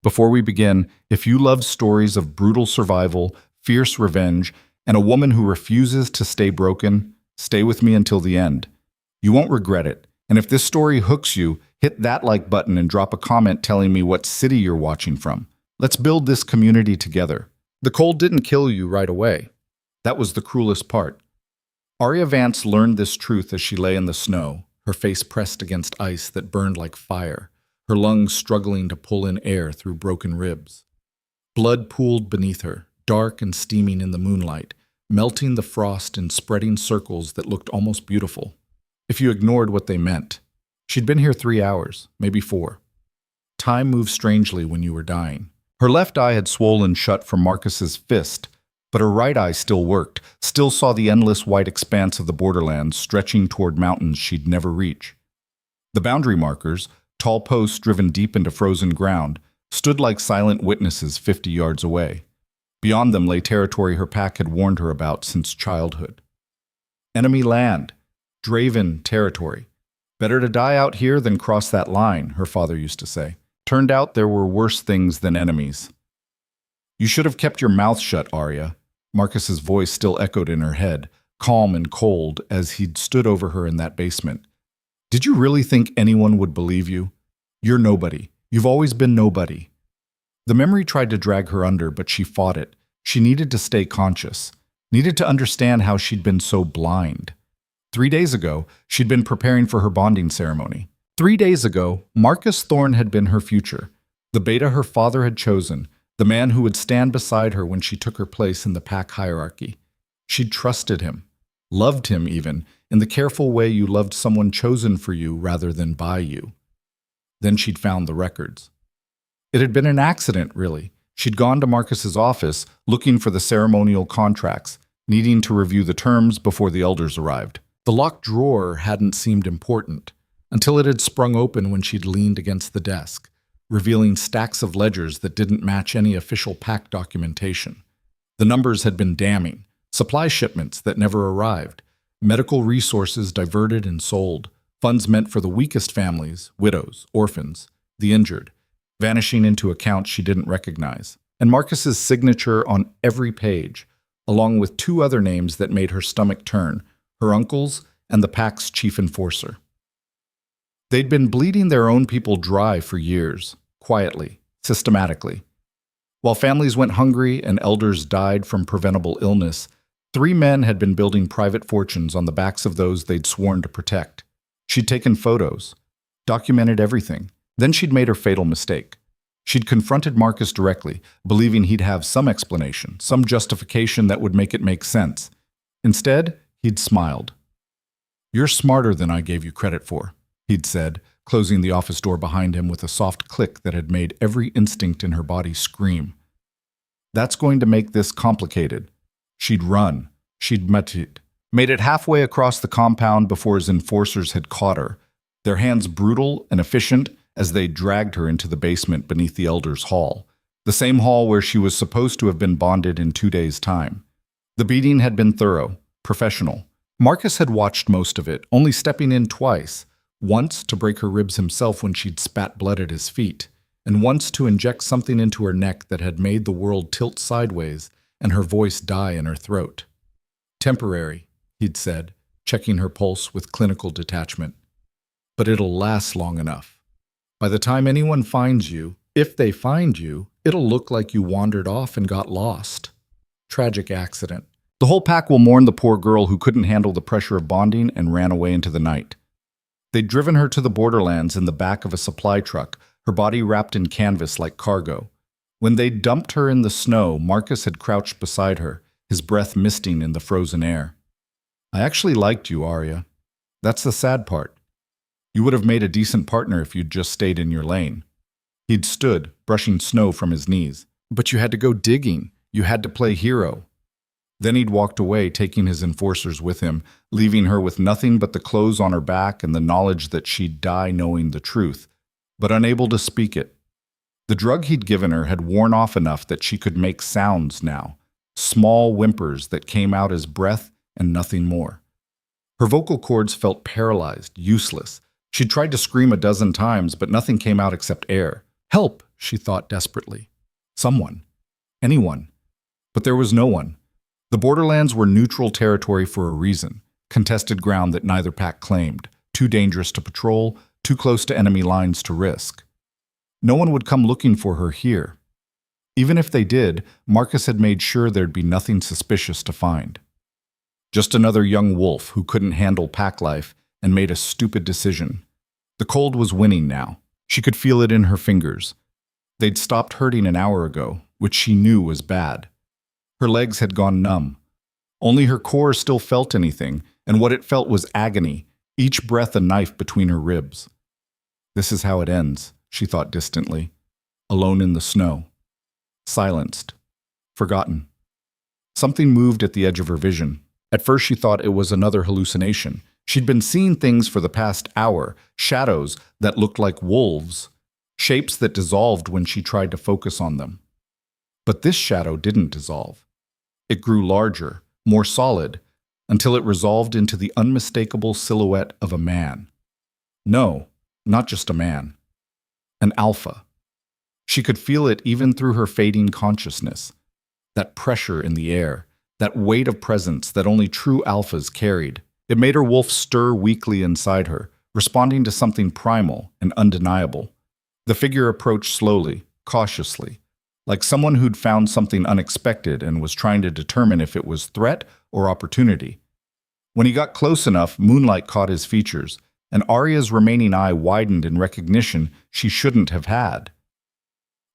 Before we begin, if you love stories of brutal survival, fierce revenge, and a woman who refuses to stay broken, stay with me until the end. You won't regret it. And if this story hooks you, hit that like button and drop a comment telling me what city you're watching from. Let's build this community together. The cold didn't kill you right away. That was the cruelest part. Arya Vance learned this truth as she lay in the snow, her face pressed against ice that burned like fire, her lungs struggling to pull in air through broken ribs. Blood pooled beneath her, dark and steaming in the moonlight, melting the frost in spreading circles that looked almost beautiful, if you ignored what they meant. She'd been here 3 hours, maybe 4. Time moved strangely when you were dying. Her left eye had swollen shut from Marcus's fist, but her right eye still worked, still saw the endless white expanse of the borderlands stretching toward mountains she'd never reach. The boundary markers, tall posts driven deep into frozen ground, stood like silent witnesses 50 yards away. Beyond them lay territory her pack had warned her about since childhood. Enemy land, Draven territory. Better to die out here than cross that line, her father used to say. Turned out there were worse things than enemies. You should have kept your mouth shut, Arya. Marcus's voice still echoed in her head, calm and cold as he'd stood over her in that basement. Did you really think anyone would believe you? You're nobody. You've always been nobody. The memory tried to drag her under, but she fought it. She needed to stay conscious, needed to understand how she'd been so blind. 3 days ago, she'd been preparing for her bonding ceremony. 3 days ago, Marcus Thorne had been her future, the beta her father had chosen, the man who would stand beside her when she took her place in the pack hierarchy. She'd trusted him, loved him even, in the careful way you loved someone chosen for you rather than by you. Then she'd found the records. It had been an accident, really. She'd gone to Marcus's office, looking for the ceremonial contracts, needing to review the terms before the elders arrived. The locked drawer hadn't seemed important, until it had sprung open when she'd leaned against the desk, revealing stacks of ledgers that didn't match any official pack documentation. The numbers had been damning, supply shipments that never arrived, medical resources diverted and sold, funds meant for the weakest families, widows, orphans, the injured, vanishing into accounts she didn't recognize, and Marcus's signature on every page, along with 2 other names that made her stomach turn, her uncle's and the pack's chief enforcer. They'd been bleeding their own people dry for years, quietly, systematically. While families went hungry and elders died from preventable illness, 3 men had been building private fortunes on the backs of those they'd sworn to protect. She'd taken photos, documented everything. Then she'd made her fatal mistake. She'd confronted Marcus directly, believing he'd have some explanation, some justification that would make it make sense. Instead, he'd smiled. "You're smarter than I gave you credit for," he'd said, closing the office door behind him with a soft click that had made every instinct in her body scream. "That's going to make this complicated." She'd run. She'd made it halfway across the compound before his enforcers had caught her, their hands brutal and efficient as they dragged her into the basement beneath the elders' hall, the same hall where she was supposed to have been bonded in 2 days' time. The beating had been thorough, professional. Marcus had watched most of it, only stepping in twice, once to break her ribs himself when she'd spat blood at his feet, and once to inject something into her neck that had made the world tilt sideways and her voice die in her throat. "Temporary," he'd said, checking her pulse with clinical detachment. "But it'll last long enough. By the time anyone finds you, if they find you, it'll look like you wandered off and got lost. Tragic accident. The whole pack will mourn the poor girl who couldn't handle the pressure of bonding and ran away into the night." They'd driven her to the borderlands in the back of a supply truck, her body wrapped in canvas like cargo. When they'd dumped her in the snow, Marcus had crouched beside her, his breath misting in the frozen air. "I actually liked you, Arya. That's the sad part. You would have made a decent partner if you'd just stayed in your lane." He'd stood, brushing snow from his knees. "But you had to go digging. You had to play hero." Then he'd walked away, taking his enforcers with him, leaving her with nothing but the clothes on her back and the knowledge that she'd die knowing the truth, but unable to speak it. The drug he'd given her had worn off enough that she could make sounds now, small whimpers that came out as breath and nothing more. Her vocal cords felt paralyzed, useless. She'd tried to scream a dozen times, but nothing came out except air. "Help!" she thought desperately. Someone. Anyone. But there was no one. The borderlands were neutral territory for a reason, contested ground that neither pack claimed, too dangerous to patrol, too close to enemy lines to risk. No one would come looking for her here. Even if they did, Marcus had made sure there'd be nothing suspicious to find. Just another young wolf who couldn't handle pack life and made a stupid decision. The cold was winning now. She could feel it in her fingers. They'd stopped hurting an hour ago, which she knew was bad. Her legs had gone numb. Only her core still felt anything, and what it felt was agony, each breath a knife between her ribs. This is how it ends, she thought distantly. Alone in the snow. Silenced. Forgotten. Something moved at the edge of her vision. At first she thought it was another hallucination. She'd been seeing things for the past hour, shadows that looked like wolves, shapes that dissolved when she tried to focus on them. But this shadow didn't dissolve. It grew larger, more solid, until it resolved into the unmistakable silhouette of a man. No, not just a man. An alpha. She could feel it even through her fading consciousness. That pressure in the air, that weight of presence that only true alphas carried. It made her wolf stir weakly inside her, responding to something primal and undeniable. The figure approached slowly, cautiously, like someone who'd found something unexpected and was trying to determine if it was threat or opportunity. When he got close enough, moonlight caught his features, and Arya's remaining eye widened in recognition she shouldn't have had.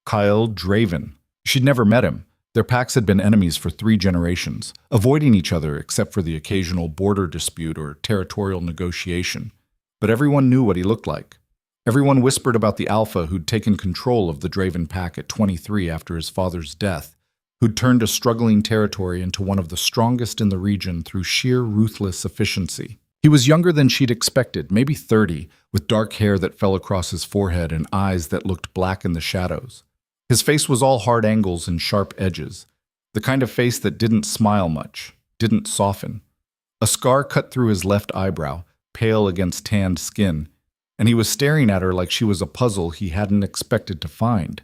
Kyle Draven. She'd never met him. Their packs had been enemies for 3 generations, avoiding each other except for the occasional border dispute or territorial negotiation. But everyone knew what he looked like. Everyone whispered about the alpha who'd taken control of the Draven pack at 23 after his father's death, who'd turned a struggling territory into one of the strongest in the region through sheer ruthless efficiency. He was younger than she'd expected, maybe 30, with dark hair that fell across his forehead and eyes that looked black in the shadows. His face was all hard angles and sharp edges, the kind of face that didn't smile much, didn't soften. A scar cut through his left eyebrow, pale against tanned skin, and he was staring at her like she was a puzzle he hadn't expected to find.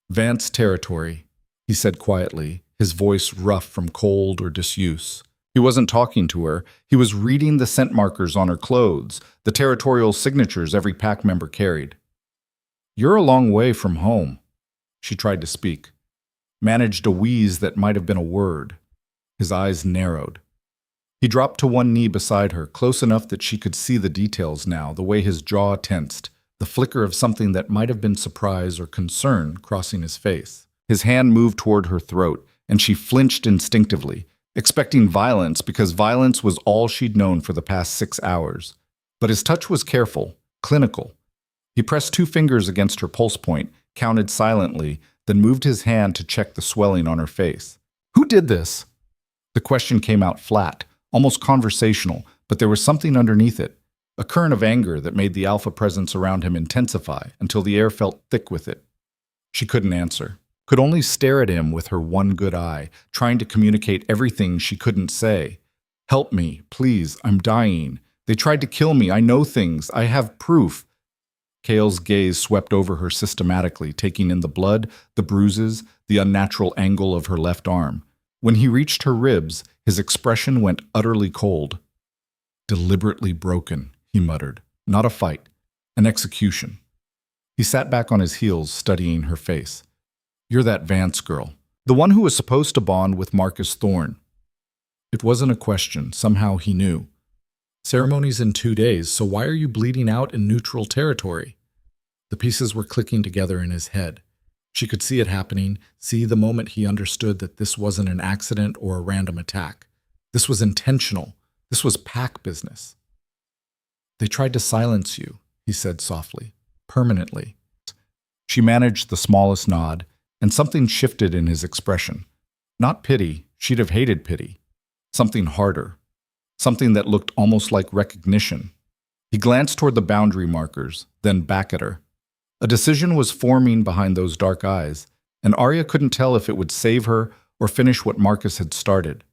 "Vance territory," he said quietly, his voice rough from cold or disuse. He wasn't talking to her, he was reading the scent markers on her clothes, the territorial signatures every pack member carried. "You're a long way from home." She tried to speak, managed a wheeze that might have been a word. His eyes narrowed. He dropped to one knee beside her, close enough that she could see the details now, the way his jaw tensed, the flicker of something that might have been surprise or concern crossing his face. His hand moved toward her throat, and she flinched instinctively, expecting violence because violence was all she'd known for the past 6 hours. But his touch was careful, clinical. He pressed 2 fingers against her pulse point, counted silently, then moved his hand to check the swelling on her face. "Who did this?" The question came out flat, almost conversational, but there was something underneath it, a current of anger that made the alpha presence around him intensify until the air felt thick with it. She couldn't answer, could only stare at him with her one good eye, trying to communicate everything she couldn't say. "Help me, please, I'm dying. They tried to kill me, I know things, I have proof." Kale's gaze swept over her systematically, taking in the blood, the bruises, the unnatural angle of her left arm. When he reached her ribs, his expression went utterly cold. "Deliberately broken," he muttered. "Not a fight. An execution." He sat back on his heels, studying her face. "You're that Vance girl. The one who was supposed to bond with Marcus Thorne." It wasn't a question. Somehow he knew. "Ceremony's in 2 days, so why are you bleeding out in neutral territory?" The pieces were clicking together in his head. She could see it happening, see the moment he understood that this wasn't an accident or a random attack. This was intentional. This was pack business. "They tried to silence you," he said softly. "Permanently." She managed the smallest nod, and something shifted in his expression. Not pity, she'd have hated pity. Something harder. Something that looked almost like recognition. He glanced toward the boundary markers, then back at her. A decision was forming behind those dark eyes, and Arya couldn't tell if it would save her or finish what Marcus had started.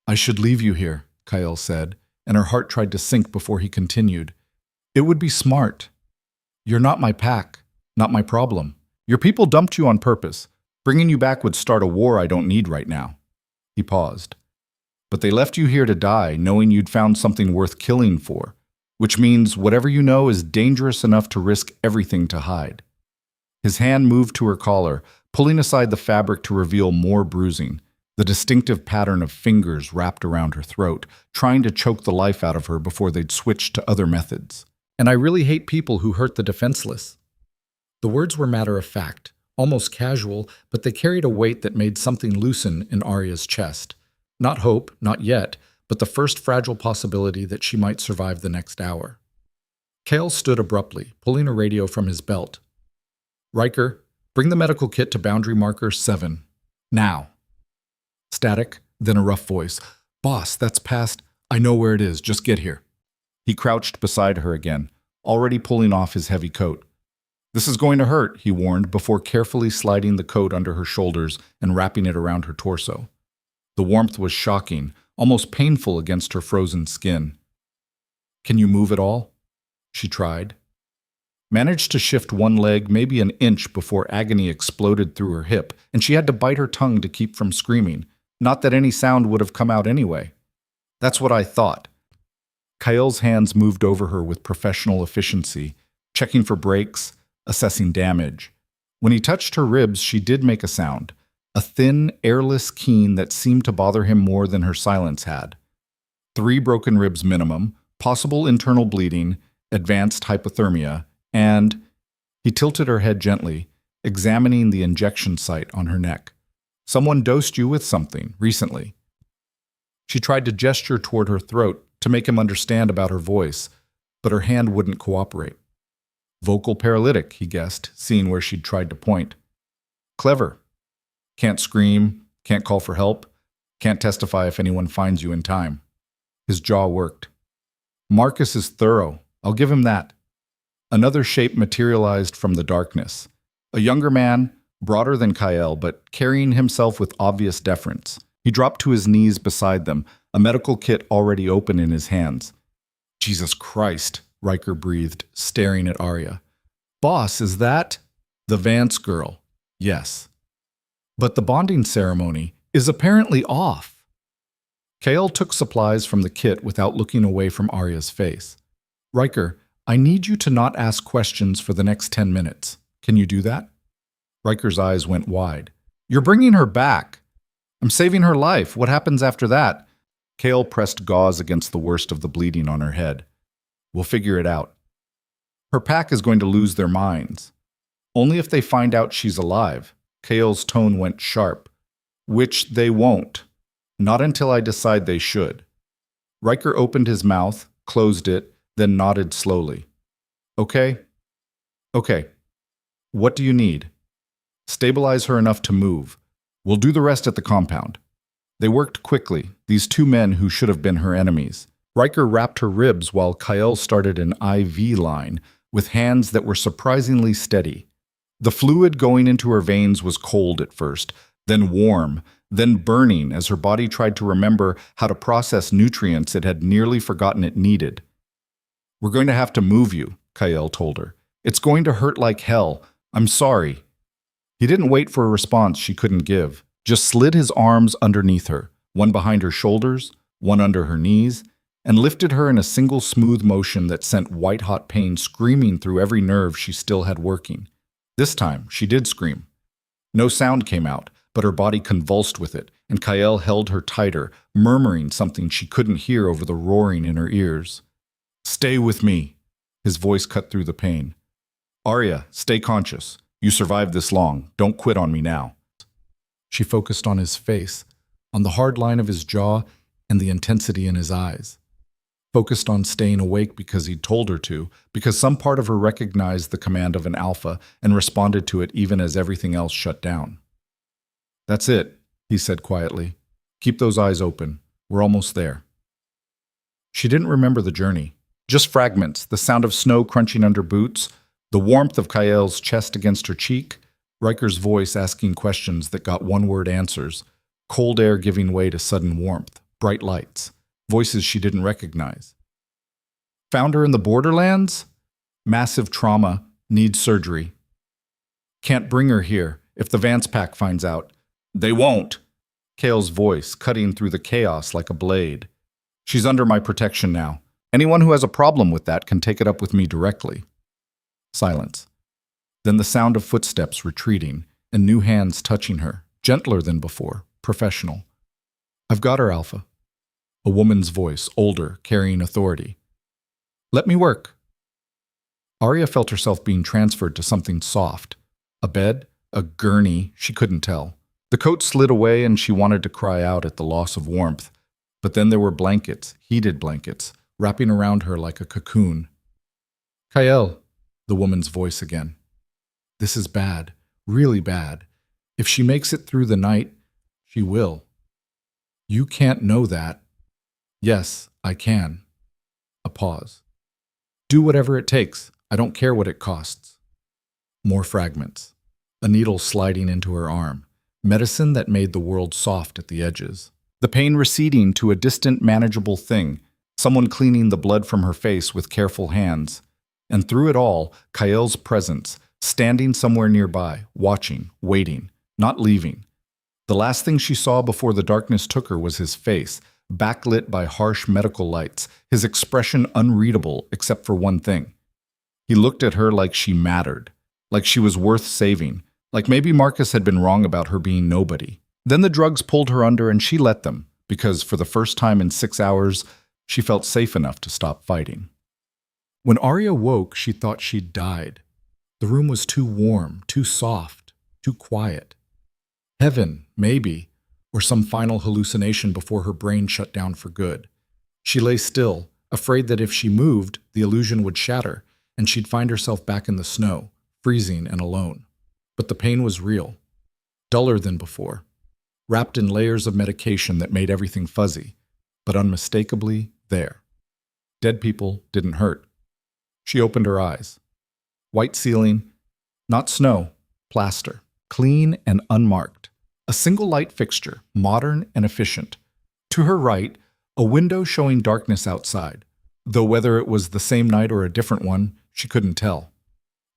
"I should leave you here," Kyle said, and her heart tried to sink before he continued. "It would be smart. You're not my pack. Not my problem. Your people dumped you on purpose. Bringing you back would start a war I don't need right now. He paused. But they left you here to die, knowing you'd found something worth killing for, which means whatever you know is dangerous enough to risk everything to hide. His hand moved to her collar, pulling aside the fabric to reveal more bruising, the distinctive pattern of fingers wrapped around her throat, trying to choke the life out of her before they'd switch to other methods. And I really hate people who hurt the defenseless. The words were matter of fact, almost casual, but they carried a weight that made something loosen in Arya's chest. Not hope, not yet, but the first fragile possibility that she might survive the next hour. Kale stood abruptly, pulling a radio from his belt. Riker, bring the medical kit to boundary marker 7. Now. Static, then a rough voice. Boss, that's past. I know where it is. Just get here. He crouched beside her again, already pulling off his heavy coat. This is going to hurt, he warned, before carefully sliding the coat under her shoulders and wrapping it around her torso. The warmth was shocking, almost painful against her frozen skin. Can you move at all? She tried. Managed to shift one leg maybe an inch before agony exploded through her hip, and she had to bite her tongue to keep from screaming. Not that any sound would have come out anyway. That's what I thought. Kael's hands moved over her with professional efficiency, checking for breaks, assessing damage. When he touched her ribs, she did make a sound, a thin, airless keen that seemed to bother him more than her silence had. 3 broken ribs minimum, possible internal bleeding, advanced hypothermia, and he tilted her head gently, examining the injection site on her neck. Someone dosed you with something recently. She tried to gesture toward her throat to make him understand about her voice, but her hand wouldn't cooperate. Vocal paralytic, he guessed, seeing where she'd tried to point. Clever. Can't scream, can't call for help, can't testify if anyone finds you in time. His jaw worked. Marcus is thorough. I'll give him that. Another shape materialized from the darkness. A younger man, broader than Kael, but carrying himself with obvious deference. He dropped to his knees beside them, a medical kit already open in his hands. Jesus Christ, Riker breathed, staring at Arya. Boss, is that? The Vance girl. Yes. But the bonding ceremony is apparently off. Kael took supplies from the kit without looking away from Arya's face. Riker, I need you to not ask questions for the next 10 minutes. Can you do that? Riker's eyes went wide. You're bringing her back. I'm saving her life. What happens after that? Kael pressed gauze against the worst of the bleeding on her head. We'll figure it out. Her pack is going to lose their minds. Only if they find out she's alive. Kael's tone went sharp. Which they won't. Not until I decide they should. Riker opened his mouth, closed it, then nodded slowly. Okay? Okay. What do you need? Stabilize her enough to move. We'll do the rest at the compound. They worked quickly, these 2 men who should have been her enemies. Riker wrapped her ribs while Kael started an IV line with hands that were surprisingly steady. The fluid going into her veins was cold at first, then warm, then burning as her body tried to remember how to process nutrients it had nearly forgotten it needed. We're going to have to move you, Kael told her. It's going to hurt like hell. I'm sorry. He didn't wait for a response she couldn't give, just slid his arms underneath her, one behind her shoulders, one under her knees, and lifted her in a single smooth motion that sent white-hot pain screaming through every nerve she still had working. This time, she did scream. No sound came out, but her body convulsed with it, and Kael held her tighter, murmuring something she couldn't hear over the roaring in her ears. Stay with me. His voice cut through the pain. Arya, stay conscious. You survived this long. Don't quit on me now. She focused on his face, on the hard line of his jaw and the intensity in his eyes. Focused on staying awake because he'd told her to, because some part of her recognized the command of an alpha and responded to it even as everything else shut down. That's it, he said quietly. Keep those eyes open. We're almost there. She didn't remember the journey. Just fragments, the sound of snow crunching under boots, the warmth of Kael's chest against her cheek, Riker's voice asking questions that got one-word answers, cold air giving way to sudden warmth, bright lights, voices she didn't recognize. Found her in the borderlands? Massive trauma, needs surgery. Can't bring her here. If the Vance pack finds out. They won't. Kale's voice cutting through the chaos like a blade. She's under my protection now. Anyone who has a problem with that can take it up with me directly. Silence. Then the sound of footsteps retreating and new hands touching her, gentler than before, professional. I've got her, Alpha. A woman's voice, older, carrying authority. Let me work. Arya felt herself being transferred to something soft. A bed, a gurney, she couldn't tell. The coat slid away and she wanted to cry out at the loss of warmth. But then there were blankets, heated blankets, wrapping around her like a cocoon. Kael, the woman's voice again. This is bad, really bad. If she makes it through the night, she will. You can't know that. Yes, I can. A pause. Do whatever it takes. I don't care what it costs. More fragments. A needle sliding into her arm. Medicine that made the world soft at the edges. The pain receding to a distant, manageable thing. Someone cleaning the blood from her face with careful hands. And through it all, Kael's presence, standing somewhere nearby, watching, waiting, not leaving. The last thing she saw before the darkness took her was his face, backlit by harsh medical lights, his expression unreadable except for one thing. He looked at her like she mattered, like she was worth saving, like maybe Marcus had been wrong about her being nobody. Then the drugs pulled her under and she let them, because for the first time in 6 hours, she felt safe enough to stop fighting. When Arya woke, she thought she'd died. The room was too warm, too soft, too quiet. Heaven, maybe, or some final hallucination before her brain shut down for good. She lay still, afraid that if she moved, the illusion would shatter, and she'd find herself back in the snow, freezing and alone. But the pain was real, duller than before, wrapped in layers of medication that made everything fuzzy, but unmistakably there. Dead people didn't hurt. She opened her eyes. White ceiling, not snow, plaster, clean and unmarked. A single light fixture, modern and efficient. To her right, a window showing darkness outside, though whether it was the same night or a different one, she couldn't tell.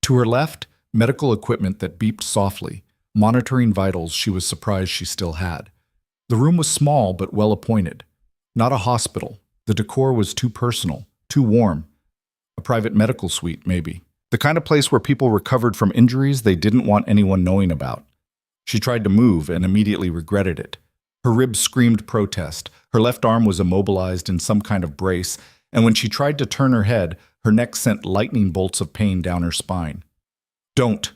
To her left, medical equipment that beeped softly, monitoring vitals she was surprised she still had. The room was small but well appointed. Not a hospital. The decor was too personal, too warm. A private medical suite, maybe. The kind of place where people recovered from injuries they didn't want anyone knowing about. She tried to move and immediately regretted it. Her ribs screamed protest. Her left arm was immobilized in some kind of brace, and when she tried to turn her head, her neck sent lightning bolts of pain down her spine. Don't.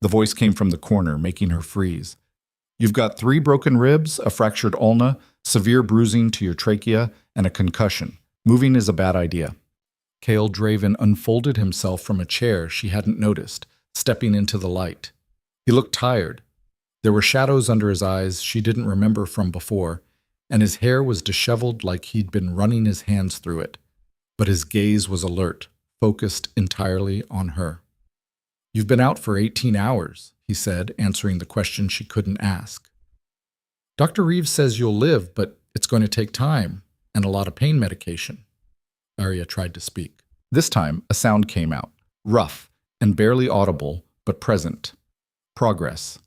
The voice came from the corner, making her freeze. You've got 3 broken ribs, a fractured ulna, severe bruising to your trachea, and a concussion. Moving is a bad idea. Kael Draven unfolded himself from a chair she hadn't noticed, stepping into the light. He looked tired. There were shadows under his eyes she didn't remember from before, and his hair was disheveled like he'd been running his hands through it. But his gaze was alert, focused entirely on her. You've been out for 18 hours, he said, answering the question she couldn't ask. Dr. Reeves says you'll live, but it's going to take time and a lot of pain medication. Arya tried to speak. This time, a sound came out, rough and barely audible, but present. Progress.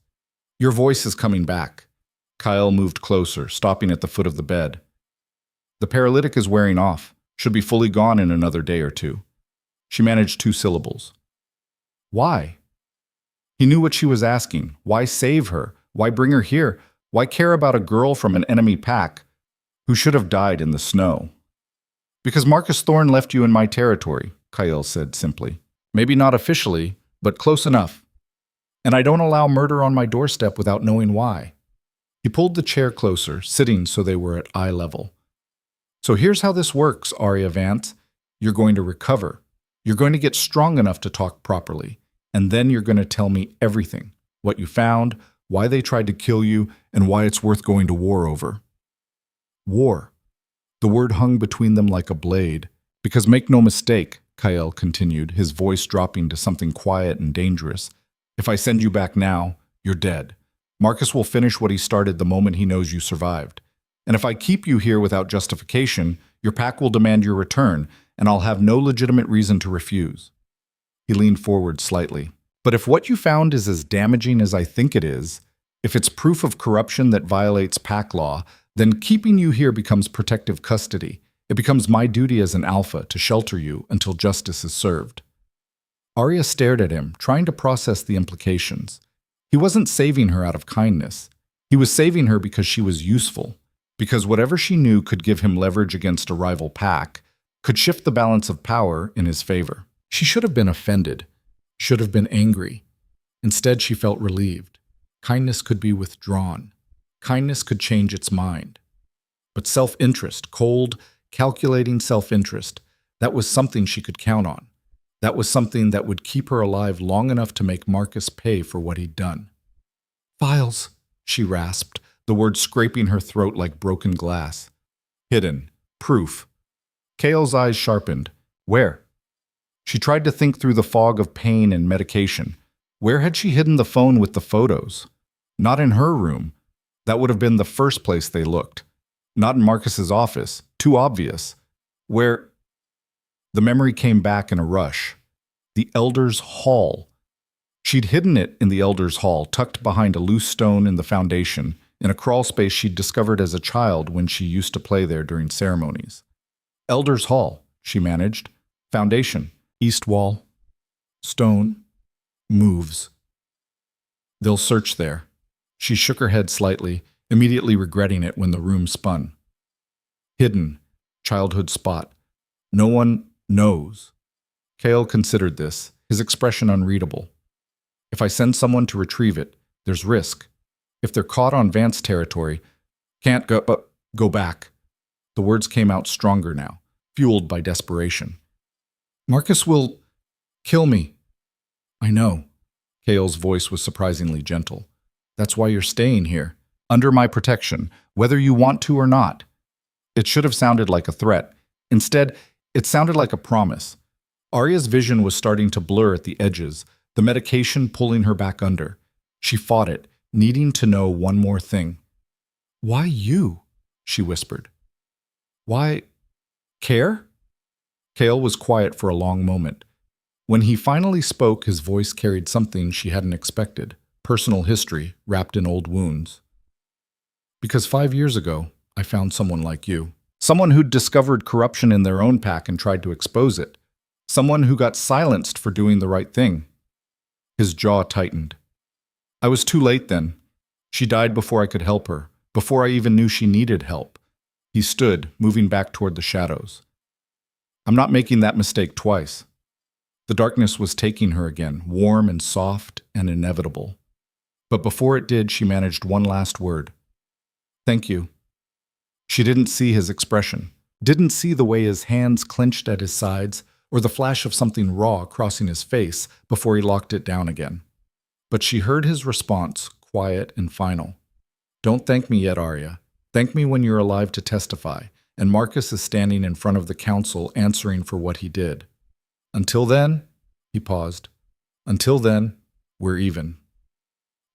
Your voice is coming back. Kyle moved closer, stopping at the foot of the bed. The paralytic is wearing off. Should be fully gone in another day or 2. She managed 2 syllables. Why? He knew what she was asking. Why save her? Why bring her here? Why care about a girl from an enemy pack who should have died in the snow? Because Marcus Thorne left you in my territory, Kyle said simply. Maybe not officially, but close enough. And I don't allow murder on my doorstep without knowing why. He pulled the chair closer, sitting so they were at eye level. So here's how this works, Arya Vance. You're going to recover. You're going to get strong enough to talk properly. And then you're going to tell me everything. What you found, why they tried to kill you, and why it's worth going to war over. War. The word hung between them like a blade. Because make no mistake, Kyle continued, his voice dropping to something quiet and dangerous. If I send you back now, you're dead. Marcus will finish what he started the moment he knows you survived. And if I keep you here without justification, your pack will demand your return, and I'll have no legitimate reason to refuse. He leaned forward slightly. But if what you found is as damaging as I think it is, if it's proof of corruption that violates pack law, then keeping you here becomes protective custody. It becomes my duty as an alpha to shelter you until justice is served. Arya stared at him, trying to process the implications. He wasn't saving her out of kindness. He was saving her because she was useful, because whatever she knew could give him leverage against a rival pack, could shift the balance of power in his favor. She should have been offended, should have been angry. Instead, she felt relieved. Kindness could be withdrawn. Kindness could change its mind. But self-interest, cold, calculating self-interest, that was something she could count on. That was something that would keep her alive long enough to make Marcus pay for what he'd done. "Files," she rasped, the words scraping her throat like broken glass. "Hidden. Proof." Kale's eyes sharpened. "Where?" She tried to think through the fog of pain and medication. Where had she hidden the phone with the photos? Not in her room. That would have been the first place they looked. Not in Marcus's office. Too obvious. Where? The memory came back in a rush. The Elder's Hall. She'd hidden it in the Elder's Hall, tucked behind a loose stone in the foundation, in a crawl space she'd discovered as a child when she used to play there during ceremonies. Elder's Hall, she managed. Foundation. East wall. Stone. Moves. They'll search there. She shook her head slightly, immediately regretting it when the room spun. Hidden. Childhood spot. No one knows. Kale considered this, his expression unreadable. If I send someone to retrieve it, there's risk. If they're caught on Vance territory, can't go back. The words came out stronger now, fueled by desperation. Marcus will kill me. I know. Kale's voice was surprisingly gentle. That's why you're staying here, under my protection, whether you want to or not. It should have sounded like a threat. Instead, it sounded like a promise. Arya's vision was starting to blur at the edges, the medication pulling her back under. She fought it, needing to know one more thing. Why you? She whispered. Why? Care? Kale was quiet for a long moment. When he finally spoke, his voice carried something she hadn't expected, personal history wrapped in old wounds. Because 5 years ago, I found someone like you. Someone who'd discovered corruption in their own pack and tried to expose it. Someone who got silenced for doing the right thing. His jaw tightened. I was too late then. She died before I could help her, before I even knew she needed help. He stood, moving back toward the shadows. I'm not making that mistake twice. The darkness was taking her again, warm and soft and inevitable. But before it did, she managed one last word. Thank you. She didn't see his expression, didn't see the way his hands clenched at his sides, or the flash of something raw crossing his face before he locked it down again. But she heard his response, quiet and final. Don't thank me yet, Arya. Thank me when you're alive to testify, and Marcus is standing in front of the council answering for what he did. Until then, he paused. Until then, we're even.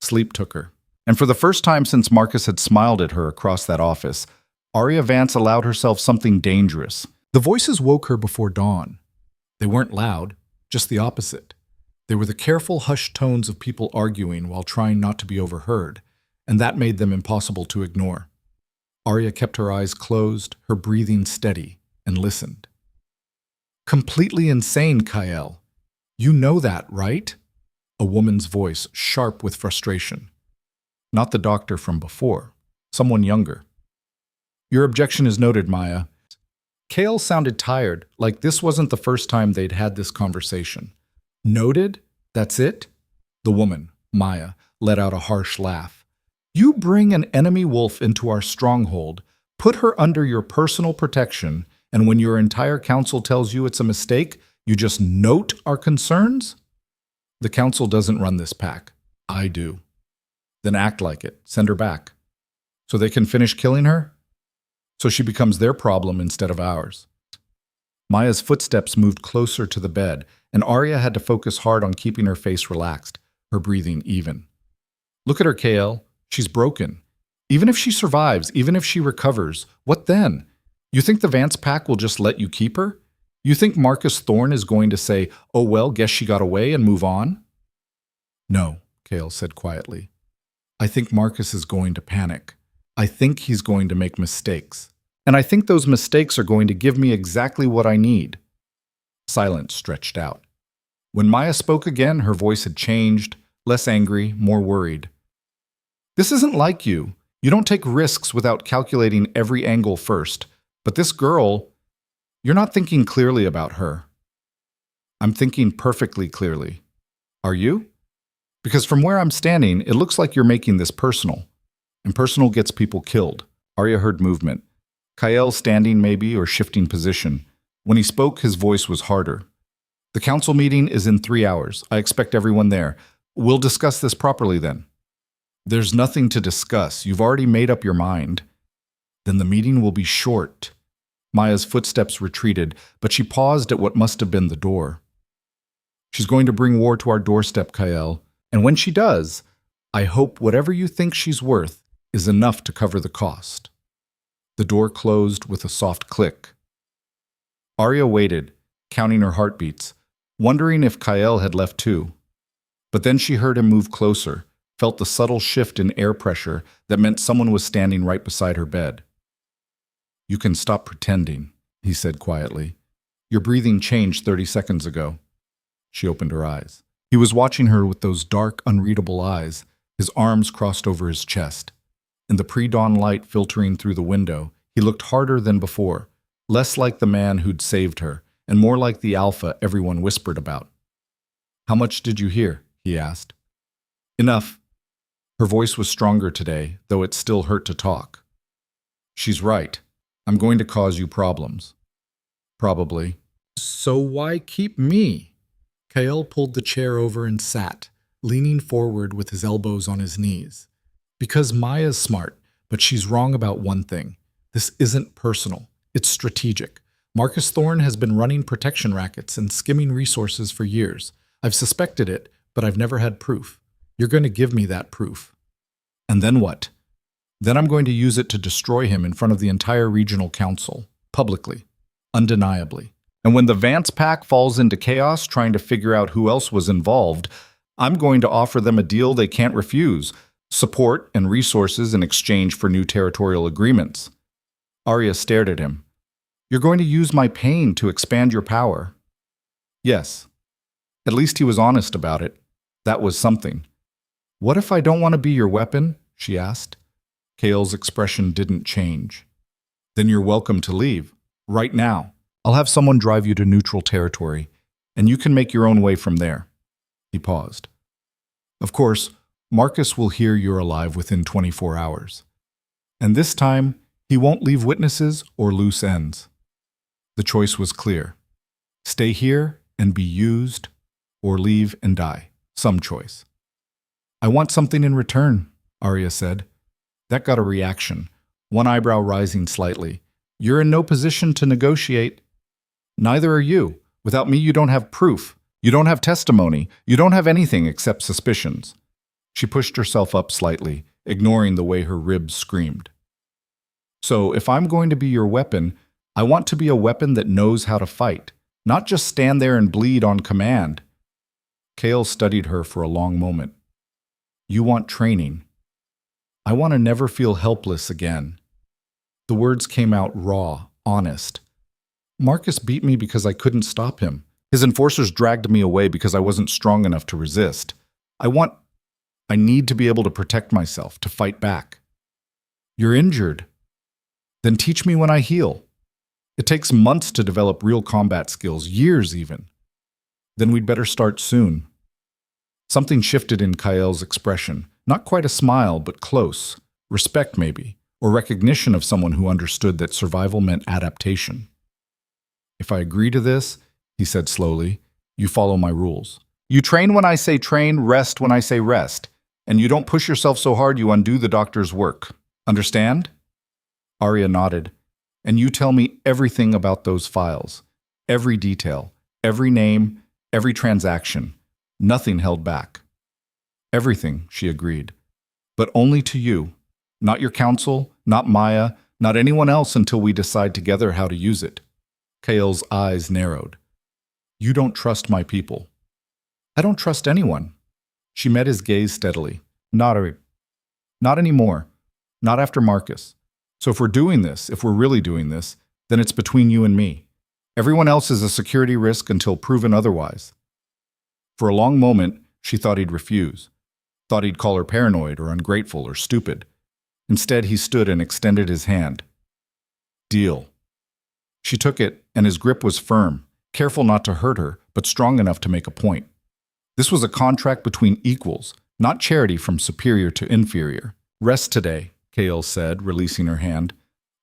Sleep took her. And for the first time since Marcus had smiled at her across that office, Arya Vance allowed herself something dangerous. The voices woke her before dawn. They weren't loud, just the opposite. They were the careful, hushed tones of people arguing while trying not to be overheard, and that made them impossible to ignore. Arya kept her eyes closed, her breathing steady, and listened. Completely insane, Kael. You know that, right? A woman's voice, sharp with frustration. Not the doctor from before, someone younger. Your objection is noted, Maya. Kale sounded tired, like this wasn't the first time they'd had this conversation. Noted? That's it? The woman, Maya, let out a harsh laugh. You bring an enemy wolf into our stronghold, put her under your personal protection, and when your entire council tells you it's a mistake, you just note our concerns? The council doesn't run this pack. I do. Then act like it. Send her back. So they can finish killing her? So she becomes their problem instead of ours. Maya's footsteps moved closer to the bed, and Arya had to focus hard on keeping her face relaxed, her breathing even. Look at her, Kael. She's broken. Even if she survives, even if she recovers, what then? You think the Vance pack will just let you keep her? You think Marcus Thorne is going to say, oh well, guess she got away and move on? No, Kale said quietly. I think Marcus is going to panic. I think he's going to make mistakes. And I think those mistakes are going to give me exactly what I need. Silence stretched out. When Maya spoke again, her voice had changed, less angry, more worried. This isn't like you. You don't take risks without calculating every angle first. But this girl, you're not thinking clearly about her. I'm thinking perfectly clearly. Are you? Because from where I'm standing, it looks like you're making this personal. And personal gets people killed. Arya heard movement. Kael standing maybe, or shifting position. When he spoke, his voice was harder. The council meeting is in 3 hours. I expect everyone there. We'll discuss this properly then. There's nothing to discuss. You've already made up your mind. Then the meeting will be short. Maya's footsteps retreated, but she paused at what must have been the door. She's going to bring war to our doorstep, Kael. And when she does, I hope whatever you think she's worth is enough to cover the cost. The door closed with a soft click. Arya waited, counting her heartbeats, wondering if Kael had left too. But then she heard him move closer, felt the subtle shift in air pressure that meant someone was standing right beside her bed. You can stop pretending, he said quietly. Your breathing changed 30 seconds ago. She opened her eyes. He was watching her with those dark, unreadable eyes, his arms crossed over his chest. In the pre-dawn light filtering through the window, he looked harder than before, less like the man who'd saved her, and more like the alpha everyone whispered about. How much did you hear? He asked. Enough. Her voice was stronger today, though it still hurt to talk. She's right. I'm going to cause you problems. Probably. So why keep me? Kael pulled the chair over and sat, leaning forward with his elbows on his knees. Because Maya's smart, but she's wrong about one thing. This isn't personal. It's strategic. Marcus Thorne has been running protection rackets and skimming resources for years. I've suspected it, but I've never had proof. You're going to give me that proof. And then what? Then I'm going to use it to destroy him in front of the entire regional council, publicly, undeniably. And when the Vance pack falls into chaos trying to figure out who else was involved, I'm going to offer them a deal they can't refuse, support and resources in exchange for new territorial agreements. Arya stared at him. You're going to use my pain to expand your power. Yes. At least he was honest about it. That was something. What if I don't want to be your weapon? She asked. Kael's expression didn't change. Then you're welcome to leave. Right now. I'll have someone drive you to neutral territory, and you can make your own way from there. He paused. Of course, Marcus will hear you're alive within 24 hours. And this time, he won't leave witnesses or loose ends. The choice was clear. Stay here and be used, or leave and die. Some choice. I want something in return, Arya said. That got a reaction, one eyebrow rising slightly. You're in no position to negotiate. Neither are you. Without me, you don't have proof. You don't have testimony. You don't have anything except suspicions. She pushed herself up slightly, ignoring the way her ribs screamed. So, if I'm going to be your weapon, I want to be a weapon that knows how to fight, not just stand there and bleed on command. Kael studied her for a long moment. You want training. I want to never feel helpless again. The words came out raw, honest. Marcus beat me because I couldn't stop him. His enforcers dragged me away because I wasn't strong enough to resist. I need to be able to protect myself, to fight back. You're injured. Then teach me when I heal. It takes months to develop real combat skills, years even. Then we'd better start soon. Something shifted in Kael's expression. Not quite a smile, but close. Respect, maybe, or recognition of someone who understood that survival meant adaptation. If I agree to this, he said slowly, you follow my rules. You train when I say train, rest when I say rest, and you don't push yourself so hard you undo the doctor's work. Understand? Arya nodded. And you tell me everything about those files. Every detail, every name, every transaction. Nothing held back. Everything, she agreed. But only to you. Not your council, not Maya, not anyone else until we decide together how to use it. Kael's eyes narrowed. You don't trust my people. I don't trust anyone. She met his gaze steadily. Not anymore. Not after Marcus. So if we're doing this, if we're really doing this, then it's between you and me. Everyone else is a security risk until proven otherwise. For a long moment, she thought he'd refuse. Thought he'd call her paranoid or ungrateful or stupid. Instead, he stood and extended his hand. Deal. She took it, and his grip was firm, careful not to hurt her, but strong enough to make a point. This was a contract between equals, not charity from superior to inferior. Rest today, Kael said, releasing her hand.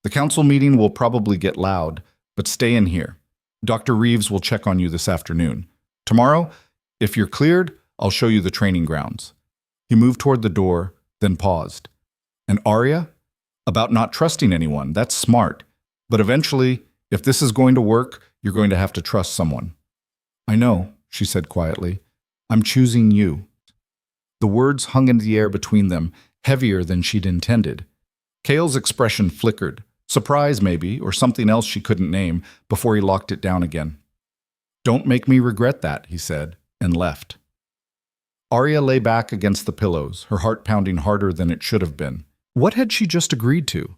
The council meeting will probably get loud, but stay in here. Dr. Reeves will check on you this afternoon. Tomorrow, if you're cleared, I'll show you the training grounds. He moved toward the door, then paused. And Arya? About not trusting anyone, that's smart. But eventually, if this is going to work, you're going to have to trust someone. I know, she said quietly. I'm choosing you. The words hung in the air between them, heavier than she'd intended. Kael's expression flickered, surprise maybe, or something else she couldn't name, before he locked it down again. Don't make me regret that, he said, and left. Arya lay back against the pillows, her heart pounding harder than it should have been. What had she just agreed to?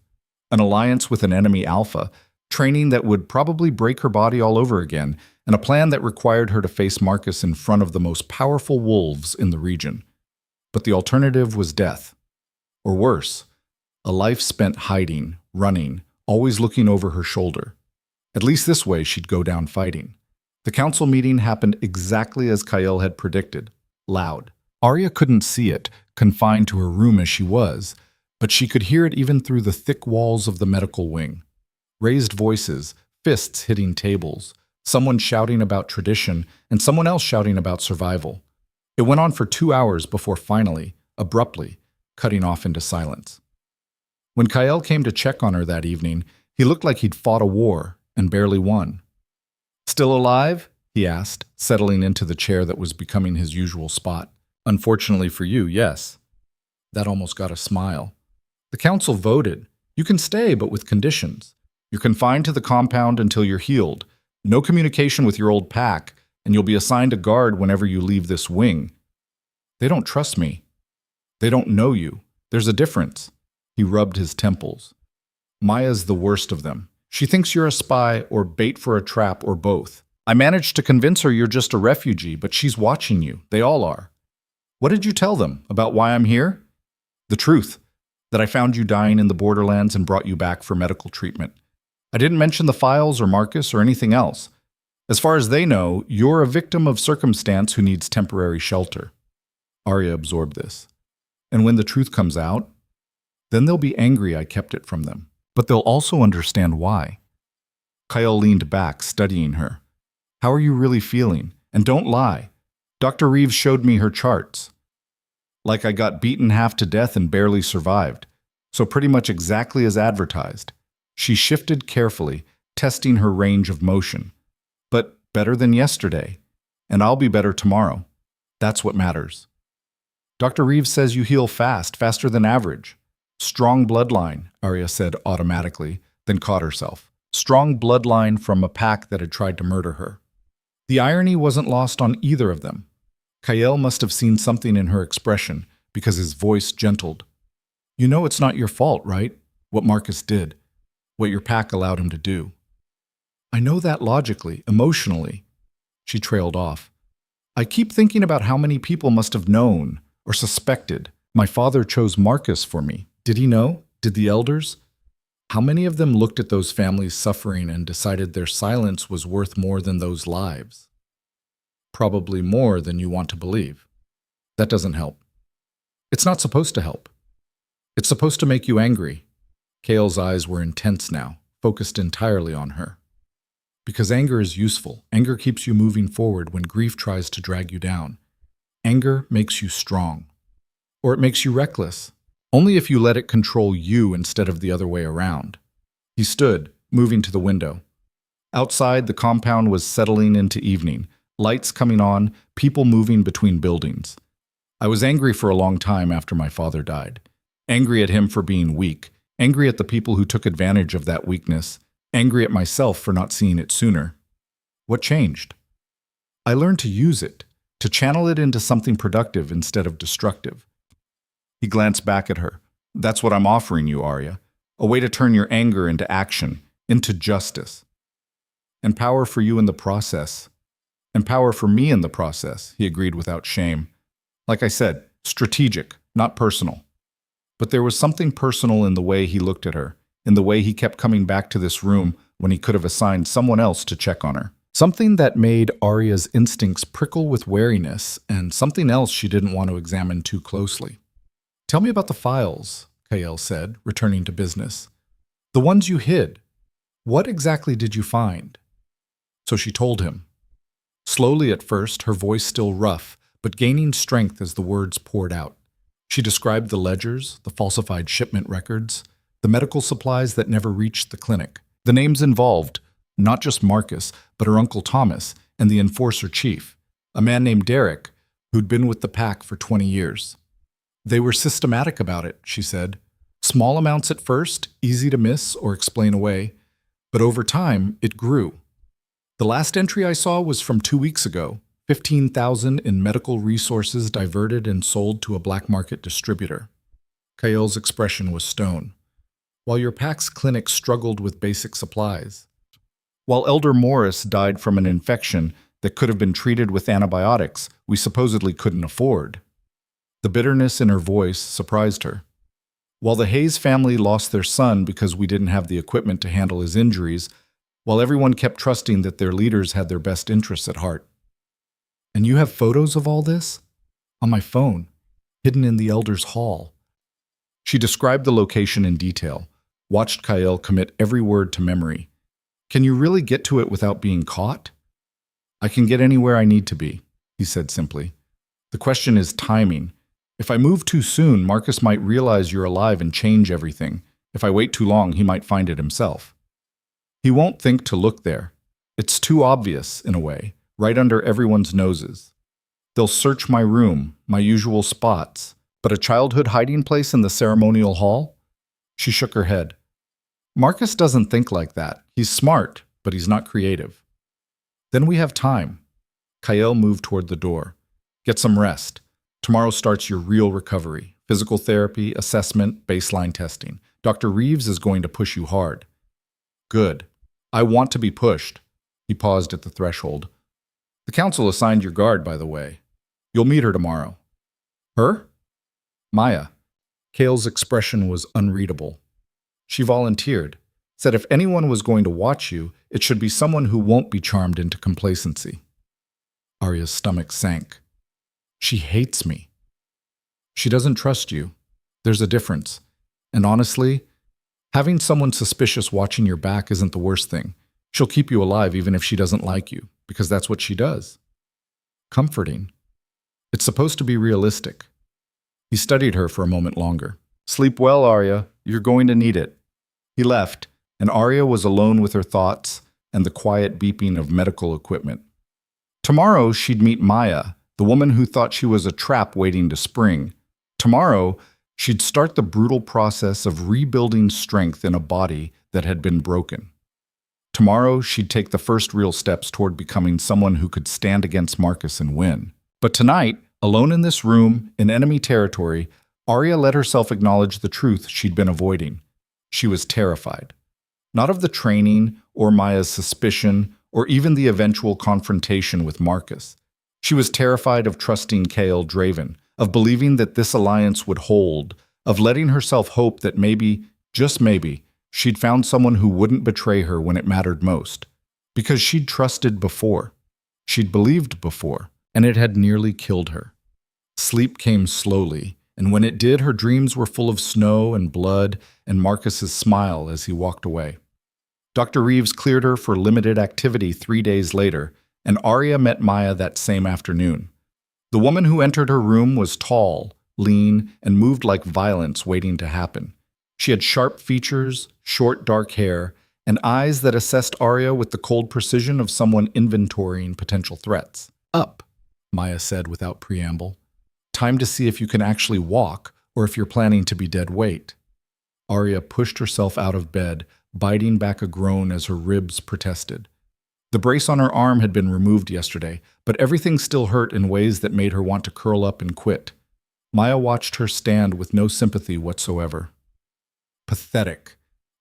An alliance with an enemy alpha, training that would probably break her body all over again, and a plan that required her to face Marcus in front of the most powerful wolves in the region. But the alternative was death. Or worse, a life spent hiding, running, always looking over her shoulder. At least this way she'd go down fighting. The council meeting happened exactly as Kael had predicted, loud. Arya couldn't see it, confined to her room as she was, but she could hear it even through the thick walls of the medical wing. Raised voices, fists hitting tables, someone shouting about tradition, and someone else shouting about survival. It went on for 2 hours before finally, abruptly, cutting off into silence. When Kael came to check on her that evening, he looked like he'd fought a war and barely won. Still alive? He asked, settling into the chair that was becoming his usual spot. Unfortunately for you, yes. That almost got a smile. The council voted. You can stay, but with conditions. You're confined to the compound until you're healed. No communication with your old pack, and you'll be assigned a guard whenever you leave this wing. They don't trust me. They don't know you. There's a difference. He rubbed his temples. Maya's the worst of them. She thinks you're a spy or bait for a trap or both. I managed to convince her you're just a refugee, but she's watching you. They all are. What did you tell them about why I'm here? The truth, that I found you dying in the borderlands and brought you back for medical treatment. I didn't mention the files or Marcus or anything else. As far as they know, you're a victim of circumstance who needs temporary shelter. Arya absorbed this. And when the truth comes out, then they'll be angry I kept it from them. But they'll also understand why. Kael leaned back, studying her. How are you really feeling? And don't lie. Dr. Reeves showed me her charts. Like I got beaten half to death and barely survived. So pretty much exactly as advertised. She shifted carefully, testing her range of motion. But better than yesterday. And I'll be better tomorrow. That's what matters. Dr. Reeves says you heal fast, faster than average. Strong bloodline, Arya said automatically, then caught herself. Strong bloodline from a pack that had tried to murder her. The irony wasn't lost on either of them. Kael must have seen something in her expression, because his voice gentled. You know it's not your fault, right? What Marcus did. What your pack allowed him to do. I know that logically, emotionally. She trailed off. I keep thinking about how many people must have known or suspected. My father chose Marcus for me. Did he know? Did the elders? How many of them looked at those families suffering and decided their silence was worth more than those lives? Probably more than you want to believe. That doesn't help. It's not supposed to help. It's supposed to make you angry. Kael's eyes were intense now, focused entirely on her. Because anger is useful. Anger keeps you moving forward when grief tries to drag you down. Anger makes you strong. Or it makes you reckless. Only if you let it control you instead of the other way around. He stood, moving to the window. Outside, the compound was settling into evening, lights coming on, people moving between buildings. I was angry for a long time after my father died. Angry at him for being weak, angry at the people who took advantage of that weakness, angry at myself for not seeing it sooner. What changed? I learned to use it, to channel it into something productive instead of destructive. He glanced back at her. That's what I'm offering you, Arya. A way to turn your anger into action, into justice. And power for you in the process. And power for me in the process, he agreed without shame. Like I said, strategic, not personal. But there was something personal in the way he looked at her, in the way he kept coming back to this room when he could have assigned someone else to check on her. Something that made Arya's instincts prickle with wariness, and something else she didn't want to examine too closely. Tell me about the files, Kael said, returning to business. The ones you hid. What exactly did you find? So she told him. Slowly at first, her voice still rough, but gaining strength as the words poured out. She described the ledgers, the falsified shipment records, the medical supplies that never reached the clinic, the names involved, not just Marcus, but her Uncle Thomas and the enforcer chief, a man named Derek, who'd been with the pack for 20 years. They were systematic about it, she said. Small amounts at first, easy to miss or explain away, but over time, it grew. The last entry I saw was from 2 weeks ago, 15,000 in medical resources diverted and sold to a black market distributor. Kael's expression was stone. While your pack's clinic struggled with basic supplies. While Elder Morris died from an infection that could have been treated with antibiotics we supposedly couldn't afford. The bitterness in her voice surprised her. While the Hayes family lost their son because we didn't have the equipment to handle his injuries, while everyone kept trusting that their leaders had their best interests at heart. And you have photos of all this? On my phone, hidden in the Elder's hall. She described the location in detail, watched Kael commit every word to memory. Can you really get to it without being caught? I can get anywhere I need to be, he said simply. The question is timing. If I move too soon, Marcus might realize you're alive and change everything. If I wait too long, he might find it himself. He won't think to look there. It's too obvious, in a way, right under everyone's noses. They'll search my room, my usual spots, but a childhood hiding place in the ceremonial hall? She shook her head. Marcus doesn't think like that. He's smart, but he's not creative. Then we have time. Kael moved toward the door. Get some rest. Tomorrow starts your real recovery. Physical therapy, assessment, baseline testing. Dr. Reeves is going to push you hard. Good. I want to be pushed. He paused at the threshold. The council assigned your guard, by the way. You'll meet her tomorrow. Her? Maya. Kael's expression was unreadable. She volunteered, said if anyone was going to watch you, it should be someone who won't be charmed into complacency. Arya's stomach sank. She hates me. She doesn't trust you. There's a difference. And honestly, having someone suspicious watching your back isn't the worst thing. She'll keep you alive even if she doesn't like you, because that's what she does. Comforting. It's supposed to be realistic. He studied her for a moment longer. Sleep well, Arya. You're going to need it. He left, and Arya was alone with her thoughts and the quiet beeping of medical equipment. Tomorrow she'd meet Maya, the woman who thought she was a trap waiting to spring. Tomorrow she'd start the brutal process of rebuilding strength in a body that had been broken. Tomorrow she'd take the first real steps toward becoming someone who could stand against Marcus and win. But tonight, alone in this room, in enemy territory, Arya let herself acknowledge the truth she'd been avoiding. She was terrified. Not of the training, or Maya's suspicion, or even the eventual confrontation with Marcus. She was terrified of trusting Kael Draven, of believing that this alliance would hold, of letting herself hope that maybe, just maybe, she'd found someone who wouldn't betray her when it mattered most. Because she'd trusted before. She'd believed before, and it had nearly killed her. Sleep came slowly, and when it did, her dreams were full of snow and blood and Marcus's smile as he walked away. Dr. Reeves cleared her for limited activity 3 days later, and Arya met Maya that same afternoon. The woman who entered her room was tall, lean, and moved like violence waiting to happen. She had sharp features, short dark hair, and eyes that assessed Arya with the cold precision of someone inventorying potential threats. Up, Maya said without preamble. Time to see if you can actually walk, or if you're planning to be dead weight. Arya pushed herself out of bed, biting back a groan as her ribs protested. The brace on her arm had been removed yesterday, but everything still hurt in ways that made her want to curl up and quit. Maya watched her stand with no sympathy whatsoever. Pathetic.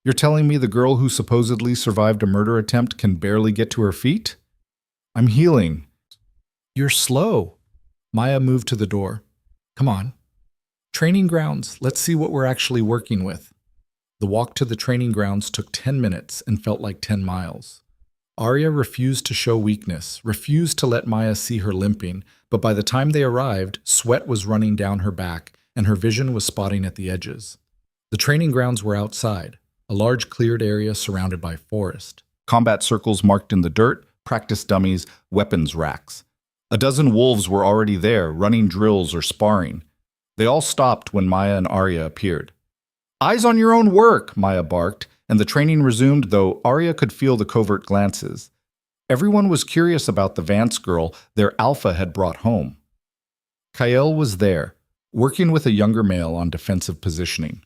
You're telling me the girl who supposedly survived a murder attempt can barely get to her feet? I'm healing. You're slow. Maya moved to the door. Come on. Training grounds. Let's see what we're actually working with. The walk to the training grounds took 10 minutes and felt like 10 miles. Arya refused to show weakness, refused to let Maya see her limping, but by the time they arrived, sweat was running down her back and her vision was spotting at the edges. The training grounds were outside, a large cleared area surrounded by forest. Combat circles marked in the dirt, practice dummies, weapons racks. A dozen wolves were already there, running drills or sparring. They all stopped when Maya and Arya appeared. Eyes on your own work, Maya barked, and the training resumed, though Arya could feel the covert glances. Everyone was curious about the Vance girl their alpha had brought home. Kyle was there, working with a younger male on defensive positioning.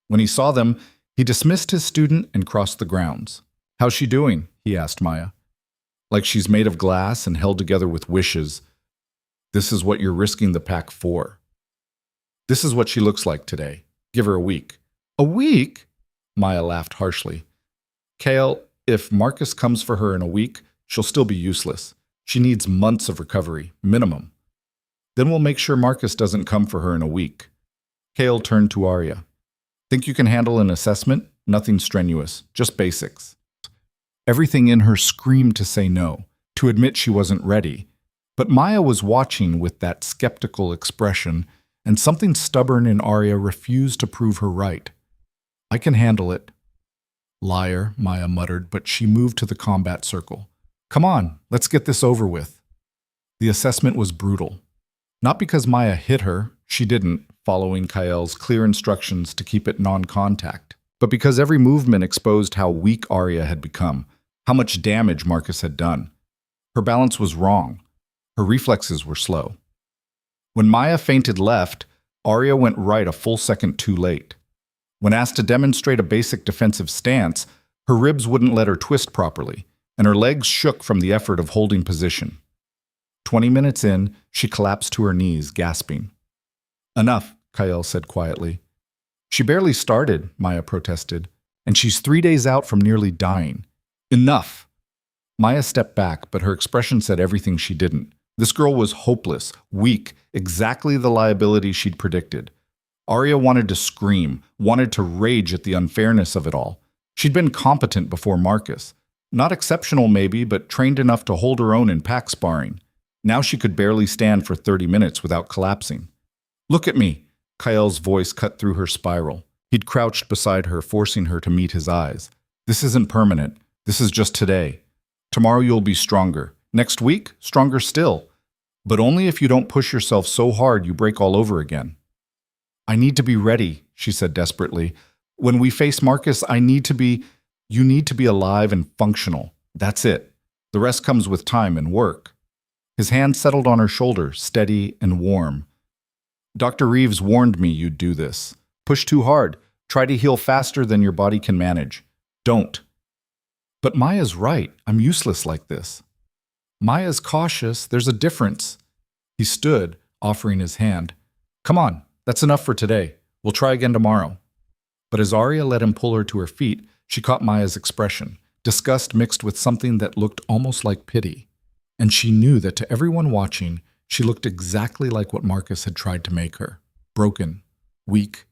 When he saw them, he dismissed his student and crossed the grounds. How's she doing? He asked Maya. Like she's made of glass and held together with wishes. This is what you're risking the pack for. This is what she looks like today. Give her a week. A week? Maya laughed harshly. Kale, if Marcus comes for her in a week, she'll still be useless. She needs months of recovery, minimum. Then we'll make sure Marcus doesn't come for her in a week. Kale turned to Arya. Think you can handle an assessment? Nothing strenuous, just basics. Everything in her screamed to say no, to admit she wasn't ready. But Maya was watching with that skeptical expression, and something stubborn in Arya refused to prove her right. I can handle it. Liar, Maya muttered, but she moved to the combat circle. Come on, let's get this over with. The assessment was brutal. Not because Maya hit her, she didn't, following Kyle's clear instructions to keep it non-contact, but because every movement exposed how weak Arya had become, how much damage Marcus had done. Her balance was wrong. Her reflexes were slow. When Maya feinted left, Arya went right a full second too late. When asked to demonstrate a basic defensive stance, her ribs wouldn't let her twist properly, and her legs shook from the effort of holding position. 20 minutes in, she collapsed to her knees, gasping. Enough, Kyle said quietly. She barely started, Maya protested, and she's 3 days out from nearly dying. Enough! Maya stepped back, but her expression said everything she didn't. This girl was hopeless, weak, exactly the liability she'd predicted. Arya wanted to scream, wanted to rage at the unfairness of it all. She'd been competent before Marcus. Not exceptional maybe, but trained enough to hold her own in pack sparring. Now she could barely stand for 30 minutes without collapsing. Look at me, Kyle's voice cut through her spiral. He'd crouched beside her, forcing her to meet his eyes. This isn't permanent. This is just today. Tomorrow you'll be stronger. Next week, stronger still. But only if you don't push yourself so hard you break all over again. I need to be ready, she said desperately. When we face Marcus, you need to be alive and functional. That's it. The rest comes with time and work. His hand settled on her shoulder, steady and warm. Dr. Reeves warned me you'd do this. Push too hard. Try to heal faster than your body can manage. Don't. But Maya's right. I'm useless like this. Maya's cautious. There's a difference. He stood, offering his hand. Come on, that's enough for today. We'll try again tomorrow. But as Arya let him pull her to her feet, she caught Maya's expression, disgust mixed with something that looked almost like pity. And she knew that to everyone watching, she looked exactly like what Marcus had tried to make her. Broken, weak,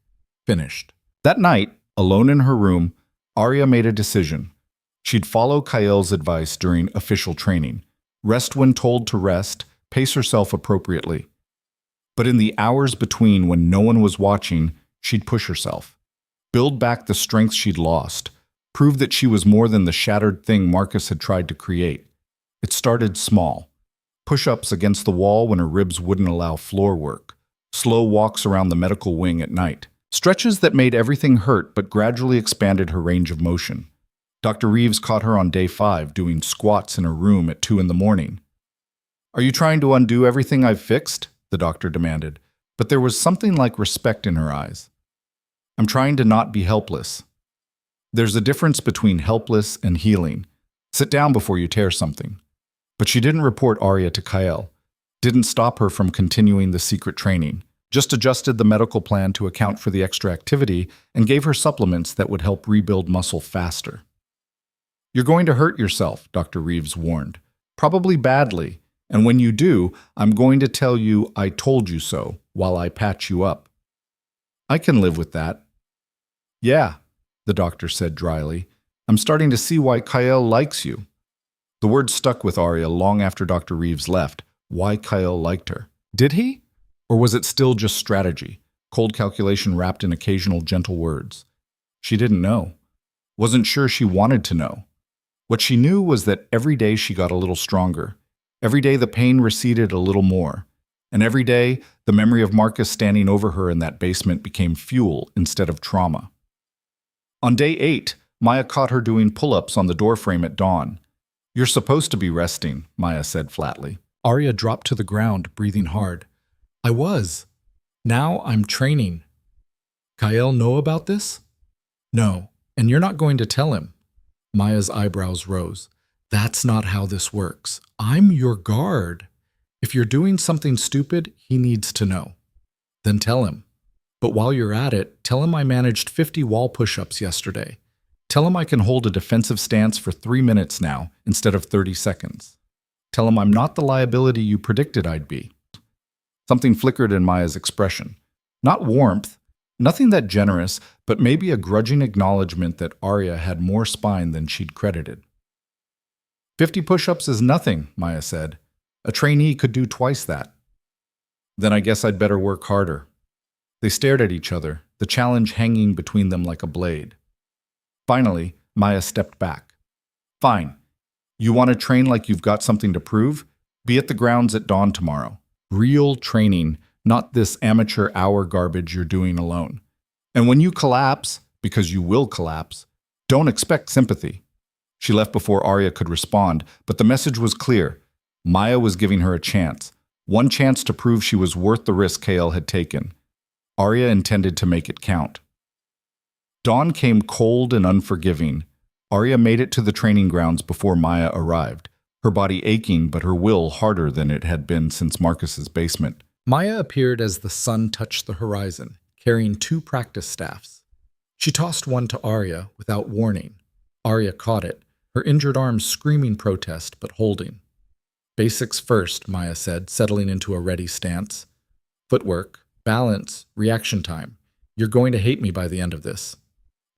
finished. That night, alone in her room, Arya made a decision. She'd follow Kyle's advice during official training. Rest when told to rest, pace herself appropriately. But in the hours between when no one was watching, she'd push herself. Build back the strength she'd lost. Prove that she was more than the shattered thing Marcus had tried to create. It started small. Push-ups against the wall when her ribs wouldn't allow floor work. Slow walks around the medical wing at night. Stretches that made everything hurt but gradually expanded her range of motion. Dr. Reeves caught her on day 5 doing squats in her room at 2 in the morning. Are you trying to undo everything I've fixed? The doctor demanded, but there was something like respect in her eyes. I'm trying to not be helpless. There's a difference between helpless and healing. Sit down before you tear something. But she didn't report Arya to Kyle, didn't stop her from continuing the secret training, just adjusted the medical plan to account for the extra activity and gave her supplements that would help rebuild muscle faster. You're going to hurt yourself, Dr. Reeves warned. Probably badly, and when you do, I'm going to tell you I told you so while I patch you up. I can live with that. Yeah, the doctor said dryly. I'm starting to see why Kyle likes you. The word stuck with Arya long after Dr. Reeves left, why Kyle liked her. Did he? Or was it still just strategy, cold calculation wrapped in occasional gentle words? She didn't know. Wasn't sure she wanted to know. What she knew was that every day she got a little stronger. Every day the pain receded a little more. And every day, the memory of Marcus standing over her in that basement became fuel instead of trauma. On day 8, Maya caught her doing pull-ups on the doorframe at dawn. You're supposed to be resting, Maya said flatly. Arya dropped to the ground, breathing hard. I was. Now I'm training. Kyle know about this? No, and you're not going to tell him. Maya's eyebrows rose. That's not how this works. I'm your guard. If you're doing something stupid, he needs to know. Then tell him. But while you're at it, tell him I managed 50 wall push-ups yesterday. Tell him I can hold a defensive stance for 3 minutes now instead of 30 seconds. Tell him I'm not the liability you predicted I'd be. Something flickered in Maya's expression. Not warmth, nothing that generous, but maybe a grudging acknowledgement that Arya had more spine than she'd credited. 50 push-ups is nothing, Maya said. A trainee could do twice that. Then I guess I'd better work harder. They stared at each other, the challenge hanging between them like a blade. Finally, Maya stepped back. Fine. You want to train like you've got something to prove? Be at the grounds at dawn tomorrow. Real training, not this amateur hour garbage you're doing alone. And when you collapse, because you will collapse, don't expect sympathy. She left before Arya could respond, but the message was clear. Maya was giving her a chance. One chance to prove she was worth the risk Kale had taken. Arya intended to make it count. Dawn came cold and unforgiving. Arya made it to the training grounds before Maya arrived, her body aching but her will harder than it had been since Marcus's basement. Maya appeared as the sun touched the horizon, carrying 2 practice staffs. She tossed one to Arya without warning. Arya caught it, her injured arm screaming protest but holding. Basics first, Maya said, settling into a ready stance. Footwork, balance, reaction time. You're going to hate me by the end of this.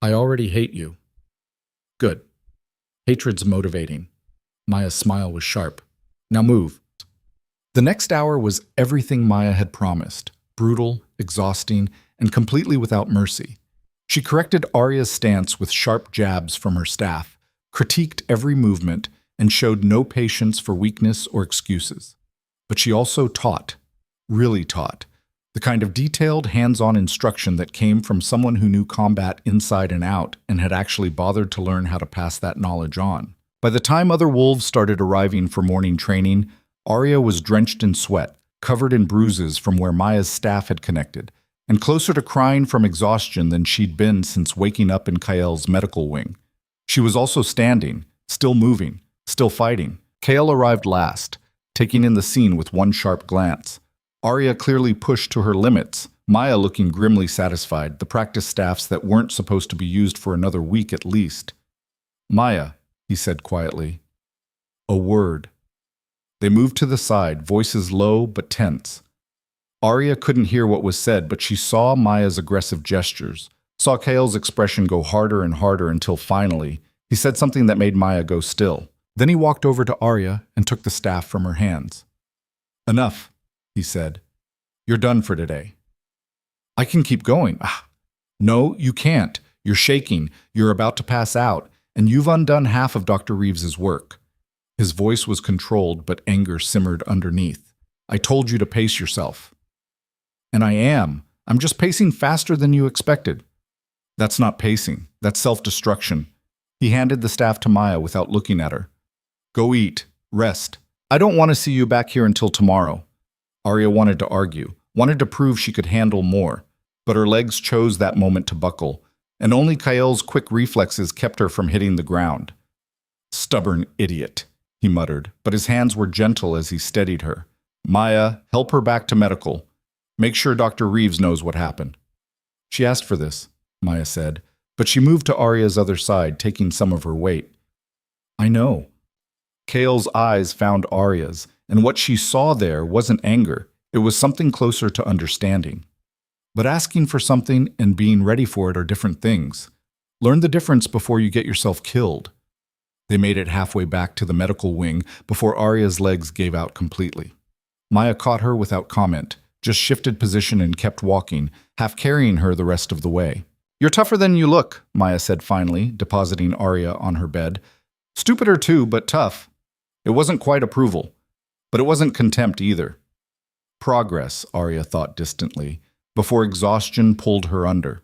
I already hate you. Good. Hatred's motivating. Maya's smile was sharp. Now move. The next hour was everything Maya had promised. Brutal, exhausting, and completely without mercy. She corrected Arya's stance with sharp jabs from her staff, critiqued every movement, and showed no patience for weakness or excuses. But she also taught, really taught, the kind of detailed, hands-on instruction that came from someone who knew combat inside and out and had actually bothered to learn how to pass that knowledge on. By the time other wolves started arriving for morning training, Arya was drenched in sweat, covered in bruises from where Maya's staff had connected, and closer to crying from exhaustion than she'd been since waking up in Kael's medical wing. She was also standing, still moving, still fighting. Kael arrived last, taking in the scene with one sharp glance. Arya clearly pushed to her limits, Maya looking grimly satisfied, the practice staffs that weren't supposed to be used for another week at least. Maya, he said quietly. A word. They moved to the side, voices low but tense. Arya couldn't hear what was said, but she saw Maya's aggressive gestures, saw Kael's expression go harder and harder until finally, he said something that made Maya go still. Then he walked over to Arya and took the staff from her hands. Enough, he said. You're done for today. I can keep going. No, you can't. You're shaking. You're about to pass out, and you've undone half of Dr. Reeves's work. His voice was controlled, but anger simmered underneath. I told you to pace yourself. And I am. I'm just pacing faster than you expected. That's not pacing. That's self-destruction. He handed the staff to Maya without looking at her. Go eat. Rest. I don't want to see you back here until tomorrow. Arya wanted to argue, wanted to prove she could handle more, but her legs chose that moment to buckle, and only Kael's quick reflexes kept her from hitting the ground. Stubborn idiot, he muttered, but his hands were gentle as he steadied her. Maya, help her back to medical. Make sure Dr. Reeves knows what happened. She asked for this, Maya said, but she moved to Arya's other side, taking some of her weight. I know. Kale's eyes found Arya's, and what she saw there wasn't anger. It was something closer to understanding. But asking for something and being ready for it are different things. Learn the difference before you get yourself killed. They made it halfway back to the medical wing before Arya's legs gave out completely. Maya caught her without comment, just shifted position and kept walking, half carrying her the rest of the way. You're tougher than you look, Maya said finally, depositing Arya on her bed. Stupider too, but tough. It wasn't quite approval, but it wasn't contempt either. Progress, Arya thought distantly, before exhaustion pulled her under.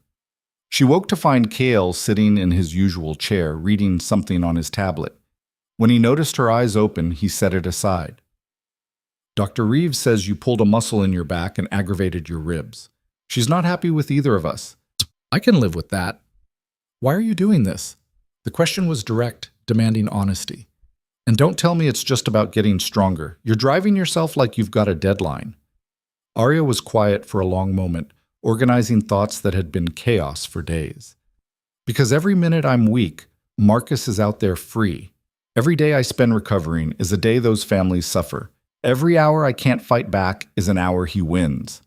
She woke to find Kale sitting in his usual chair, reading something on his tablet. When he noticed her eyes open, he set it aside. Dr. Reeves says you pulled a muscle in your back and aggravated your ribs. She's not happy with either of us. I can live with that. Why are you doing this? The question was direct, demanding honesty. And don't tell me it's just about getting stronger. You're driving yourself like you've got a deadline. Arya was quiet for a long moment, organizing thoughts that had been chaos for days. Because every minute I'm weak, Marcus is out there free. Every day I spend recovering is a day those families suffer. Every hour I can't fight back is an hour he wins.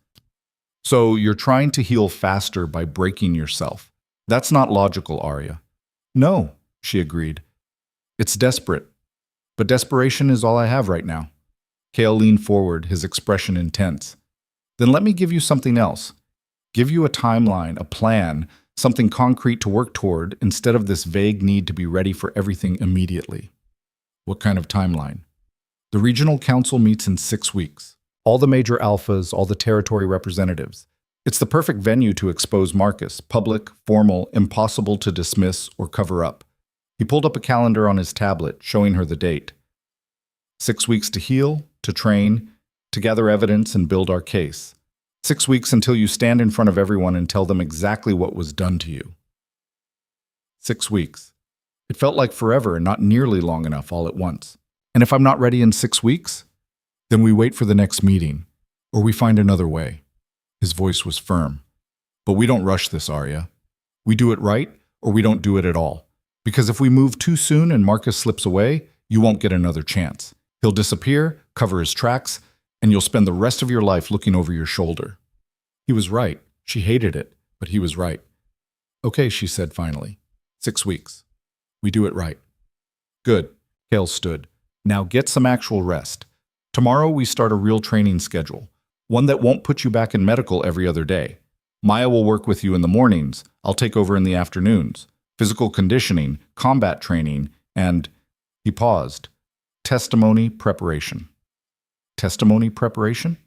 So you're trying to heal faster by breaking yourself. That's not logical, Arya. No, she agreed. It's desperate. But desperation is all I have right now. Kale leaned forward, his expression intense. Then let me give you something else. Give you a timeline, a plan, something concrete to work toward instead of this vague need to be ready for everything immediately. What kind of timeline? The regional council meets in 6 weeks. All the major alphas, all the territory representatives. It's the perfect venue to expose Marcus, public, formal, impossible to dismiss or cover up. He pulled up a calendar on his tablet, showing her the date. 6 weeks to heal, to train, to gather evidence and build our case. 6 weeks until you stand in front of everyone and tell them exactly what was done to you. 6 weeks. It felt like forever and not nearly long enough all at once. And if I'm not ready in 6 weeks, then we wait for the next meeting, or we find another way. His voice was firm. But we don't rush this, Arya. We do it right, or we don't do it at all. Because if we move too soon and Marcus slips away, you won't get another chance. He'll disappear, cover his tracks, and you'll spend the rest of your life looking over your shoulder. He was right. She hated it, but he was right. Okay, she said finally. 6 weeks. We do it right. Good. Kale stood. Now get some actual rest. Tomorrow we start a real training schedule, one that won't put you back in medical every other day. Maya will work with you in the mornings. I'll take over in the afternoons. Physical conditioning, combat training, and, he paused, testimony preparation. Testimony preparation?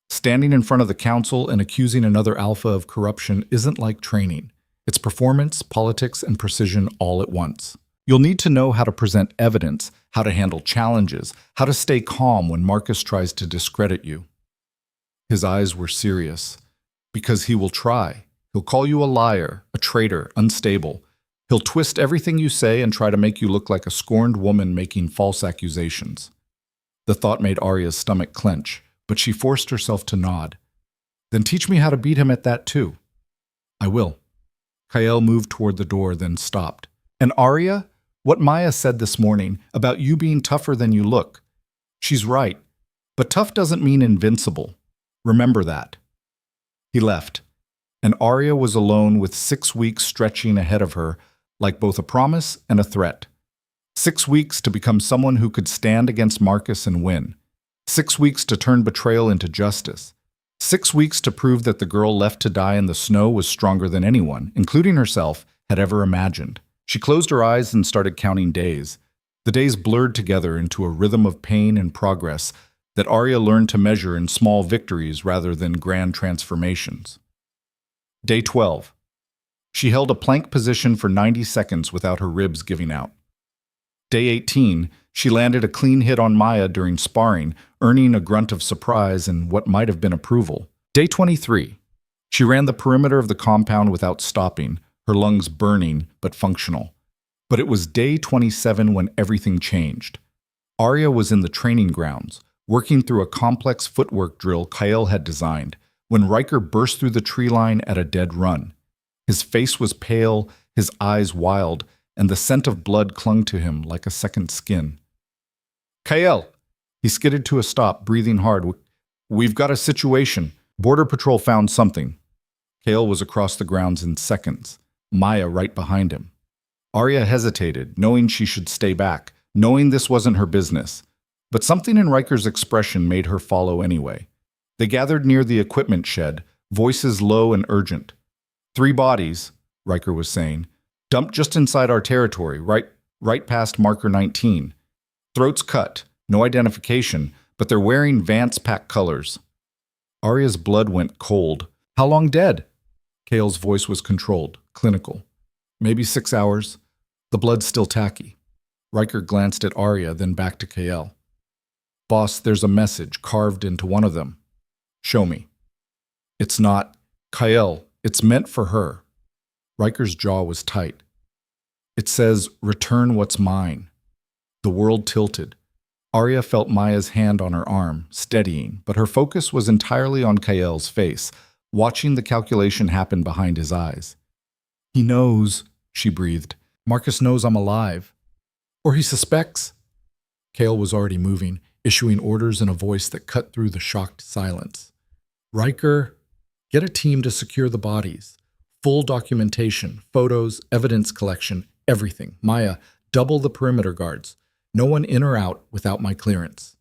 Standing in front of the council and accusing another alpha of corruption isn't like training. It's performance, politics, and precision all at once. You'll need to know how to present evidence, how to handle challenges, how to stay calm when Marcus tries to discredit you. His eyes were serious. Because he will try. He'll call you a liar, a traitor, unstable. He'll twist everything you say and try to make you look like a scorned woman making false accusations. The thought made Arya's stomach clench, but she forced herself to nod. Then teach me how to beat him at that too. I will. Kyle moved toward the door, then stopped. And Arya, what Maya said this morning about you being tougher than you look. She's right, but tough doesn't mean invincible. Remember that. He left, and Arya was alone with 6 weeks stretching ahead of her, like both a promise and a threat. 6 weeks to become someone who could stand against Marcus and win. 6 weeks to turn betrayal into justice. 6 weeks to prove that the girl left to die in the snow was stronger than anyone, including herself, had ever imagined. She closed her eyes and started counting days. The days blurred together into a rhythm of pain and progress that Arya learned to measure in small victories rather than grand transformations. Day 12. She held a plank position for 90 seconds without her ribs giving out. Day 18, she landed a clean hit on Maya during sparring, earning a grunt of surprise and what might have been approval. Day 23, she ran the perimeter of the compound without stopping, her lungs burning but functional. But it was day 27 when everything changed. Arya was in the training grounds, working through a complex footwork drill Kyle had designed, when Riker burst through the tree line at a dead run. His face was pale, his eyes wild, and the scent of blood clung to him like a second skin. Kyle! He skidded to a stop, breathing hard. We've got a situation. Border Patrol found something. Kale was across the grounds in seconds, Maya right behind him. Arya hesitated, knowing she should stay back, knowing this wasn't her business. But something in Riker's expression made her follow anyway. They gathered near the equipment shed, voices low and urgent. 3 bodies, Riker was saying, dumped just inside our territory, right past marker 19. Throats cut, no identification, but they're wearing Vance pack colors. Arya's blood went cold. How long dead? Kale's voice was controlled, clinical. Maybe 6 hours. The blood's still tacky. Riker glanced at Arya, then back to Kale. Boss, there's a message carved into one of them. Show me. It's not. Kyle, it's meant for her. Riker's jaw was tight. It says, return what's mine. The world tilted. Arya felt Maya's hand on her arm, steadying, but her focus was entirely on Kyle's face, watching the calculation happen behind his eyes. He knows, she breathed. Marcus knows I'm alive. Or he suspects. Kale was already moving, issuing orders in a voice that cut through the shocked silence. Riker, get a team to secure the bodies. Full documentation, photos, evidence collection, everything. Maya, double the perimeter guards. No one in or out without my clearance.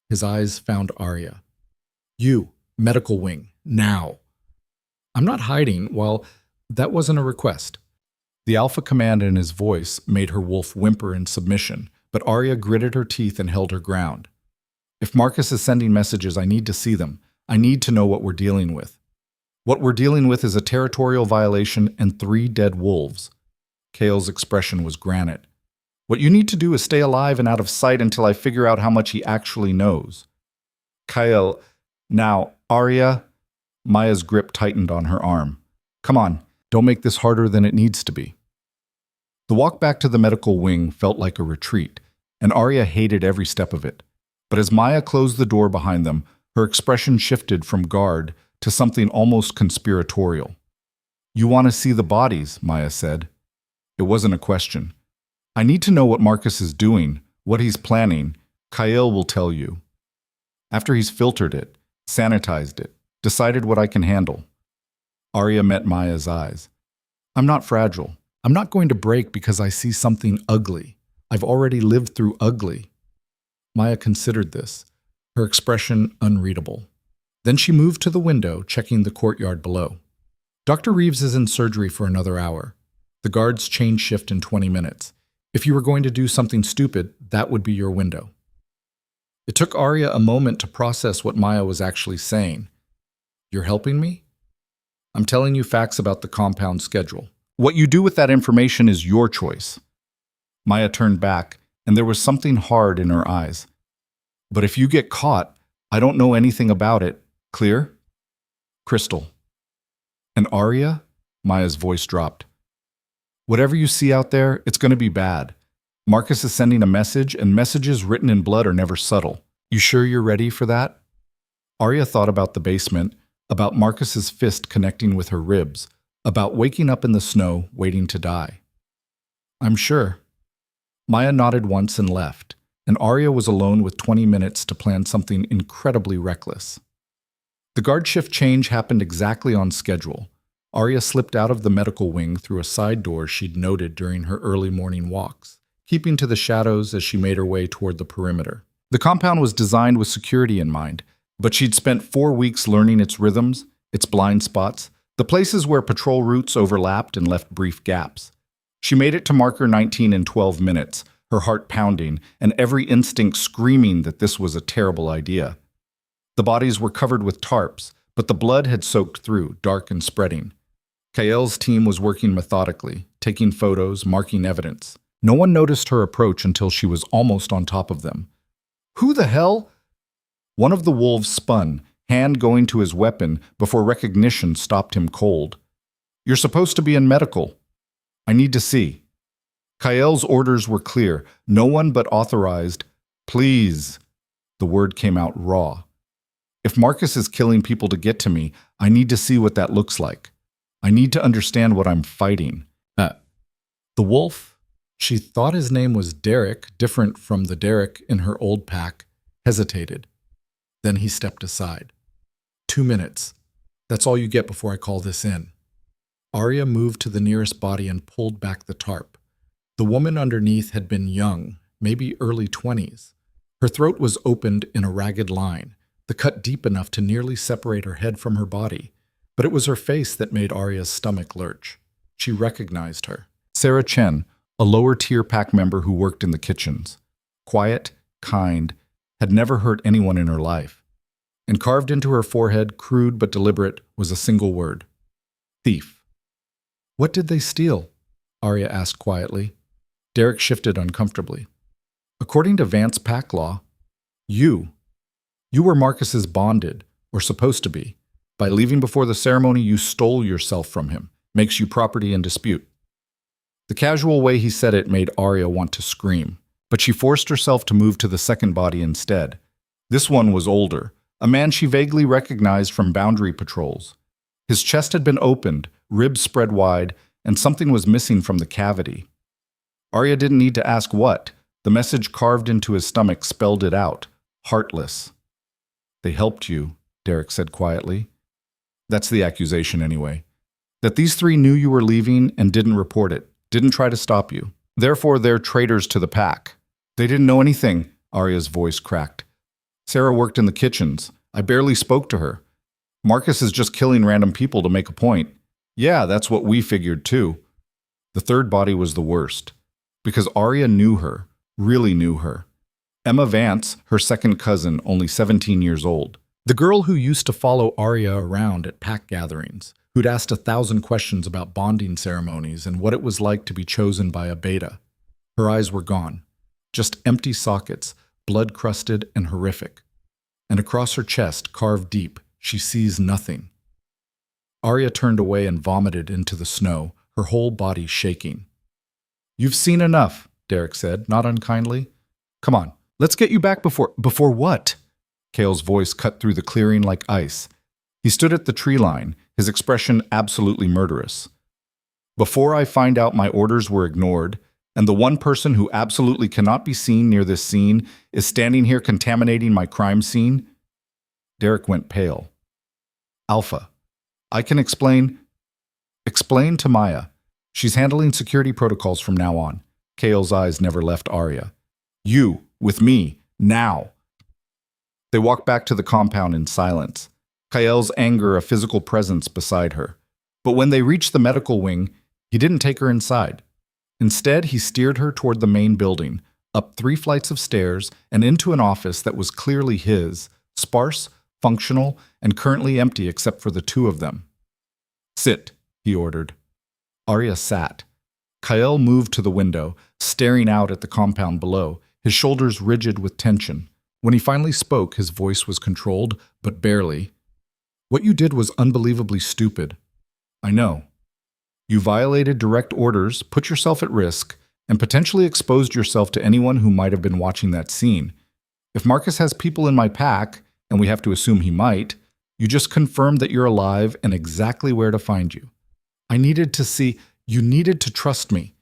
His eyes found Arya. You, medical wing, now. I'm not hiding. Well, that wasn't a request. The alpha command in his voice made her wolf whimper in submission, but Arya gritted her teeth and held her ground. If Marcus is sending messages, I need to see them. I need to know what we're dealing with. What we're dealing with is a territorial violation and 3 dead wolves. Kale's expression was granite. What you need to do is stay alive and out of sight until I figure out how much he actually knows. Kyle, now, Arya. Maya's grip tightened on her arm. Come on, don't make this harder than it needs to be. The walk back to the medical wing felt like a retreat, and Arya hated every step of it. But as Maya closed the door behind them, her expression shifted from guard to something almost conspiratorial. You want to see the bodies, Maya said. It wasn't a question. I need to know what Marcus is doing, what he's planning. Kyle will tell you. After he's filtered it, sanitized it, decided what I can handle. Arya met Maya's eyes. I'm not fragile. I'm not going to break because I see something ugly. I've already lived through ugly. Maya considered this, her expression unreadable. Then she moved to the window, checking the courtyard below. Dr. Reeves is in surgery for another hour. The guards change shift in 20 minutes. If you were going to do something stupid, that would be your window. It took Arya a moment to process what Maya was actually saying. You're helping me? I'm telling you facts about the compound schedule. What you do with that information is your choice. Maya turned back, and there was something hard in her eyes. But if you get caught, I don't know anything about it. Clear? Crystal. And Arya? Maya's voice dropped. Whatever you see out there, it's going to be bad. Marcus is sending a message, and messages written in blood are never subtle. You sure you're ready for that? Arya thought about the basement, about Marcus's fist connecting with her ribs, about waking up in the snow, waiting to die. I'm sure. Maya nodded once and left, and Arya was alone with 20 minutes to plan something incredibly reckless. The guard shift change happened exactly on schedule. Arya slipped out of the medical wing through a side door she'd noted during her early morning walks, keeping to the shadows as she made her way toward the perimeter. The compound was designed with security in mind, but she'd spent 4 weeks learning its rhythms, its blind spots, the places where patrol routes overlapped and left brief gaps. She made it to marker 19 in 12 minutes, her heart pounding, and every instinct screaming that this was a terrible idea. The bodies were covered with tarps, but the blood had soaked through, dark and spreading. Kael's team was working methodically, taking photos, marking evidence. No one noticed her approach until she was almost on top of them. Who the hell? One of the wolves spun, hand going to his weapon before recognition stopped him cold. You're supposed to be in medical. I need to see. Kael's orders were clear. No one but authorized. Please. The word came out raw. If Marcus is killing people to get to me, I need to see what that looks like. I need to understand what I'm fighting. The wolf, she thought his name was Derek, different from the Derek in her old pack, hesitated. Then he stepped aside. 2 minutes. That's all you get before I call this in. Arya moved to the nearest body and pulled back the tarp. The woman underneath had been young, maybe early 20s. Her throat was opened in a ragged line, the cut deep enough to nearly separate her head from her body. But it was her face that made Arya's stomach lurch. She recognized her. Sarah Chen, a lower-tier pack member who worked in the kitchens. Quiet, kind, had never hurt anyone in her life. And carved into her forehead, crude but deliberate, was a single word. Thief. What did they steal? Arya asked quietly. Derek shifted uncomfortably. According to Vance pack law, you were Marcus's bonded, or supposed to be. By leaving before the ceremony, you stole yourself from him. Makes you property in dispute. The casual way he said it made Arya want to scream, but she forced herself to move to the second body instead. This one was older, a man she vaguely recognized from boundary patrols. His chest had been opened, ribs spread wide, and something was missing from the cavity. Arya didn't need to ask what. The message carved into his stomach spelled it out. Heartless. They helped you, Derek said quietly. That's the accusation anyway. That these three knew you were leaving and didn't report it. Didn't try to stop you. Therefore, they're traitors to the pack. They didn't know anything, Arya's voice cracked. Sarah worked in the kitchens. I barely spoke to her. Marcus is just killing random people to make a point. Yeah, that's what we figured too. The third body was the worst. Because Arya knew her, really knew her. Emma Vance, her second cousin, only 17 years old. The girl who used to follow Arya around at pack gatherings, who'd asked 1,000 questions about bonding ceremonies and what it was like to be chosen by a beta. Her eyes were gone. Just empty sockets, blood-crusted and horrific. And across her chest, carved deep, she sees nothing. Arya turned away and vomited into the snow, her whole body shaking. You've seen enough, Derek said, not unkindly. Come on, let's get you back before what? Kael's voice cut through the clearing like ice. He stood at the tree line, his expression absolutely murderous. Before I find out my orders were ignored, and the one person who absolutely cannot be seen near this scene is standing here contaminating my crime scene? Derek went pale. Alpha, I can explain. Explain to Maya. She's handling security protocols from now on. Kael's eyes never left Arya. You, with me, now. They walked back to the compound in silence. Kael's anger a physical presence beside her. But when they reached the medical wing, he didn't take her inside. Instead, he steered her toward the main building, up 3 flights of stairs and into an office that was clearly his, sparse, functional, and currently empty except for the 2 of them. Sit, he ordered. Arya sat. Kael moved to the window, staring out at the compound below, his shoulders rigid with tension. When he finally spoke, his voice was controlled, but barely. What you did was unbelievably stupid. I know. You violated direct orders, put yourself at risk, and potentially exposed yourself to anyone who might have been watching that scene. If Marcus has people in my pack, and we have to assume he might, you just confirmed that you're alive and exactly where to find you. I needed to see, you needed to trust me.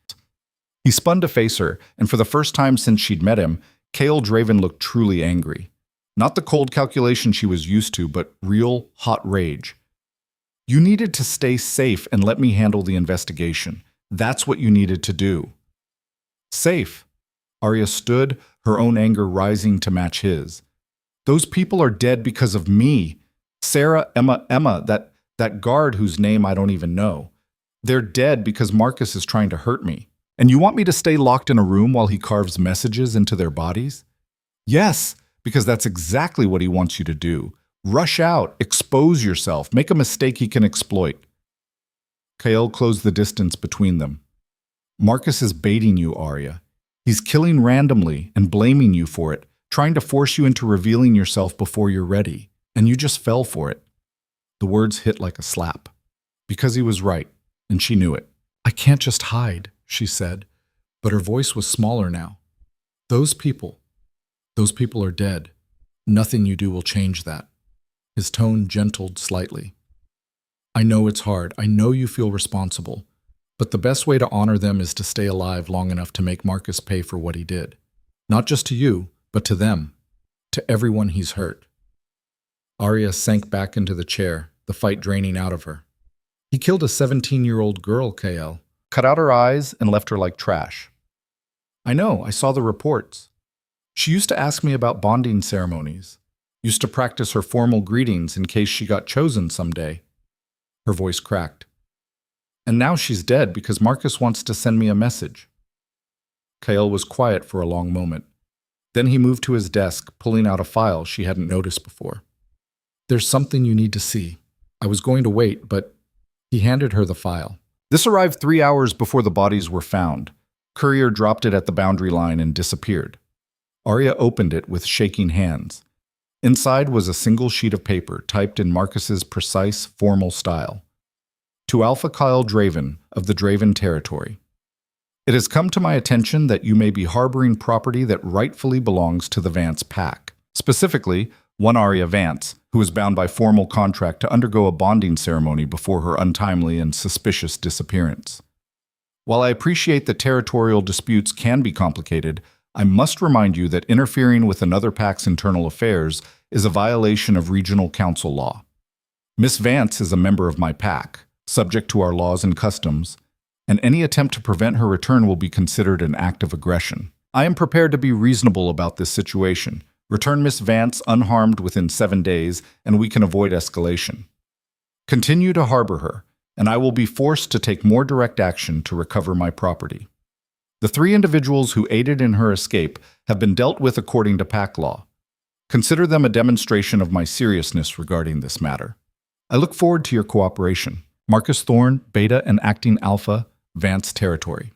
He spun to face her, and for the first time since she'd met him, Kael Draven looked truly angry. Not the cold calculation she was used to, but real, hot rage. You needed to stay safe and let me handle the investigation. That's what you needed to do. Safe. Arya stood, her own anger rising to match his. Those people are dead because of me. Sarah, Emma, that guard whose name I don't even know. They're dead because Marcus is trying to hurt me. And you want me to stay locked in a room while he carves messages into their bodies? Yes, because that's exactly what he wants you to do. Rush out, expose yourself, make a mistake he can exploit. Kael closed the distance between them. Marcus is baiting you, Arya. He's killing randomly and blaming you for it, trying to force you into revealing yourself before you're ready, and you just fell for it. The words hit like a slap. Because he was right, and she knew it. I can't just hide, she said. But her voice was smaller now. Those people are dead. Nothing you do will change that. His tone gentled slightly. I know it's hard. I know you feel responsible. But the best way to honor them is to stay alive long enough to make Marcus pay for what he did. Not just to you, but to them. To everyone he's hurt. Arya sank back into the chair, the fight draining out of her. He killed a 17-year-old girl, KL. Cut out her eyes and left her like trash. I know, I saw the reports. She used to ask me about bonding ceremonies. Used to practice her formal greetings in case she got chosen someday. Her voice cracked. And now she's dead because Marcus wants to send me a message. Kael was quiet for a long moment. Then he moved to his desk, pulling out a file she hadn't noticed before. There's something you need to see. I was going to wait, but he handed her the file. This arrived 3 hours before the bodies were found. Courier dropped it at the boundary line and disappeared. Arya opened it with shaking hands. Inside was a single sheet of paper typed in Marcus's precise, formal style. To Alpha Kyle Draven of the Draven territory. It has come to my attention that you may be harboring property that rightfully belongs to the Vance pack. Specifically, one Arya Vance, who is bound by formal contract to undergo a bonding ceremony before her untimely and suspicious disappearance. While I appreciate that territorial disputes can be complicated, I must remind you that interfering with another pack's internal affairs is a violation of regional council law. Miss Vance is a member of my pack, subject to our laws and customs, and any attempt to prevent her return will be considered an act of aggression. I am prepared to be reasonable about this situation. Return Miss Vance unharmed within 7 days, and we can avoid escalation. Continue to harbor her, and I will be forced to take more direct action to recover my property. The 3 individuals who aided in her escape have been dealt with according to pack law. Consider them a demonstration of my seriousness regarding this matter. I look forward to your cooperation. Marcus Thorne, Beta and Acting Alpha, Vance Territory.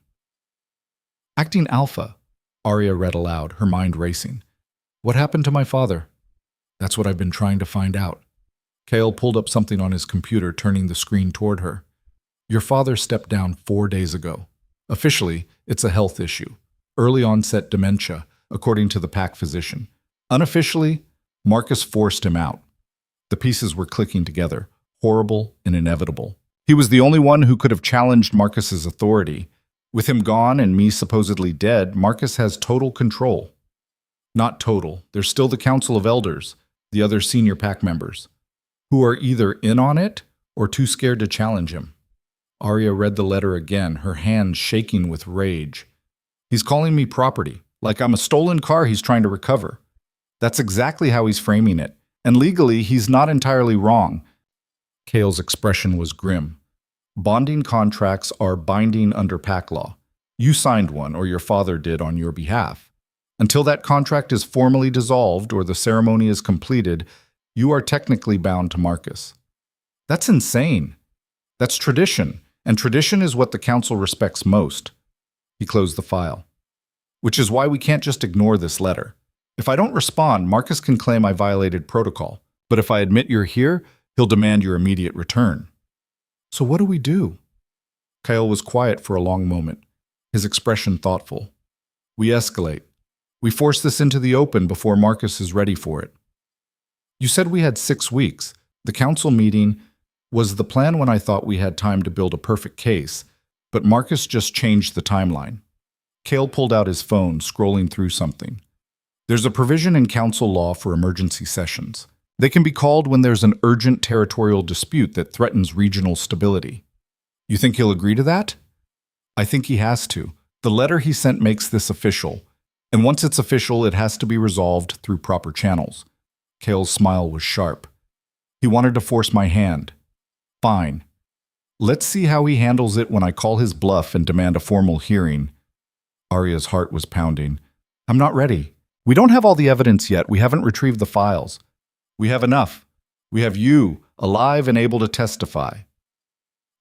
Acting Alpha, Arya read aloud, her mind racing. What happened to my father? That's what I've been trying to find out. Kale pulled up something on his computer, turning the screen toward her. Your father stepped down 4 days ago. Officially, it's a health issue. Early onset dementia, according to the pack physician. Unofficially, Marcus forced him out. The pieces were clicking together, horrible and inevitable. He was the only one who could have challenged Marcus's authority. With him gone and me supposedly dead, Marcus has total control. Not total. There's still the Council of Elders, the other senior pack members, who are either in on it or too scared to challenge him. Arya read the letter again, her hands shaking with rage. He's calling me property, like I'm a stolen car he's trying to recover. That's exactly how he's framing it, and legally he's not entirely wrong. Kale's expression was grim. Bonding contracts are binding under pack law. You signed one, or your father did on your behalf. Until that contract is formally dissolved or the ceremony is completed, you are technically bound to Marcus. That's insane. That's tradition, and tradition is what the council respects most. He closed the file. Which is why we can't just ignore this letter. If I don't respond, Marcus can claim I violated protocol, but if I admit you're here, he'll demand your immediate return. So what do we do? Kyle was quiet for a long moment, his expression thoughtful. We escalate. We force this into the open before Marcus is ready for it. You said we had 6 weeks. The council meeting was the plan when I thought we had time to build a perfect case, but Marcus just changed the timeline. Kale pulled out his phone, scrolling through something. There's a provision in council law for emergency sessions. They can be called when there's an urgent territorial dispute that threatens regional stability. You think he'll agree to that? I think he has to. The letter he sent makes this official. And once it's official, it has to be resolved through proper channels. Kale's smile was sharp. He wanted to force my hand. Fine. Let's see how he handles it when I call his bluff and demand a formal hearing. Arya's heart was pounding. I'm not ready. We don't have all the evidence yet. We haven't retrieved the files. We have enough. We have you, alive and able to testify.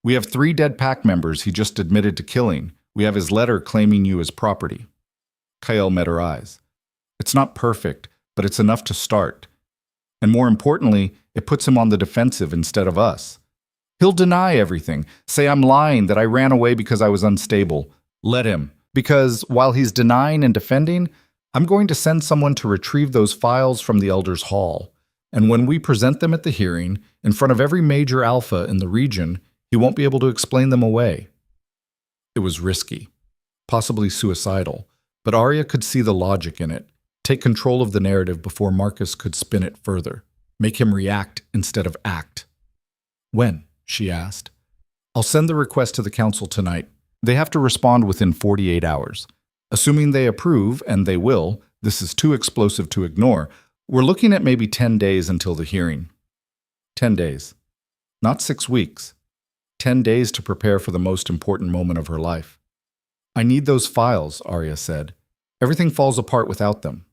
We have 3 dead pack members he just admitted to killing. We have his letter claiming you as property. Kyle met her eyes. It's not perfect, but it's enough to start. And more importantly, it puts him on the defensive instead of us. He'll deny everything, say I'm lying, that I ran away because I was unstable. Let him. Because while he's denying and defending, I'm going to send someone to retrieve those files from the Elders' Hall. And when we present them at the hearing, in front of every major alpha in the region, he won't be able to explain them away. It was risky, possibly suicidal, but Arya could see the logic in it. Take control of the narrative before Marcus could spin it further. Make him react instead of act. When? She asked. I'll send the request to the council tonight. They have to respond within 48 hours. Assuming they approve, and they will, this is too explosive to ignore, we're looking at maybe 10 days until the hearing. 10 days. Not 6 weeks. 10 days to prepare for the most important moment of her life. I need those files, Arya said. Everything falls apart without them.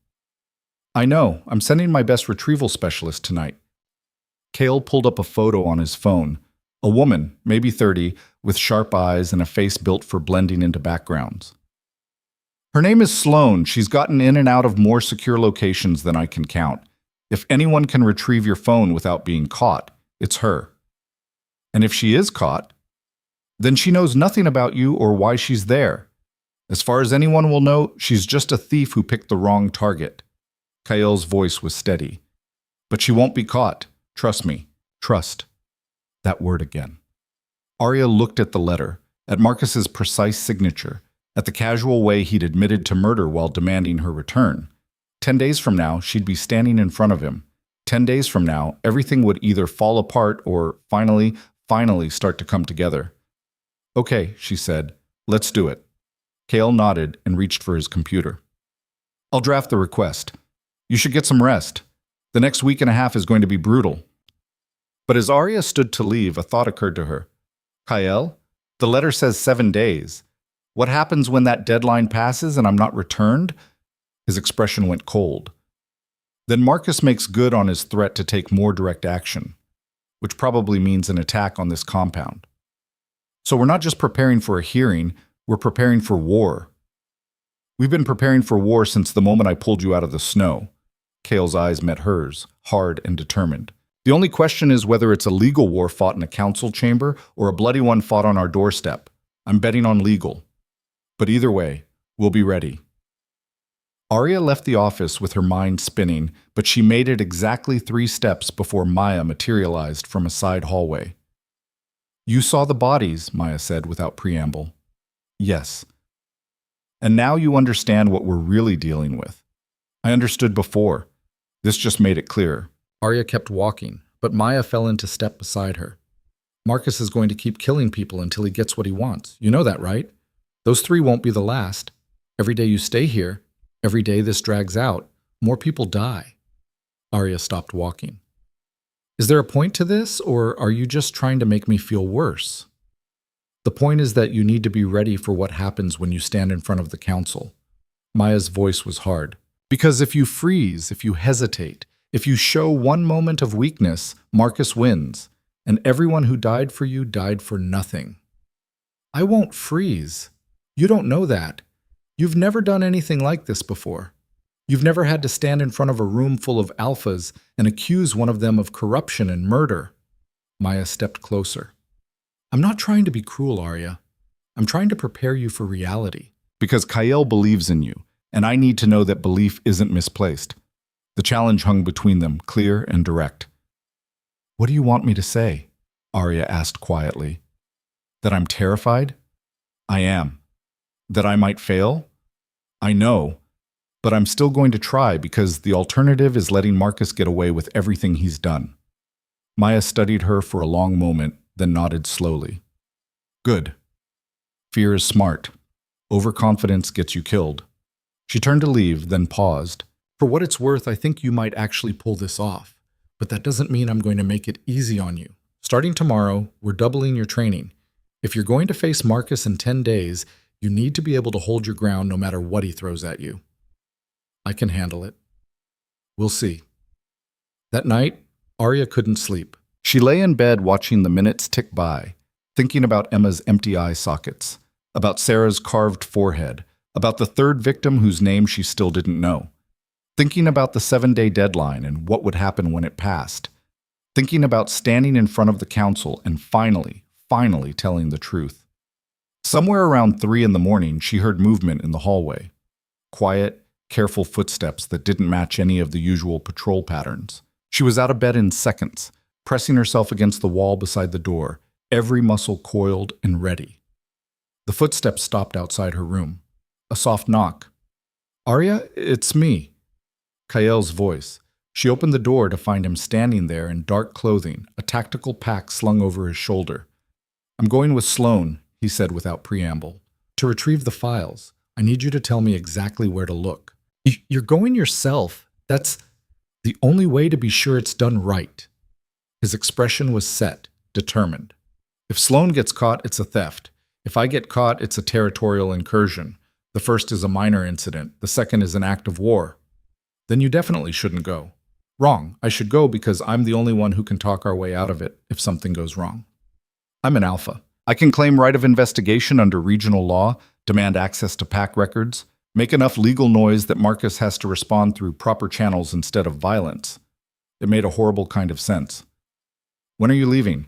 I know. I'm sending my best retrieval specialist tonight. Cale pulled up a photo on his phone. A woman, maybe 30, with sharp eyes and a face built for blending into backgrounds. Her name is Sloane. She's gotten in and out of more secure locations than I can count. If anyone can retrieve your phone without being caught, it's her. And if she is caught, then she knows nothing about you or why she's there. As far as anyone will know, she's just a thief who picked the wrong target. Kael's voice was steady. But she won't be caught. Trust me. Trust. That word again. Arya looked at the letter, at Marcus's precise signature, at the casual way he'd admitted to murder while demanding her return. 10 days from now, she'd be standing in front of him. 10 days from now, everything would either fall apart or finally start to come together. Okay, she said. Let's do it. Cale nodded and reached for his computer. I'll draft the request. You should get some rest. The next week and a half is going to be brutal. But as Arya stood to leave, a thought occurred to her. Kael, the letter says 7 days. What happens when that deadline passes and I'm not returned? His expression went cold. Then Marcus makes good on his threat to take more direct action, which probably means an attack on this compound. So we're not just preparing for a hearing, we're preparing for war. We've been preparing for war since the moment I pulled you out of the snow. Cale's eyes met hers, hard and determined. The only question is whether it's a legal war fought in a council chamber or a bloody one fought on our doorstep. I'm betting on legal. But either way, we'll be ready. Arya left the office with her mind spinning, but she made it exactly 3 steps before Maya materialized from a side hallway. You saw the bodies, Maya said without preamble. Yes. And now you understand what we're really dealing with. I understood before. This just made it clearer. Arya kept walking, but Maya fell into step beside her. Marcus is going to keep killing people until he gets what he wants. You know that, right? Those 3 won't be the last. Every day you stay here, every day this drags out, more people die. Arya stopped walking. Is there a point to this, or are you just trying to make me feel worse? The point is that you need to be ready for what happens when you stand in front of the council. Maya's voice was hard. Because if you freeze, if you hesitate, if you show one moment of weakness, Marcus wins, and everyone who died for you died for nothing. I won't freeze. You don't know that. You've never done anything like this before. You've never had to stand in front of a room full of alphas and accuse one of them of corruption and murder. Maya stepped closer. I'm not trying to be cruel, Arya. I'm trying to prepare you for reality. Because Kael believes in you, and I need to know that belief isn't misplaced. The challenge hung between them, clear and direct. What do you want me to say? Arya asked quietly. That I'm terrified? I am. That I might fail? I know. But I'm still going to try because the alternative is letting Marcus get away with everything he's done. Maya studied her for a long moment, then nodded slowly. Good. Fear is smart. Overconfidence gets you killed. She turned to leave, then paused. For what it's worth, I think you might actually pull this off. But that doesn't mean I'm going to make it easy on you. Starting tomorrow, we're doubling your training. If you're going to face Marcus in 10 days, you need to be able to hold your ground no matter what he throws at you. I can handle it. We'll see. That night, Arya couldn't sleep. She lay in bed watching the minutes tick by, thinking about Emma's empty eye sockets, about Sarah's carved forehead, about the 3rd victim whose name she still didn't know, thinking about the 7-day deadline and what would happen when it passed, thinking about standing in front of the council and finally telling the truth. Somewhere around 3 in the morning, she heard movement in the hallway. Quiet, careful footsteps that didn't match any of the usual patrol patterns. She was out of bed in seconds, pressing herself against the wall beside the door, every muscle coiled and ready. The footsteps stopped outside her room. A soft knock. "Arya, it's me." Kael's voice. She opened the door to find him standing there in dark clothing, a tactical pack slung over his shoulder. "I'm going with Sloane," he said without preamble. "To retrieve the files. I need you to tell me exactly where to look." "You're going yourself. That's the only way to be sure it's done right." His expression was set, determined. "If Sloane gets caught, it's a theft. If I get caught, it's a territorial incursion. The first is a minor incident. The second is an act of war." "Then you definitely shouldn't go." "Wrong. I should go because I'm the only one who can talk our way out of it if something goes wrong. I'm an alpha. I can claim right of investigation under regional law, demand access to pack records, make enough legal noise that Marcus has to respond through proper channels instead of violence." It made a horrible kind of sense. "When are you leaving?"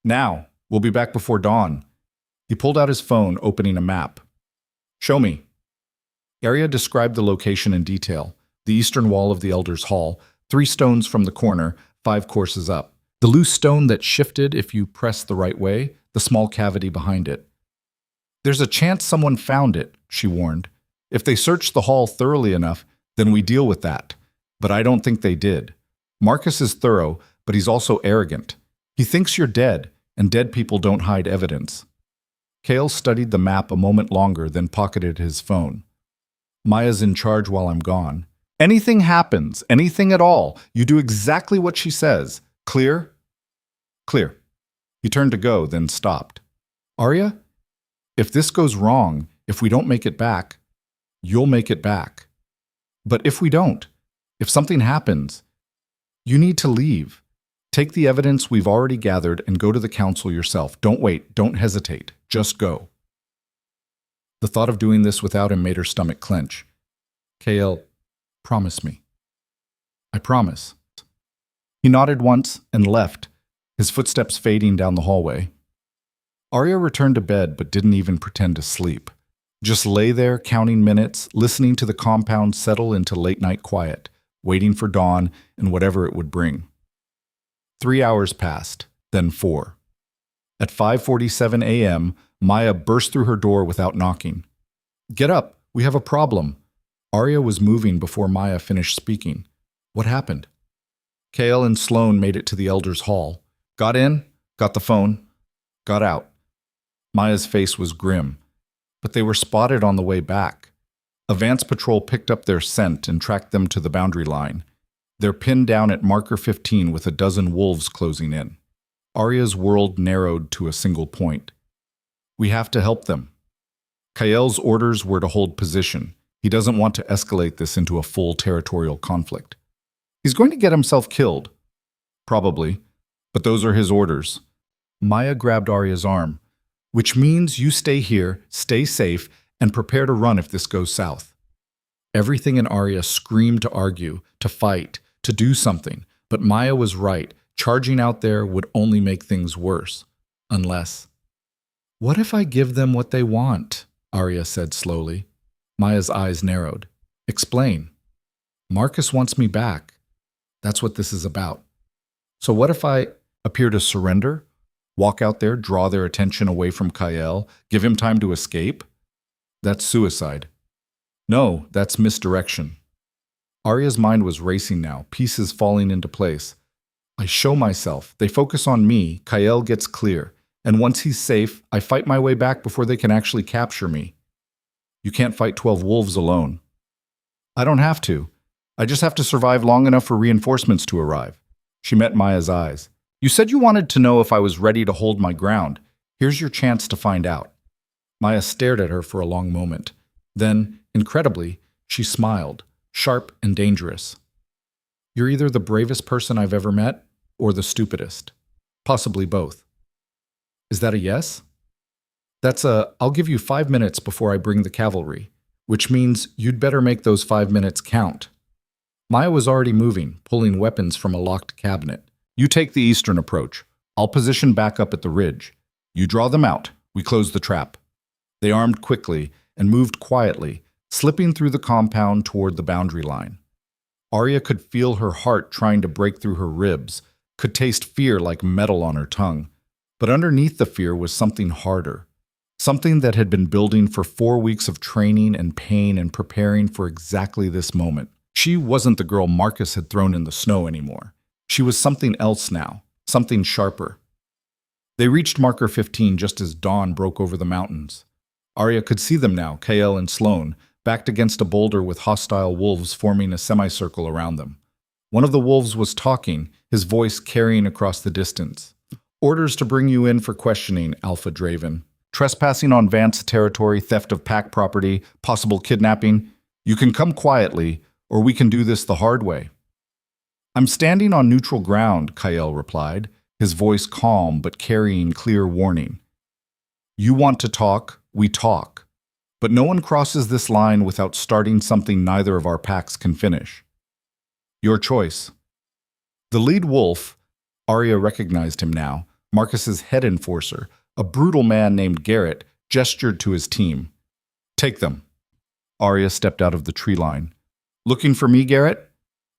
"Now. We'll be back before dawn." He pulled out his phone, opening a map. "Show me." Arya described the location in detail. The eastern wall of the Elder's Hall, 3 stones from the corner, 5 courses up. The loose stone that shifted if you pressed the right way, the small cavity behind it. "There's a chance someone found it," she warned. "If they searched the hall thoroughly enough, then we deal with that. But I don't think they did. Marcus is thorough, but he's also arrogant. He thinks you're dead, and dead people don't hide evidence." Kael studied the map a moment longer, then pocketed his phone. "Maya's in charge while I'm gone. Anything happens, anything at all, you do exactly what she says. Clear?" "Clear." He turned to go, then stopped. "Arya, if this goes wrong, if we don't make it back, you'll make it back. But if we don't, if something happens, you need to leave. Take the evidence we've already gathered and go to the council yourself. Don't wait, don't hesitate, just go." The thought of doing this without him made her stomach clench. "Kael, promise me." "I promise." He nodded once and left, his footsteps fading down the hallway. Arya returned to bed but didn't even pretend to sleep. Just lay there counting minutes, listening to the compound settle into late-night quiet, waiting for dawn and whatever it would bring. 3 hours passed, then 4. At 5:47 a.m., Maya burst through her door without knocking. "Get up, we have a problem." Arya was moving before Maya finished speaking. "What happened?" Kael and Sloane made it to the Elder's Hall. Got in, got the phone, got out. Maya's face was grim, but they were spotted on the way back. A Vance patrol picked up their scent and tracked them to the boundary line. They're pinned down at marker 15 with a dozen wolves closing in. Arya's world narrowed to a single point. "We have to help them." Kael's orders were to hold position. He doesn't want to escalate this into a full territorial conflict. He's going to get himself killed. Probably, but those are his orders. Maya grabbed Arya's arm. "Which means you stay here, stay safe, and prepare to run if this goes south." Everything in Arya screamed to argue, to fight, to do something, but Maya was right. Charging out there would only make things worse. Unless... "What if I give them what they want?" Arya said slowly. Maya's eyes narrowed. "Explain." "Marcus wants me back. That's what this is about. So what if I appear to surrender? Walk out there, draw their attention away from Kael, give him time to escape? That's suicide. No, that's misdirection." Arya's mind was racing now, pieces falling into place. "I show myself, they focus on me, Kael gets clear, and once he's safe, I fight my way back before they can actually capture me." "You can't fight 12 wolves alone." "I don't have to. I just have to survive long enough for reinforcements to arrive." She met Maya's eyes. "You said you wanted to know if I was ready to hold my ground. Here's your chance to find out." Maya stared at her for a long moment. Then, incredibly, she smiled, sharp and dangerous. "You're either the bravest person I've ever met, or the stupidest. Possibly both. Is that a yes?" "That's a, I'll give you 5 minutes before I bring the cavalry, which means you'd better make those 5 minutes count." Maya was already moving, pulling weapons from a locked cabinet. "You take the eastern approach. I'll position back up at the ridge. You draw them out. We close the trap." They armed quickly and moved quietly, slipping through the compound toward the boundary line. Arya could feel her heart trying to break through her ribs, could taste fear like metal on her tongue. But underneath the fear was something harder, something that had been building for 4 weeks of training and pain and preparing for exactly this moment. She wasn't the girl Marcus had thrown in the snow anymore. She was something else now, something sharper. They reached marker 15 just as dawn broke over the mountains. Arya could see them now, Kael and Sloane, backed against a boulder with hostile wolves forming a semicircle around them. One of the wolves was talking, his voice carrying across the distance. "Orders to bring you in for questioning, Alpha Draven. Trespassing on Vance territory, theft of pack property, possible kidnapping. You can come quietly, or we can do this the hard way." "I'm standing on neutral ground," Kael replied, his voice calm but carrying clear warning. "You want to talk, we talk. But no one crosses this line without starting something neither of our packs can finish. Your choice." The lead wolf, Arya recognized him now, Marcus's head enforcer, a brutal man named Garrett, gestured to his team. "Take them." Arya stepped out of the tree line. "Looking for me, Garrett?"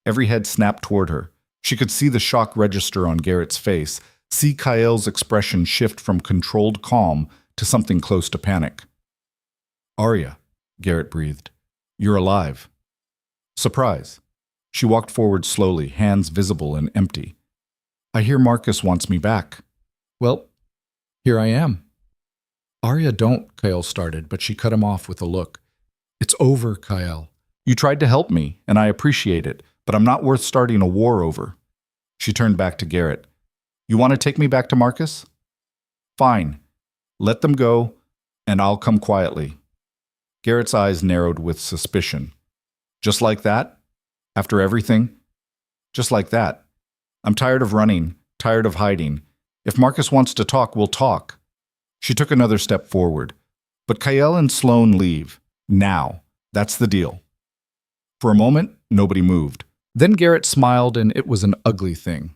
Every head snapped toward her. She could see the shock register on Garrett's face, see Kael's expression shift from controlled calm to something close to panic. "Arya," Garrett breathed, "you're alive." Surprise. She walked forward slowly, hands visible and empty. "I hear Marcus wants me back." "Well, here I am." "Arya, don't," Kael started, but she cut him off with a look. "It's over, Kael. You tried to help me, and I appreciate it, but I'm not worth starting a war over." She turned back to Garrett. "You want to take me back to Marcus? Fine. Let them go, and I'll come quietly." Garrett's eyes narrowed with suspicion. "Just like that? After everything?" "Just like that. I'm tired of running, tired of hiding. If Marcus wants to talk, we'll talk." She took another step forward. "But Kael and Sloane leave. Now. That's the deal." For a moment, nobody moved. Then Garrett smiled, and it was an ugly thing.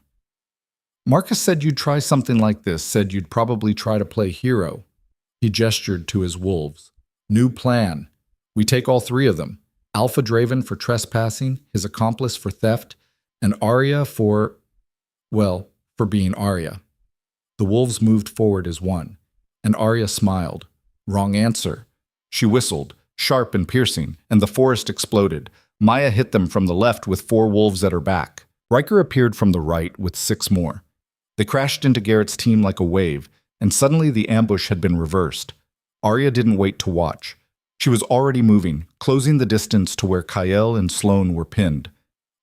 "Marcus said you'd try something like this, said you'd probably try to play hero." He gestured to his wolves. "New plan. We take all 3 of them. Alpha Draven for trespassing, his accomplice for theft, and Arya for being Arya." The wolves moved forward as one, and Arya smiled. Wrong answer. She whistled, sharp and piercing, and the forest exploded. Maya hit them from the left with 4 wolves at her back. Riker appeared from the right with 6 more. They crashed into Garrett's team like a wave, and suddenly the ambush had been reversed. Arya didn't wait to watch. She was already moving, closing the distance to where Kael and Sloane were pinned.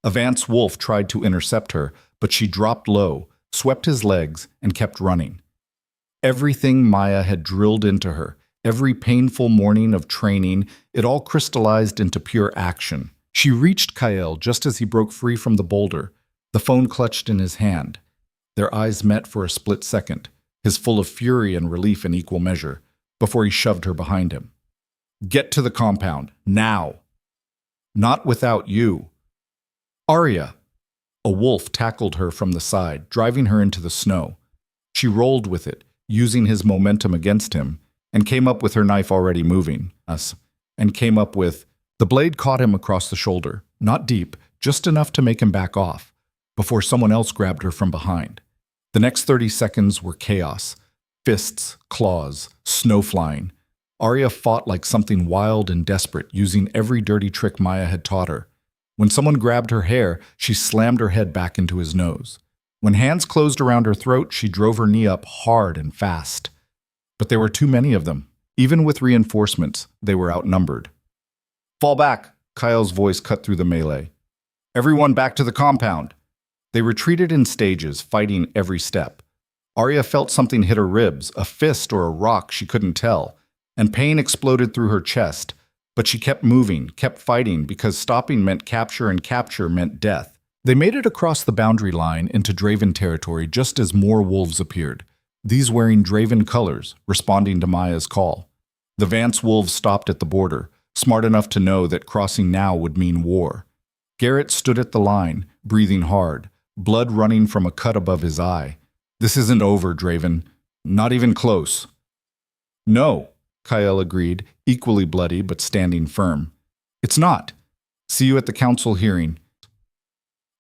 A Vance wolf tried to intercept her, but she dropped low, swept his legs, and kept running. Everything Maya had drilled into her, every painful morning of training, it all crystallized into pure action. She reached Kael just as he broke free from the boulder, the phone clutched in his hand. Their eyes met for a split second, his full of fury and relief in equal measure, before he shoved her behind him. "Get to the compound, now." "Not without you." "Arya!" A wolf tackled her from the side, driving her into the snow. She rolled with it, using his momentum against him, and came up with her knife already moving. The blade caught him across the shoulder, not deep, just enough to make him back off, before someone else grabbed her from behind. The next 30 seconds were chaos. Fists, claws, snow flying. Arya fought like something wild and desperate, using every dirty trick Maya had taught her. When someone grabbed her hair, she slammed her head back into his nose. When hands closed around her throat, she drove her knee up hard and fast. But there were too many of them. Even with reinforcements, they were outnumbered. "Fall back," Kyle's voice cut through the melee. "Everyone back to the compound." They retreated in stages, fighting every step. Arya felt something hit her ribs, a fist or a rock, she couldn't tell, and pain exploded through her chest. But she kept moving, kept fighting, because stopping meant capture and capture meant death. They made it across the boundary line into Draven territory just as more wolves appeared, these wearing Draven colors, responding to Maya's call. The Vance wolves stopped at the border, smart enough to know that crossing now would mean war. Garrett stood at the line, breathing hard, blood running from a cut above his eye. "This isn't over, Draven. Not even close." "No." Kyle agreed, equally bloody but standing firm. It's not. See you at the council hearing.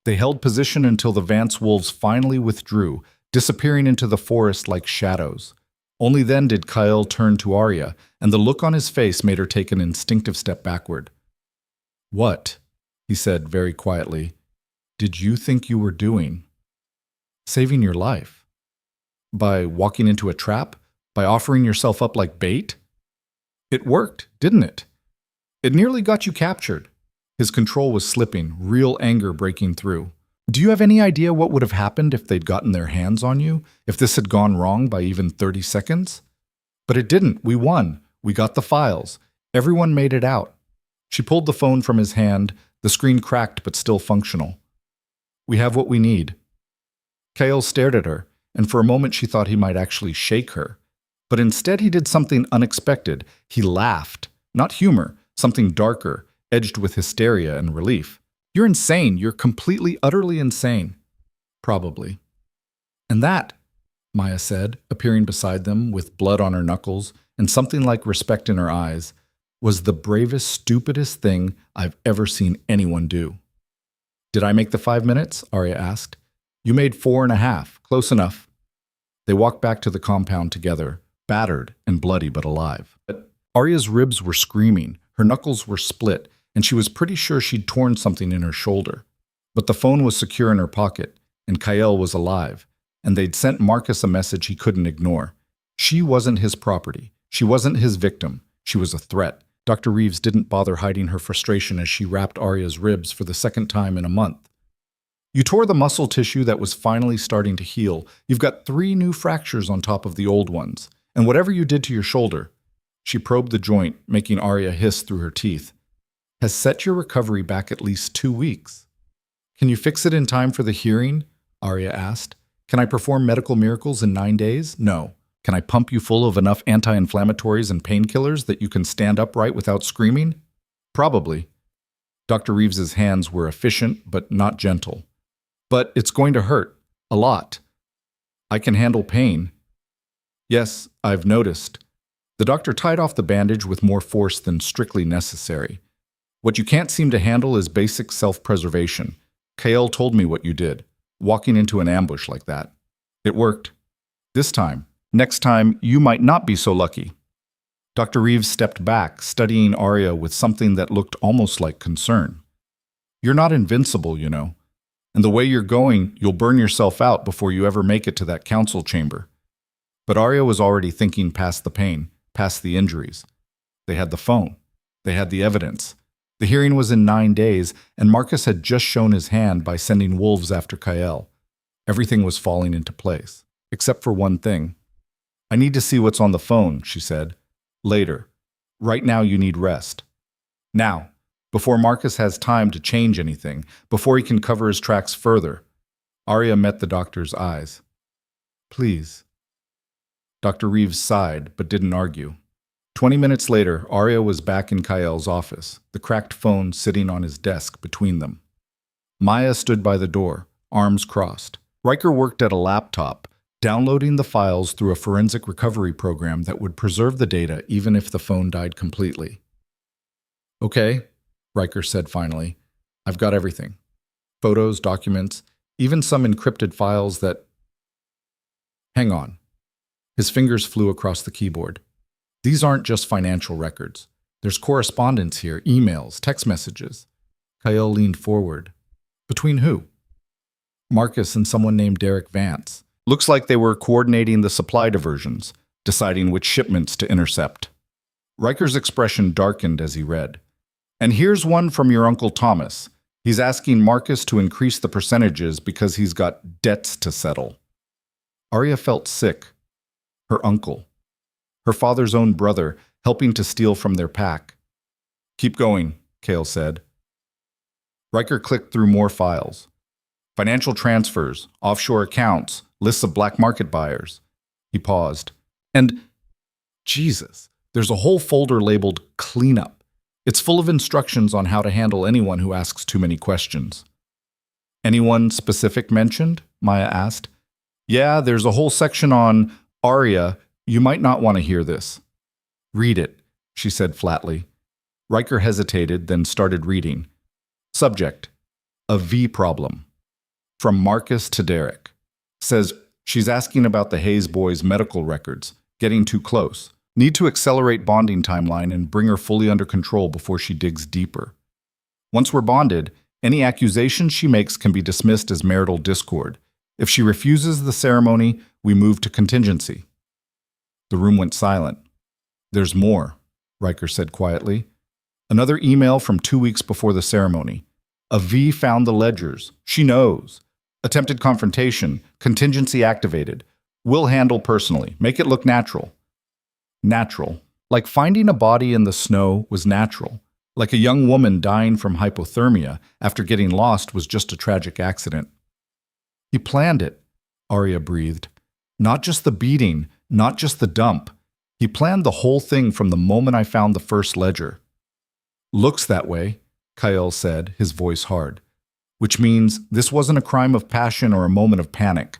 They held position until the Vance wolves finally withdrew, disappearing into the forest like shadows. Only then did Kyle turn to Arya, and the look on his face made her take an instinctive step backward. What? He said very quietly. Did you think you were doing? Saving your life. By walking into a trap? By offering yourself up like bait? It worked, didn't it? It nearly got you captured. His control was slipping, real anger breaking through. Do you have any idea what would have happened if they'd gotten their hands on you? If this had gone wrong by even 30 seconds? But it didn't. We won. We got the files. Everyone made it out. She pulled the phone from his hand, the screen cracked but still functional. We have what we need. Kale stared at her, and for a moment she thought he might actually shake her. But instead he did something unexpected. He laughed. Not humor, something darker, edged with hysteria and relief. You're insane. You're completely, utterly insane. Probably. And that, Maya said, appearing beside them with blood on her knuckles and something like respect in her eyes, was the bravest, stupidest thing I've ever seen anyone do. Did I make the 5 minutes? Arya asked. You made 4.5. Close enough. They walked back to the compound together, battered and bloody but alive. But Arya's ribs were screaming, her knuckles were split, and she was pretty sure she'd torn something in her shoulder. But the phone was secure in her pocket, and Kyle was alive, and they'd sent Marcus a message he couldn't ignore. She wasn't his property. She wasn't his victim. She was a threat. Dr. Reeves didn't bother hiding her frustration as she wrapped Arya's ribs for the second time in a month. You tore the muscle tissue that was finally starting to heal. You've got 3 new fractures on top of the old ones. And whatever you did to your shoulder, she probed the joint, making Arya hiss through her teeth, has set your recovery back at least 2 weeks. Can you fix it in time for the hearing? Arya asked. Can I perform medical miracles in 9 days? No. Can I pump you full of enough anti-inflammatories and painkillers that you can stand upright without screaming? Probably. Dr. Reeves's hands were efficient but not gentle. But it's going to hurt. A lot. I can handle pain. Yes, I've noticed. The doctor tied off the bandage with more force than strictly necessary. What you can't seem to handle is basic self-preservation. Kael told me what you did, walking into an ambush like that. It worked. This time. Next time, you might not be so lucky. Dr. Reeves stepped back, studying Arya with something that looked almost like concern. You're not invincible, you know. And the way you're going, you'll burn yourself out before you ever make it to that council chamber. But Arya was already thinking past the pain, past the injuries. They had the phone. They had the evidence. The hearing was in 9 days, and Marcus had just shown his hand by sending wolves after Kael. Everything was falling into place, except for one thing. I need to see what's on the phone, she said. Later. Right now you need rest. Now, before Marcus has time to change anything, before he can cover his tracks further. Arya met the doctor's eyes. Please. Dr. Reeves sighed, but didn't argue. 20 minutes later, Arya was back in Kael's office, the cracked phone sitting on his desk between them. Maya stood by the door, arms crossed. Riker worked at a laptop, downloading the files through a forensic recovery program that would preserve the data even if the phone died completely. Okay, Riker said finally. I've got everything. Photos, documents, even some encrypted files that... Hang on. His fingers flew across the keyboard. These aren't just financial records. There's correspondence here, emails, text messages. Kael leaned forward. Between who? Marcus and someone named Derek Vance. Looks like they were coordinating the supply diversions, deciding which shipments to intercept. Riker's expression darkened as he read. And here's one from your Uncle Thomas. He's asking Marcus to increase the percentages because he's got debts to settle. Arya felt sick. Her uncle. Her father's own brother, helping to steal from their pack. Keep going, Kael said. Riker clicked through more files. Financial transfers, offshore accounts, lists of black market buyers. He paused. And, Jesus, there's a whole folder labeled Cleanup. It's full of instructions on how to handle anyone who asks too many questions. Anyone specific mentioned? Maya asked. Yeah, there's a whole section on Arya. You might not want to hear this. Read it, she said flatly. Riker hesitated, then started reading. Subject: a V problem. From Marcus to Derek. Says she's asking about the Hayes boys' medical records. Getting too close. Need to accelerate bonding timeline and bring her fully under control before she digs deeper. Once we're bonded, any accusations she makes can be dismissed as marital discord. If she refuses the ceremony, we move to contingency. The room went silent. There's more, Riker said quietly. Another email from 2 weeks before the ceremony. A V found the ledgers. She knows. Attempted confrontation. Contingency activated. We'll handle personally. Make it look natural. Natural. Like finding a body in the snow was natural. Like a young woman dying from hypothermia after getting lost was just a tragic accident. He planned it, Arya breathed. Not just the beating, not just the dump. He planned the whole thing from the moment I found the first ledger. Looks that way, Kyle said, his voice hard. Which means this wasn't a crime of passion or a moment of panic.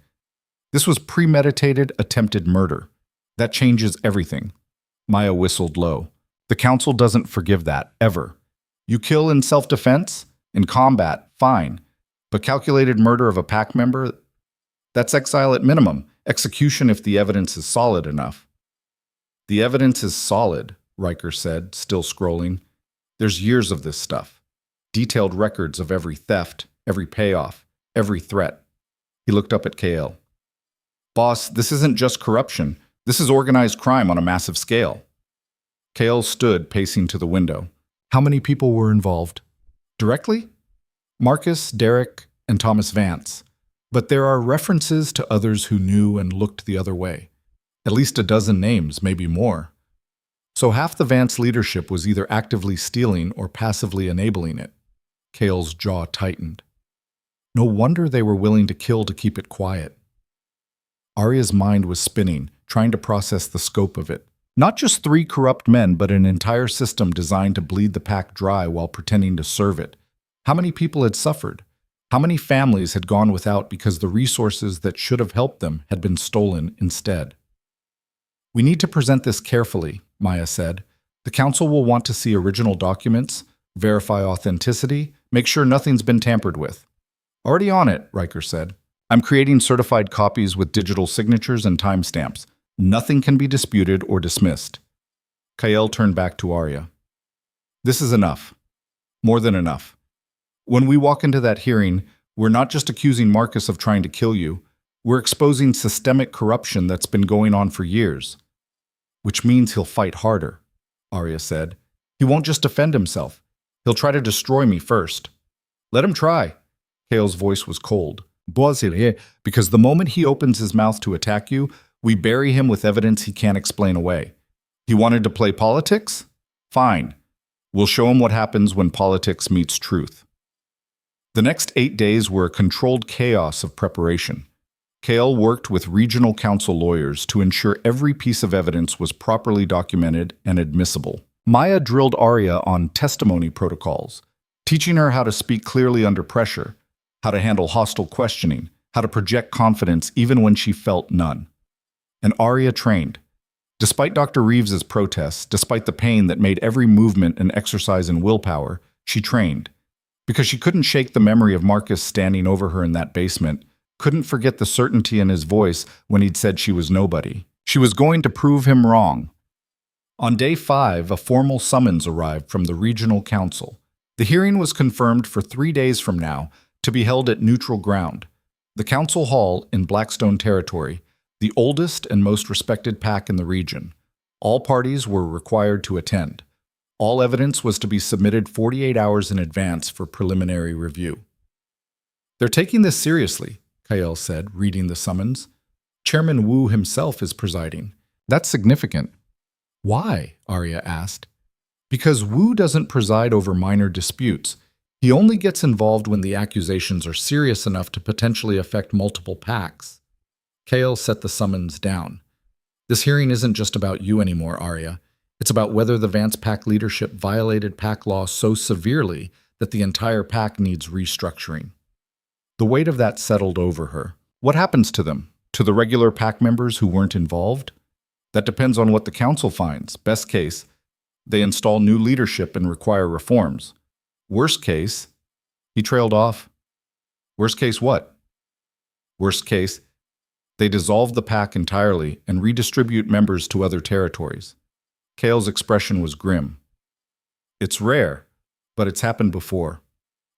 This was premeditated, attempted murder. That changes everything. Maya whistled low. The Council doesn't forgive that, ever. You kill in self-defense? In combat, fine. But calculated murder of a pack member? That's exile at minimum. Execution if the evidence is solid enough. The evidence is solid, Riker said, still scrolling. There's years of this stuff. Detailed records of every theft, every payoff, every threat. He looked up at Kale. Boss, this isn't just corruption. This is organized crime on a massive scale. Kale stood, pacing to the window. How many people were involved? Directly? Marcus, Derek, and Thomas Vance. But there are references to others who knew and looked the other way. At least a dozen names, maybe more. So half the Vance leadership was either actively stealing or passively enabling it. Kale's jaw tightened. No wonder they were willing to kill to keep it quiet. Arya's mind was spinning, trying to process the scope of it. Not just 3 corrupt men, but an entire system designed to bleed the pack dry while pretending to serve it. How many people had suffered? How many families had gone without because the resources that should have helped them had been stolen instead? We need to present this carefully, Maya said. The Council will want to see original documents, verify authenticity, make sure nothing's been tampered with. Already on it, Riker said. I'm creating certified copies with digital signatures and timestamps. Nothing can be disputed or dismissed. Kyle turned back to Arya. This is enough. More than enough. When we walk into that hearing, we're not just accusing Marcus of trying to kill you. We're exposing systemic corruption that's been going on for years. Which means he'll fight harder, Arya said. He won't just defend himself. He'll try to destroy me first. Let him try. Kale's voice was cold. Because the moment he opens his mouth to attack you, we bury him with evidence he can't explain away. He wanted to play politics? Fine. We'll show him what happens when politics meets truth. The next 8 days were a controlled chaos of preparation. Kale worked with regional council lawyers to ensure every piece of evidence was properly documented and admissible. Maya drilled Arya on testimony protocols, teaching her how to speak clearly under pressure, how to handle hostile questioning, how to project confidence even when she felt none. And Arya trained. Despite Dr. Reeves's protests, despite the pain that made every movement an exercise in willpower, she trained. Because she couldn't shake the memory of Marcus standing over her in that basement, couldn't forget the certainty in his voice when he'd said she was nobody. She was going to prove him wrong. On day 5, a formal summons arrived from the regional council. The hearing was confirmed for 3 days from now to be held at neutral ground. The council hall in Blackstone territory, the oldest and most respected pack in the region. All parties were required to attend. All evidence was to be submitted 48 hours in advance for preliminary review. They're taking this seriously, Kyle said, reading the summons. Chairman Wu himself is presiding. That's significant. Why? Arya asked. Because Wu doesn't preside over minor disputes. He only gets involved when the accusations are serious enough to potentially affect multiple packs. Kale set the summons down. This hearing isn't just about you anymore, Arya. It's about whether the Vance pack leadership violated pack law so severely that the entire pack needs restructuring. The weight of that settled over her. What happens to them? To the regular pack members who weren't involved? That depends on what the council finds. Best case, they install new leadership and require reforms. Worst case, he trailed off. Worst case what? Worst case, they dissolve the pack entirely and redistribute members to other territories. Cale's expression was grim. It's rare, but it's happened before.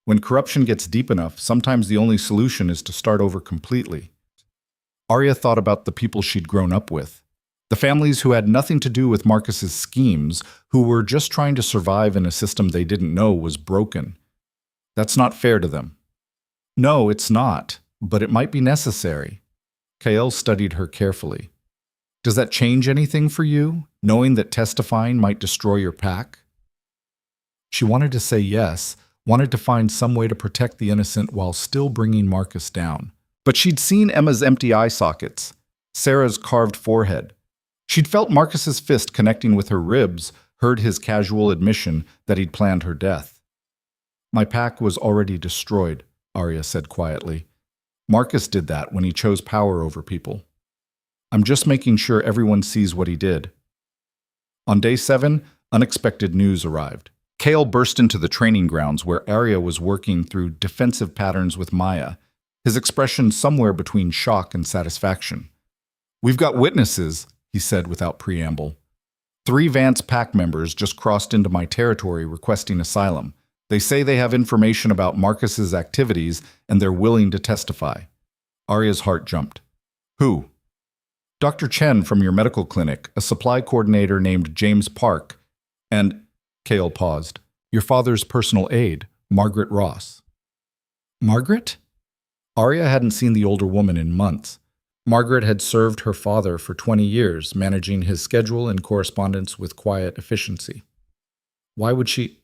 When corruption gets deep enough, sometimes the only solution is to start over completely. Arya thought about the people she'd grown up with. The families who had nothing to do with Marcus's schemes, who were just trying to survive in a system they didn't know was broken. That's not fair to them. No, it's not, but it might be necessary. Kael studied her carefully. Does that change anything for you, knowing that testifying might destroy your pack? She wanted to say yes, wanted to find some way to protect the innocent while still bringing Marcus down. But she'd seen Emma's empty eye sockets, Sarah's carved forehead. She'd felt Marcus's fist connecting with her ribs, heard his casual admission that he'd planned her death. My pack was already destroyed, Arya said quietly. Marcus did that when he chose power over people. I'm just making sure everyone sees what he did. On day 7, unexpected news arrived. Kael burst into the training grounds where Arya was working through defensive patterns with Maya, his expression somewhere between shock and satisfaction. We've got witnesses, he said without preamble. 3 Vance pack members just crossed into my territory requesting asylum. They say they have information about Marcus's activities and they're willing to testify. Arya's heart jumped. Who? Dr. Chen from your medical clinic, a supply coordinator named James Park, and Kael paused. Your father's personal aide, Margaret Ross. Margaret? Arya hadn't seen the older woman in months. Margaret had served her father for 20 years, managing his schedule and correspondence with quiet efficiency. Why would she?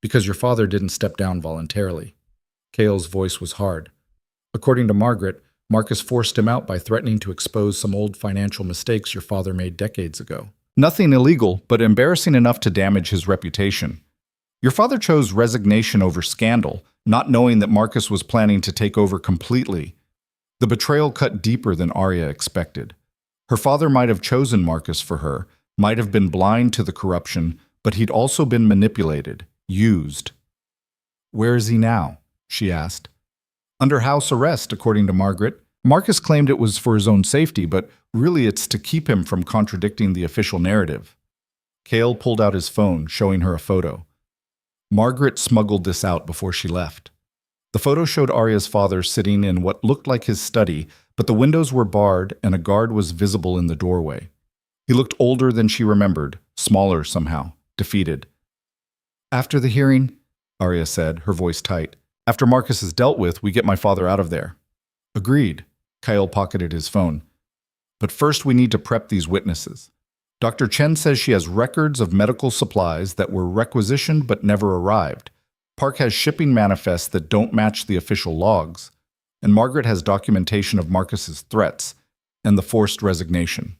Because your father didn't step down voluntarily. Kael's voice was hard. According to Margaret, Marcus forced him out by threatening to expose some old financial mistakes your father made decades ago. Nothing illegal, but embarrassing enough to damage his reputation. Your father chose resignation over scandal, not knowing that Marcus was planning to take over completely. The betrayal cut deeper than Arya expected. Her father might have chosen Marcus for her, might have been blind to the corruption, but he'd also been manipulated, used. Where is he now? She asked. Under house arrest, according to Margaret. Marcus claimed it was for his own safety, but really it's to keep him from contradicting the official narrative. Kael pulled out his phone, showing her a photo. Margaret smuggled this out before she left. The photo showed Arya's father sitting in what looked like his study, but the windows were barred and a guard was visible in the doorway. He looked older than she remembered, smaller somehow, defeated. After the hearing, Arya said, her voice tight, after Marcus is dealt with, we get my father out of there. Agreed. Kael pocketed his phone. But first we need to prep these witnesses. Dr. Chen says she has records of medical supplies that were requisitioned but never arrived. Park has shipping manifests that don't match the official logs. And Margaret has documentation of Marcus's threats and the forced resignation.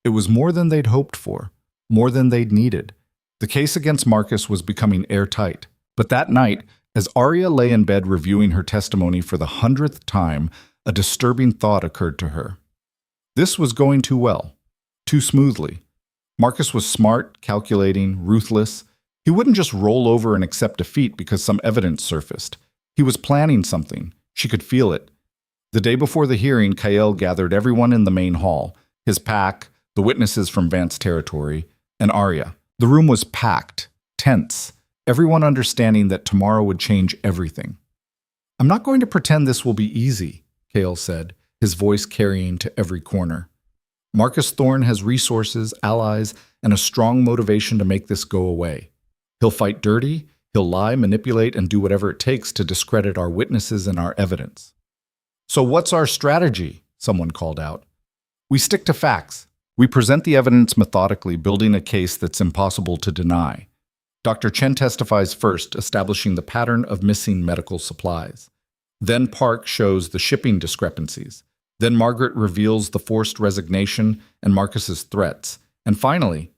It was more than they'd hoped for, more than they'd needed. The case against Marcus was becoming airtight. But that night, as Arya lay in bed reviewing her testimony for the 100th time, a disturbing thought occurred to her. This was going too well, too smoothly. Marcus was smart, calculating, ruthless. He wouldn't just roll over and accept defeat because some evidence surfaced. He was planning something. She could feel it. The day before the hearing, Kael gathered everyone in the main hall, his pack, the witnesses from Vance territory, and Arya. The room was packed, tense, everyone understanding that tomorrow would change everything. I'm not going to pretend this will be easy, Kael said, his voice carrying to every corner. Marcus Thorne has resources, allies, and a strong motivation to make this go away. He'll fight dirty, he'll lie, manipulate, and do whatever it takes to discredit our witnesses and our evidence. So what's our strategy? Someone called out. We stick to facts. We present the evidence methodically, building a case that's impossible to deny. Dr. Chen testifies first, establishing the pattern of missing medical supplies. Then Park shows the shipping discrepancies. Then Margaret reveals the forced resignation and Marcus's threats. And finally,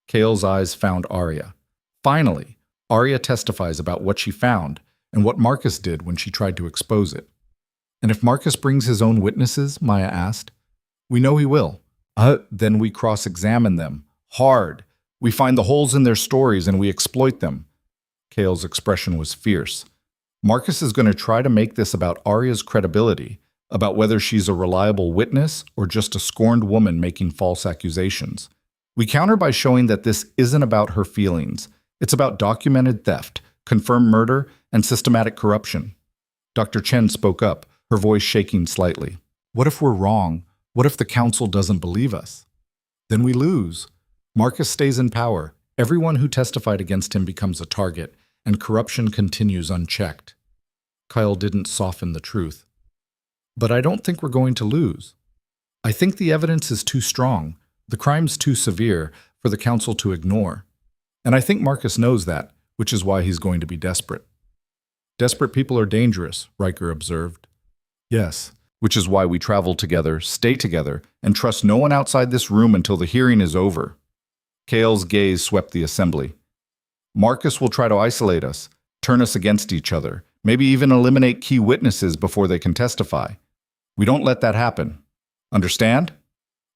Kael's eyes found Arya. Finally, Arya testifies about what she found and what Marcus did when she tried to expose it. And if Marcus brings his own witnesses, Maya asked. We know he will. Then we cross-examine them. Hard. We find the holes in their stories and we exploit them. Kale's expression was fierce. Marcus is going to try to make this about Arya's credibility, about whether she's a reliable witness or just a scorned woman making false accusations. We counter by showing that this isn't about her feelings. It's about documented theft, confirmed murder, and systematic corruption. Dr. Chen spoke up, her voice shaking slightly. What if we're wrong? What if the council doesn't believe us? Then we lose. Marcus stays in power. Everyone who testified against him becomes a target, and corruption continues unchecked. Kyle didn't soften the truth. But I don't think we're going to lose. I think the evidence is too strong, the crime's too severe for the council to ignore. And I think Marcus knows that, which is why he's going to be desperate. Desperate people are dangerous, Riker observed. Yes, which is why we travel together, stay together, and trust no one outside this room until the hearing is over. Kale's gaze swept the assembly. Marcus will try to isolate us, turn us against each other, maybe even eliminate key witnesses before they can testify. We don't let that happen. Understand?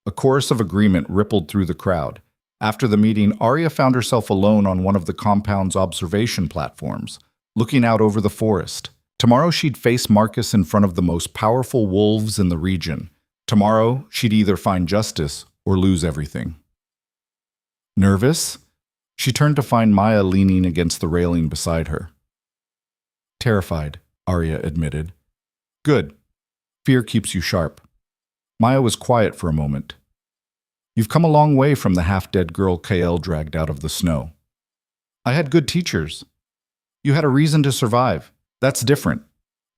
A chorus of agreement rippled through the crowd. After the meeting, Arya found herself alone on one of the compound's observation platforms, looking out over the forest. Tomorrow she'd face Marcus in front of the most powerful wolves in the region. Tomorrow she'd either find justice or lose everything. Nervous? She turned to find Maya leaning against the railing beside her. Terrified, Arya admitted. Good. Fear keeps you sharp. Maya was quiet for a moment. You've come a long way from the half-dead girl Kael dragged out of the snow. I had good teachers. You had a reason to survive. That's different.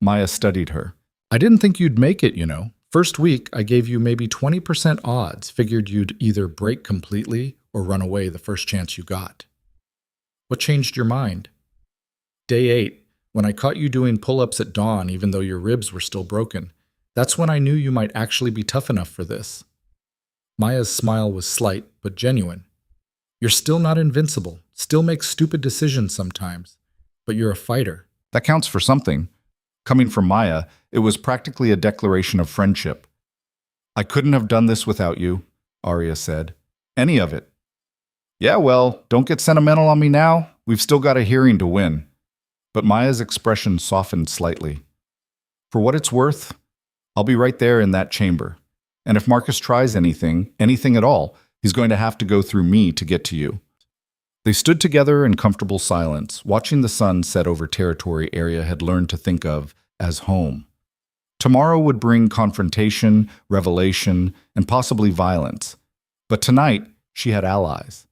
Maya studied her. I didn't think you'd make it, you know. First week, I gave you maybe 20% odds, figured you'd either break completely or run away the first chance you got. What changed your mind? Day 8, when I caught you doing pull-ups at dawn even though your ribs were still broken. That's when I knew you might actually be tough enough for this. Maya's smile was slight, but genuine. You're still not invincible, still make stupid decisions sometimes, but you're a fighter. That counts for something. Coming from Maya, it was practically a declaration of friendship. I couldn't have done this without you, Arya said. Any of it. Yeah, well, don't get sentimental on me now. We've still got a hearing to win. But Maya's expression softened slightly. For what it's worth, I'll be right there in that chamber. And if Marcus tries anything at all, he's going to have to go through me to get to you. They stood together in comfortable silence, watching the sun set over territory Arya had learned to think of as home. Tomorrow would bring confrontation, revelation, and possibly violence. But tonight, she had allies.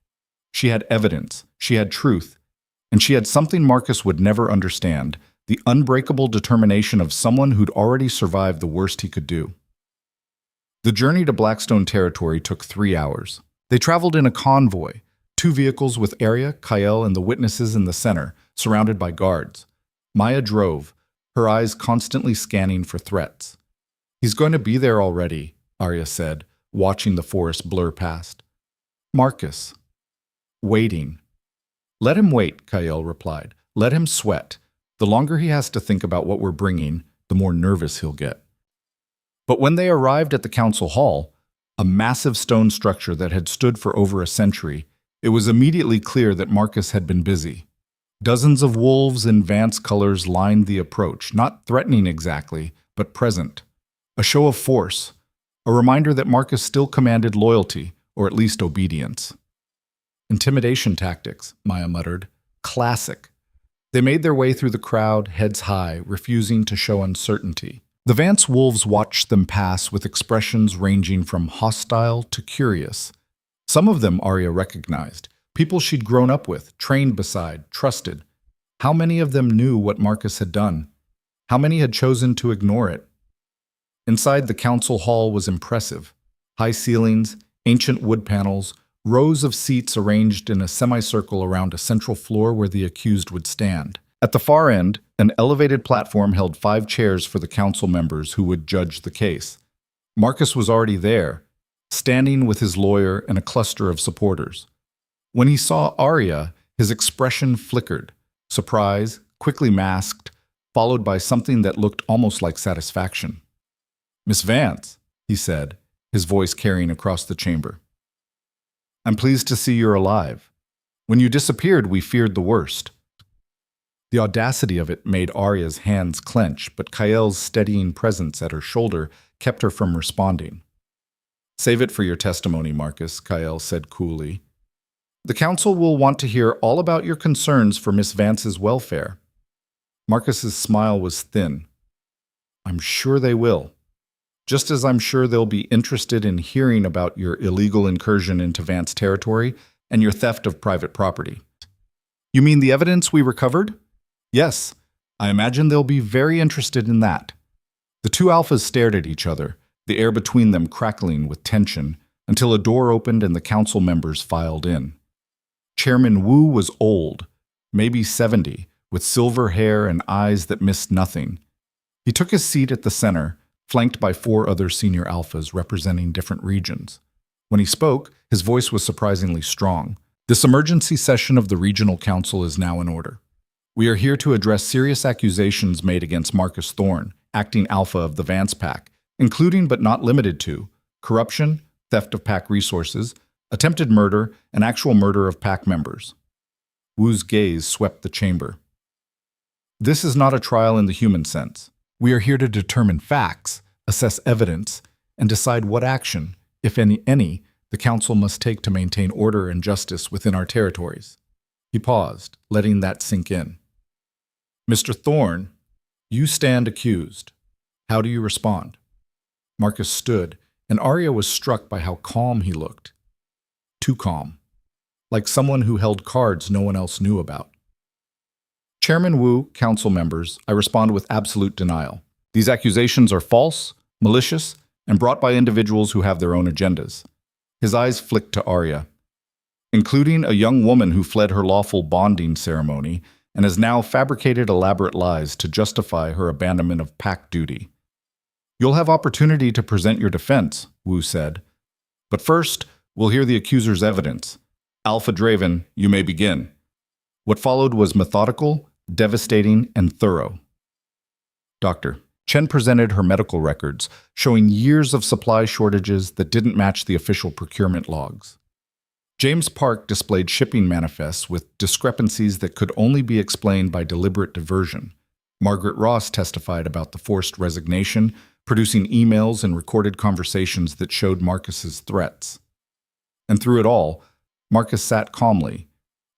She had evidence, she had truth, and she had something Marcus would never understand, the unbreakable determination of someone who'd already survived the worst he could do. The journey to Blackstone territory took 3 hours. They traveled in a convoy, 2 vehicles with Arya, Kael, and the witnesses in the center, surrounded by guards. Maya drove, her eyes constantly scanning for threats. He's going to be there already, Arya said, watching the forest blur past. Marcus. Waiting. Let him wait, Kael replied. Let him sweat. The longer he has to think about what we're bringing, the more nervous he'll get. But when they arrived at the council hall, a massive stone structure that had stood for over a century, it was immediately clear that Marcus had been busy. Dozens of wolves in Vance colors lined the approach, not threatening exactly, but present. A show of force, a reminder that Marcus still commanded loyalty, or at least obedience. Intimidation tactics, Maya muttered. Classic. They made their way through the crowd, heads high, refusing to show uncertainty. The Vance wolves watched them pass with expressions ranging from hostile to curious. Some of them Arya recognized, people she'd grown up with, trained beside, trusted. How many of them knew what Marcus had done? How many had chosen to ignore it? Inside the council hall was impressive. High ceilings, ancient wood panels, rows of seats arranged in a semicircle around a central floor where the accused would stand. At the far end, an elevated platform held 5 chairs for the council members who would judge the case. Marcus was already there, standing with his lawyer and a cluster of supporters. When he saw Arya, his expression flickered, surprise, quickly masked, followed by something that looked almost like satisfaction. Miss Vance, he said, his voice carrying across the chamber. I'm pleased to see you're alive. When you disappeared, we feared the worst. The audacity of it made Arya's hands clench, but Kael's steadying presence at her shoulder kept her from responding. Save it for your testimony, Marcus, Kael said coolly. The council will want to hear all about your concerns for Miss Vance's welfare. Marcus's smile was thin. I'm sure they will. Just as I'm sure they'll be interested in hearing about your illegal incursion into Vance territory and your theft of private property. You mean the evidence we recovered? Yes, I imagine they'll be very interested in that. The two alphas stared at each other, the air between them crackling with tension, until a door opened and the council members filed in. Chairman Wu was old, maybe 70, with silver hair and eyes that missed nothing. He took his seat at the center, flanked by 4 other senior alphas representing different regions. When he spoke, his voice was surprisingly strong. This emergency session of the Regional Council is now in order. We are here to address serious accusations made against Marcus Thorne, acting alpha of the Vance Pack, including but not limited to corruption, theft of pack resources, attempted murder, and actual murder of pack members. Wu's gaze swept the chamber. This is not a trial in the human sense. We are here to determine facts, assess evidence, and decide what action, if any, the council must take to maintain order and justice within our territories. He paused, letting that sink in. Mr. Thorne, you stand accused. How do you respond? Marcus stood, and Arya was struck by how calm he looked. Too calm. Like someone who held cards no one else knew about. Chairman Wu, council members, I respond with absolute denial. These accusations are false, malicious, and brought by individuals who have their own agendas. His eyes flicked to Arya, including a young woman who fled her lawful bonding ceremony and has now fabricated elaborate lies to justify her abandonment of pack duty. You'll have opportunity to present your defense, Wu said. But first, we'll hear the accuser's evidence. Alpha Draven, you may begin. What followed was methodical, devastating, and thorough. Doctor, Chen presented her medical records, showing years of supply shortages that didn't match the official procurement logs. James Park displayed shipping manifests with discrepancies that could only be explained by deliberate diversion. Margaret Ross testified about the forced resignation, producing emails and recorded conversations that showed Marcus's threats. And through it all, Marcus sat calmly,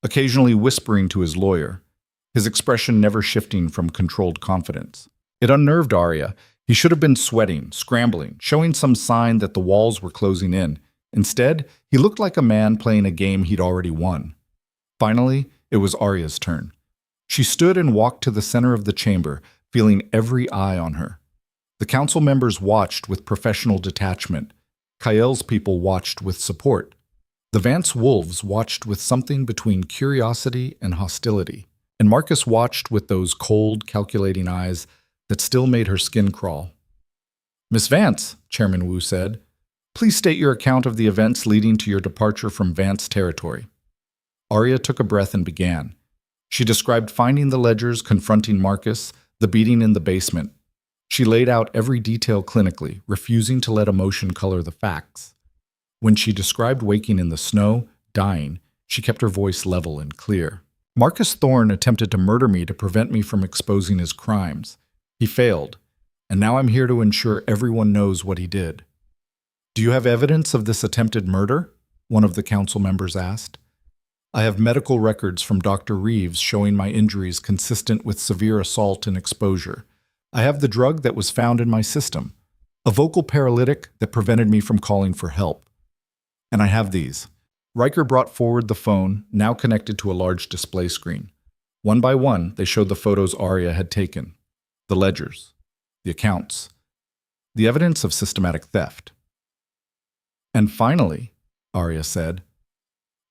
occasionally whispering to his lawyer, his expression never shifting from controlled confidence. It unnerved Arya. He should have been sweating, scrambling, showing some sign that the walls were closing in. Instead, he looked like a man playing a game he'd already won. Finally, it was Arya's turn. She stood and walked to the center of the chamber, feeling every eye on her. The council members watched with professional detachment. Kael's people watched with support. The Vance Wolves watched with something between curiosity and hostility. And Marcus watched with those cold, calculating eyes that still made her skin crawl. Miss Vance, Chairman Wu said, please state your account of the events leading to your departure from Vance territory. Arya took a breath and began. She described finding the ledgers, confronting Marcus, the beating in the basement. She laid out every detail clinically, refusing to let emotion color the facts. When she described waking in the snow, dying, she kept her voice level and clear. Marcus Thorne attempted to murder me to prevent me from exposing his crimes. He failed, and now I'm here to ensure everyone knows what he did. Do you have evidence of this attempted murder? One of the council members asked. I have medical records from Dr. Reeves showing my injuries consistent with severe assault and exposure. I have the drug that was found in my system, a vocal paralytic that prevented me from calling for help. And I have these. Riker brought forward the phone, now connected to a large display screen. One by one, they showed the photos Arya had taken, the ledgers, the accounts, the evidence of systematic theft. And finally, Arya said,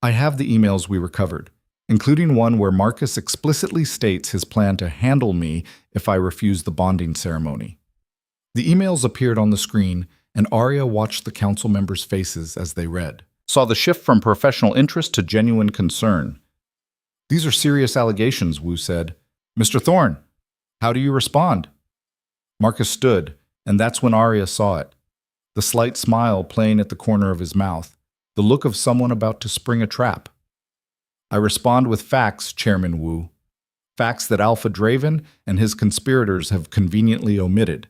I have the emails we recovered, including one where Marcus explicitly states his plan to handle me if I refuse the bonding ceremony. The emails appeared on the screen, and Arya watched the council members' faces as they read, saw the shift from professional interest to genuine concern. These are serious allegations, Wu said. Mr. Thorne, how do you respond? Marcus stood, and that's when Arya saw it. the slight smile playing at the corner of his mouth, the look of someone about to spring a trap. I respond with facts, Chairman Wu. Facts that Alpha Draven and his conspirators have conveniently omitted.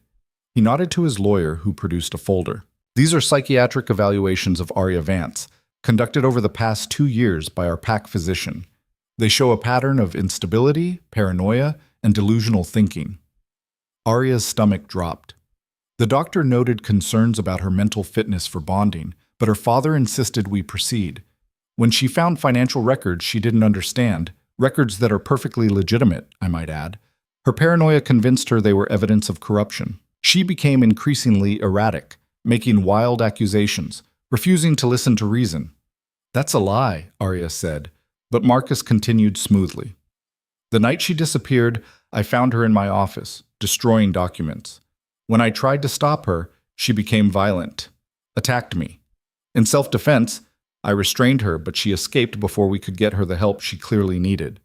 He nodded to his lawyer, who produced a folder. These are psychiatric evaluations of Arya Vance, conducted over the past 2 years by our pack physician. They show a pattern of instability, paranoia, and delusional thinking. Arya's stomach dropped. The doctor noted concerns about her mental fitness for bonding, but her father insisted we proceed. When she found financial records she didn't understand, records that are perfectly legitimate, I might add, her paranoia convinced her they were evidence of corruption. She became increasingly erratic, making wild accusations, refusing to listen to reason. That's a lie, Arya said, but Marcus continued smoothly. The night she disappeared, I found her in my office, destroying documents. When I tried to stop her, she became violent, attacked me. In self-defense, I restrained her, but she escaped before we could get her the help she clearly needed.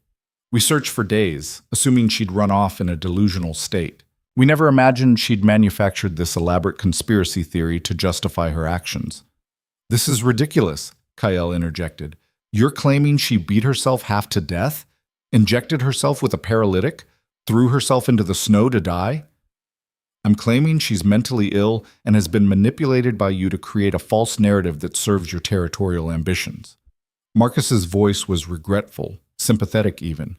We searched for days, assuming she'd run off in a delusional state. We never imagined she'd manufactured this elaborate conspiracy theory to justify her actions. This is ridiculous, Kyle interjected. You're claiming she beat herself half to death? Injected herself with a paralytic? Threw herself into the snow to die? I'm claiming she's mentally ill and has been manipulated by you to create a false narrative that serves your territorial ambitions. Marcus's voice was regretful, sympathetic even.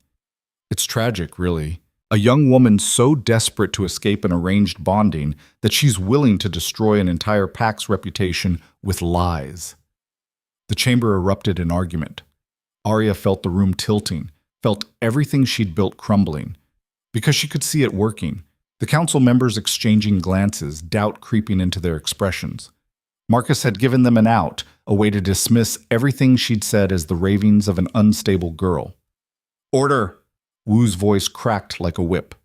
It's tragic, really. A young woman so desperate to escape an arranged bonding that she's willing to destroy an entire pack's reputation with lies. The chamber erupted in argument. Arya felt the room tilting, felt everything she'd built crumbling. Because she could see it working, the council members exchanging glances, doubt creeping into their expressions. Marcus had given them an out, a way to dismiss everything she'd said as the ravings of an unstable girl. Order! Wu's voice cracked like a whip.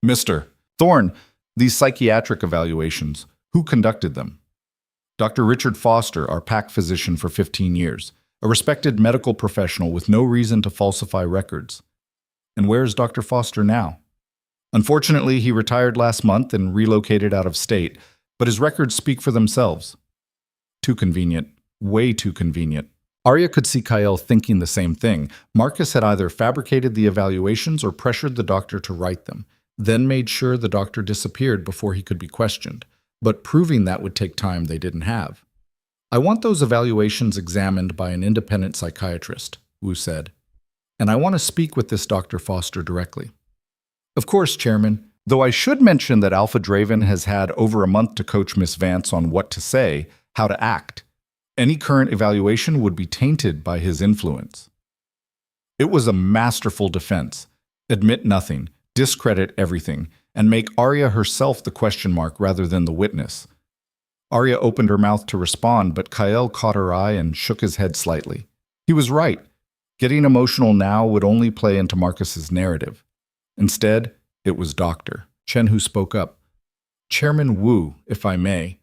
Mr. Thorne, these psychiatric evaluations, who conducted them? Dr. Richard Foster, our pack physician for 15 years, a respected medical professional with no reason to falsify records. And where's Dr. Foster now? Unfortunately, he retired last month and relocated out of state, but his records speak for themselves. Too convenient. Way too convenient. Arya could see Kyle thinking the same thing. Marcus had either fabricated the evaluations or pressured the doctor to write them, then made sure the doctor disappeared before he could be questioned. But proving that would take time they didn't have. I want those evaluations examined by an independent psychiatrist, Wu said. And I want to speak with this Dr. Foster directly. Of course, Chairman, though I should mention that Alpha Draven has had over a month to coach Miss Vance on what to say, how to act. Any current evaluation would be tainted by his influence. It was a masterful defense. Admit nothing, discredit everything, and make Arya herself the question mark rather than the witness. Arya opened her mouth to respond, but Kyle caught her eye and shook his head slightly. He was right. Getting emotional now would only play into Marcus's narrative. Instead, it was Dr. Chen who spoke up. Chairman Wu, if I may.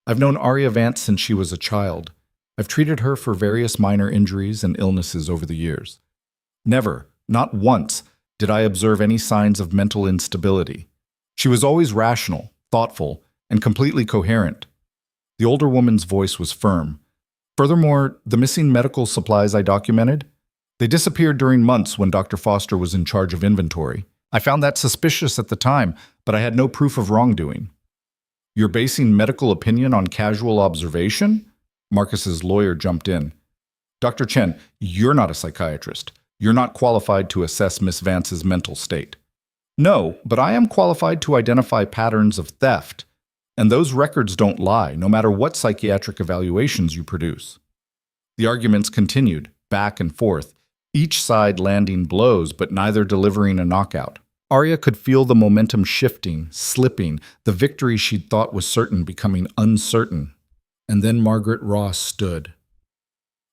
I've known Arya Vance since she was a child. I've treated her for various minor injuries and illnesses over the years. Never, not once, did I observe any signs of mental instability. She was always rational, thoughtful, and completely coherent. The older woman's voice was firm. Furthermore, the missing medical supplies I documented, they disappeared during months when Dr. Foster was in charge of inventory. I found that suspicious at the time, but I had no proof of wrongdoing. You're basing medical opinion on casual observation? Marcus's lawyer jumped in. Dr. Chen, you're not a psychiatrist. You're not qualified to assess Miss Vance's mental state. No, but I am qualified to identify patterns of theft. And those records don't lie, no matter what psychiatric evaluations you produce. The arguments continued, back and forth, each side landing blows but neither delivering a knockout. Arya could feel the momentum shifting, slipping, the victory she'd thought was certain becoming uncertain. And then Margaret Ross stood.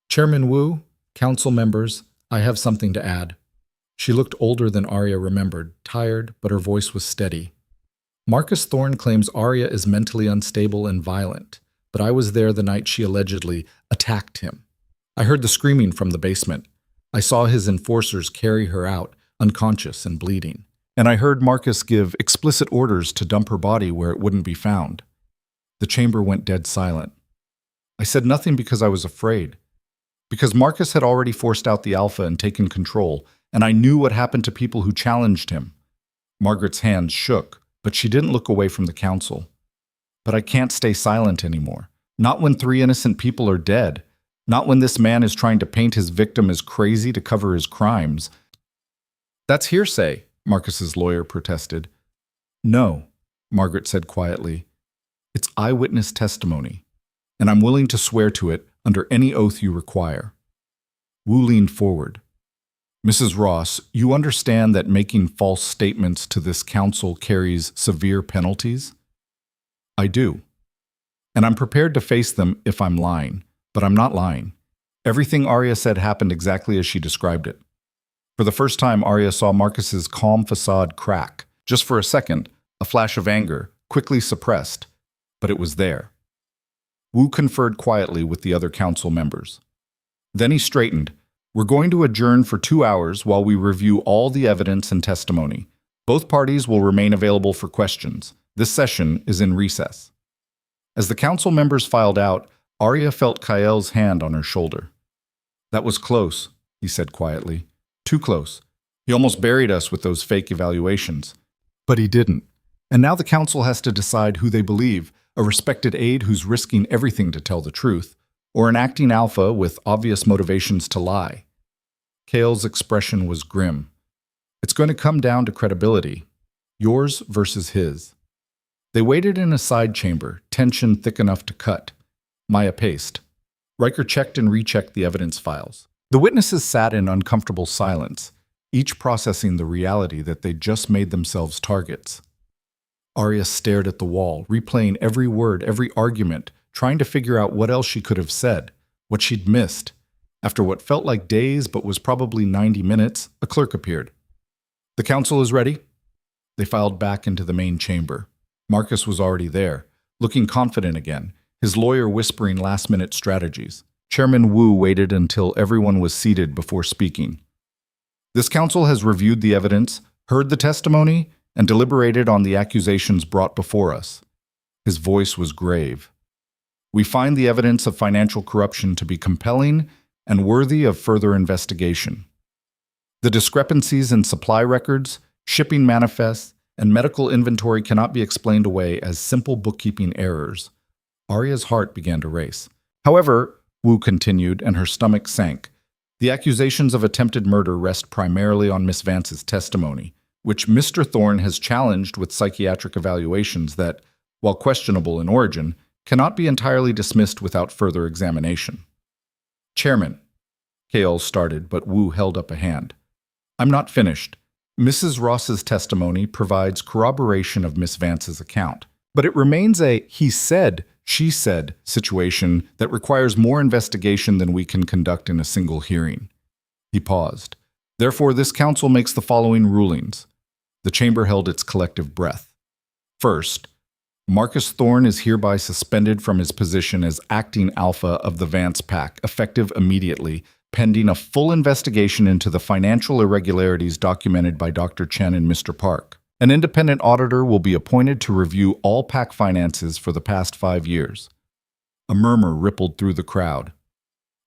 Chairman Wu, council members, I have something to add. She looked older than Arya remembered, tired, but her voice was steady. Marcus Thorne claims Arya is mentally unstable and violent, but I was there the night she allegedly attacked him. I heard the screaming from the basement. I saw his enforcers carry her out, unconscious and bleeding. And I heard Marcus give explicit orders to dump her body where it wouldn't be found. The chamber went dead silent. I said nothing because I was afraid. Because Marcus had already forced out the Alpha and taken control, and I knew what happened to people who challenged him. Margaret's hands shook, but she didn't look away from the council. But I can't stay silent anymore. Not when 3 innocent people are dead. Not when this man is trying to paint his victim as crazy to cover his crimes. That's hearsay, Marcus's lawyer protested. No, Margaret said quietly. It's eyewitness testimony, and I'm willing to swear to it under any oath you require. Wu leaned forward. Mrs. Ross, you understand that making false statements to this council carries severe penalties? I do. And I'm prepared to face them if I'm lying, but I'm not lying. Everything Arya said happened exactly as she described it. For the first time, Arya saw Marcus's calm facade crack. Just for a second, a flash of anger, quickly suppressed, but it was there. Wu conferred quietly with the other council members. Then he straightened. We're going to adjourn for 2 hours while we review all the evidence and testimony. Both parties will remain available for questions. This session is in recess. As the council members filed out, Arya felt Kael's hand on her shoulder. That was close, he said quietly. Too close. He almost buried us with those fake evaluations. But he didn't. And now the council has to decide who they believe, a respected aide who's risking everything to tell the truth, or an acting alpha with obvious motivations to lie. Kael's expression was grim. It's going to come down to credibility. Yours versus his. They waited in a side chamber, tension thick enough to cut. Maya paced. Riker checked and rechecked the evidence files. The witnesses sat in uncomfortable silence, each processing the reality that they'd just made themselves targets. Arya stared at the wall, replaying every word, every argument, trying to figure out what else she could have said, what she'd missed. After what felt like days but was probably 90 minutes, a clerk appeared. The council is ready? They filed back into the main chamber. Marcus was already there, looking confident again, his lawyer whispering last-minute strategies. Chairman Wu waited until everyone was seated before speaking. This council has reviewed the evidence, heard the testimony, and deliberated on the accusations brought before us. His voice was grave. We find the evidence of financial corruption to be compelling and worthy of further investigation. The discrepancies in supply records, shipping manifests, and medical inventory cannot be explained away as simple bookkeeping errors. Arya's heart began to race. However, Wu continued, and her stomach sank. The accusations of attempted murder rest primarily on Miss Vance's testimony, which Mr. Thorne has challenged with psychiatric evaluations that, while questionable in origin, cannot be entirely dismissed without further examination. Chairman, Kael started, but Wu held up a hand. I'm not finished. Mrs. Ross's testimony provides corroboration of Miss Vance's account, but it remains a he said, she said situation that requires more investigation than we can conduct in a single hearing. He paused. Therefore, this council makes the following rulings. The chamber held its collective breath. First, Marcus Thorne is hereby suspended from his position as acting alpha of the Vance Pack, effective immediately, pending a full investigation into the financial irregularities documented by Dr. Chen and Mr. Park. An independent auditor will be appointed to review all pack finances for the past 5 years. A murmur rippled through the crowd.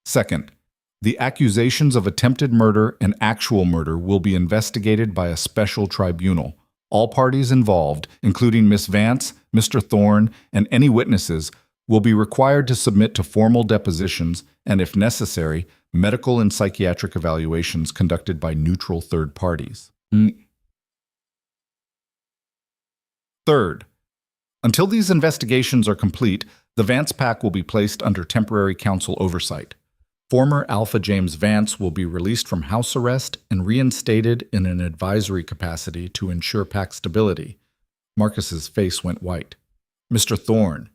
Second, the accusations of attempted murder and actual murder will be investigated by a special tribunal. All parties involved, including Miss Vance, Mr. Thorne, and any witnesses, will be required to submit to formal depositions and, if necessary, medical and psychiatric evaluations conducted by neutral third parties. Third, until these investigations are complete, the Vance Pack will be placed under temporary council oversight. Former Alpha James Vance will be released from house arrest and reinstated in an advisory capacity to ensure pack stability. Marcus's face went white. Mr. Thorne,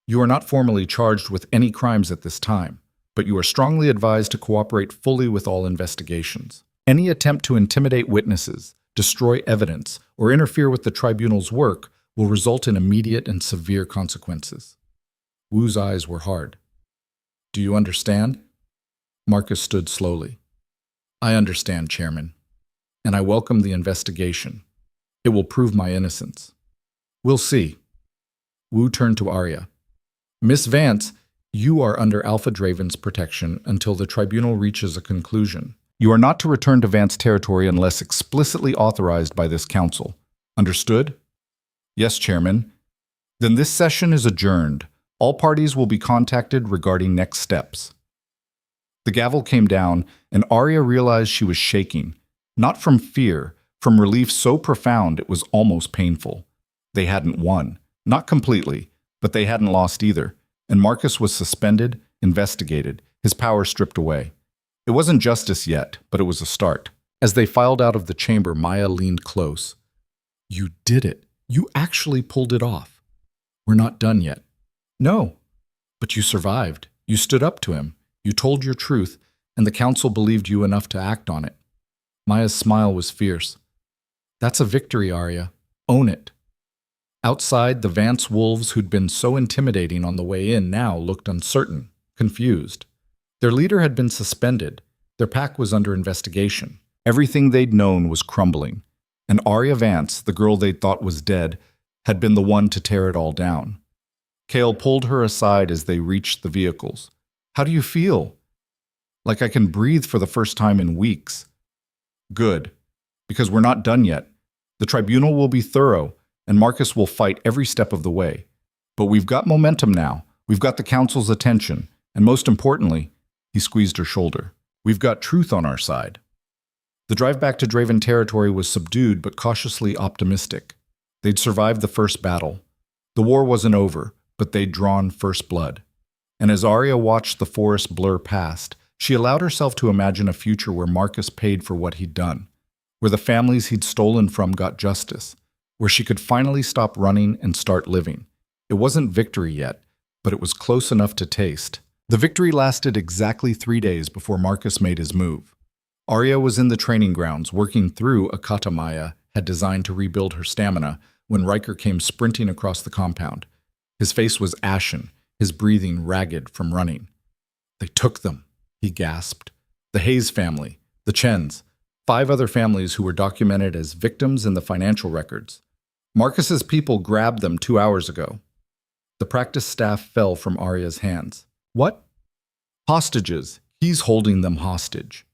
you are not formally charged with any crimes at this time, but you are strongly advised to cooperate fully with all investigations. Any attempt to intimidate witnesses, destroy evidence, or interfere with the tribunal's work will result in immediate and severe consequences. Wu's eyes were hard. Do you understand? Marcus stood slowly. I understand, Chairman, and I welcome the investigation. It will prove my innocence. We'll see. Wu turned to Arya. Miss Vance, you are under Alpha Draven's protection until the tribunal reaches a conclusion. You are not to return to Vance territory unless explicitly authorized by this council. Understood? Yes, Chairman. Then this session is adjourned. All parties will be contacted regarding next steps. The gavel came down, and Arya realized she was shaking. Not from fear, from relief so profound it was almost painful. They hadn't won. Not completely, but they hadn't lost either. And Marcus was suspended, investigated, his power stripped away. It wasn't justice yet, but it was a start. As they filed out of the chamber, Maya leaned close. You did it. You actually pulled it off. We're not done yet. No, but you survived. You stood up to him. You told your truth, and the council believed you enough to act on it. Maya's smile was fierce. That's a victory, Arya. Own it. Outside, the Vance wolves who'd been so intimidating on the way in now looked uncertain, confused. Their leader had been suspended. Their pack was under investigation. Everything they'd known was crumbling. And Arya Vance, the girl they'd thought was dead, had been the one to tear it all down. Kale pulled her aside as they reached the vehicles. How do you feel? Like I can breathe for the first time in weeks. Good, because we're not done yet. The tribunal will be thorough, and Marcus will fight every step of the way. But we've got momentum now. We've got the council's attention, and most importantly, he squeezed her shoulder, we've got truth on our side. The drive back to Draven territory was subdued but cautiously optimistic. They'd survived the first battle. The war wasn't over, but they'd drawn first blood. And as Arya watched the forest blur past, she allowed herself to imagine a future where Marcus paid for what he'd done, where the families he'd stolen from got justice, where she could finally stop running and start living. It wasn't victory yet, but it was close enough to taste. The victory lasted exactly 3 days before Marcus made his move. Arya was in the training grounds, working through a kata Maya had designed to rebuild her stamina when Riker came sprinting across the compound. His face was ashen, his breathing ragged from running. They took them, he gasped. The Hayes family, the Chens, 5 other families who were documented as victims in the financial records. Marcus's people grabbed them 2 hours ago. The practice staff fell from Arya's hands. What? Hostages. He's holding them hostage.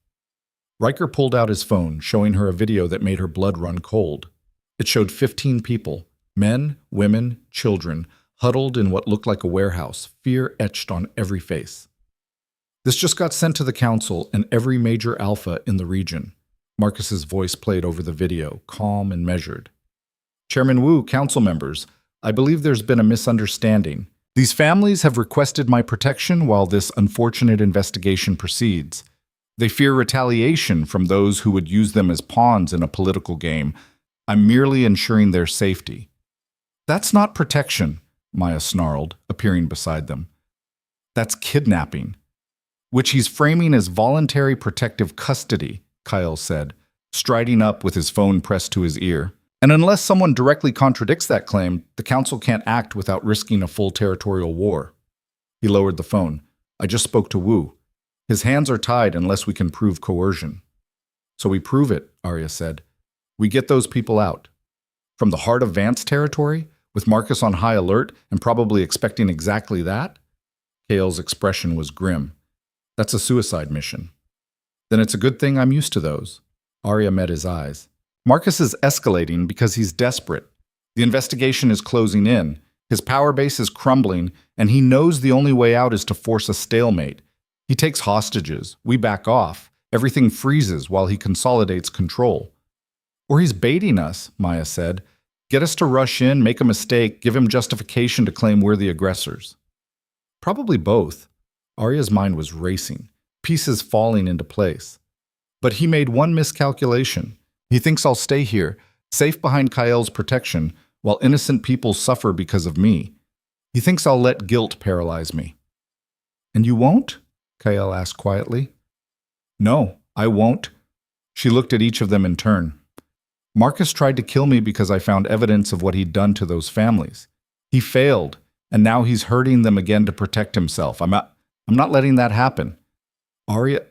Riker pulled out his phone, showing her a video that made her blood run cold. It showed 15 people, men, women, children, huddled in what looked like a warehouse, fear etched on every face. This just got sent to the council and every major alpha in the region. Marcus's voice played over the video, calm and measured. Chairman Wu, council members, I believe there's been a misunderstanding. These families have requested my protection while this unfortunate investigation proceeds. They fear retaliation from those who would use them as pawns in a political game. I'm merely ensuring their safety. That's not protection, Maya snarled, appearing beside them. That's kidnapping, which he's framing as voluntary protective custody, Kyle said, striding up with his phone pressed to his ear. And unless someone directly contradicts that claim, the council can't act without risking a full territorial war. He lowered the phone. I just spoke to Wu. His hands are tied unless we can prove coercion. So we prove it, Arya said. We get those people out. From the heart of Vance territory, with Marcus on high alert and probably expecting exactly that? Kale's expression was grim. That's a suicide mission. Then it's a good thing I'm used to those. Arya met his eyes. Marcus is escalating because he's desperate. The investigation is closing in. His power base is crumbling, and he knows the only way out is to force a stalemate. He takes hostages. We back off. Everything freezes while he consolidates control. Or he's baiting us, Maya said. Get us to rush in, make a mistake, give him justification to claim we're the aggressors. Probably both. Arya's mind was racing, pieces falling into place. But he made one miscalculation. He thinks I'll stay here, safe behind Kyle's protection, while innocent people suffer because of me. He thinks I'll let guilt paralyze me. And you won't? Kyle asked quietly. No, I won't. She looked at each of them in turn. Marcus tried to kill me because I found evidence of what he'd done to those families. He failed, and now he's hurting them again to protect himself. I'm not letting that happen. Arya,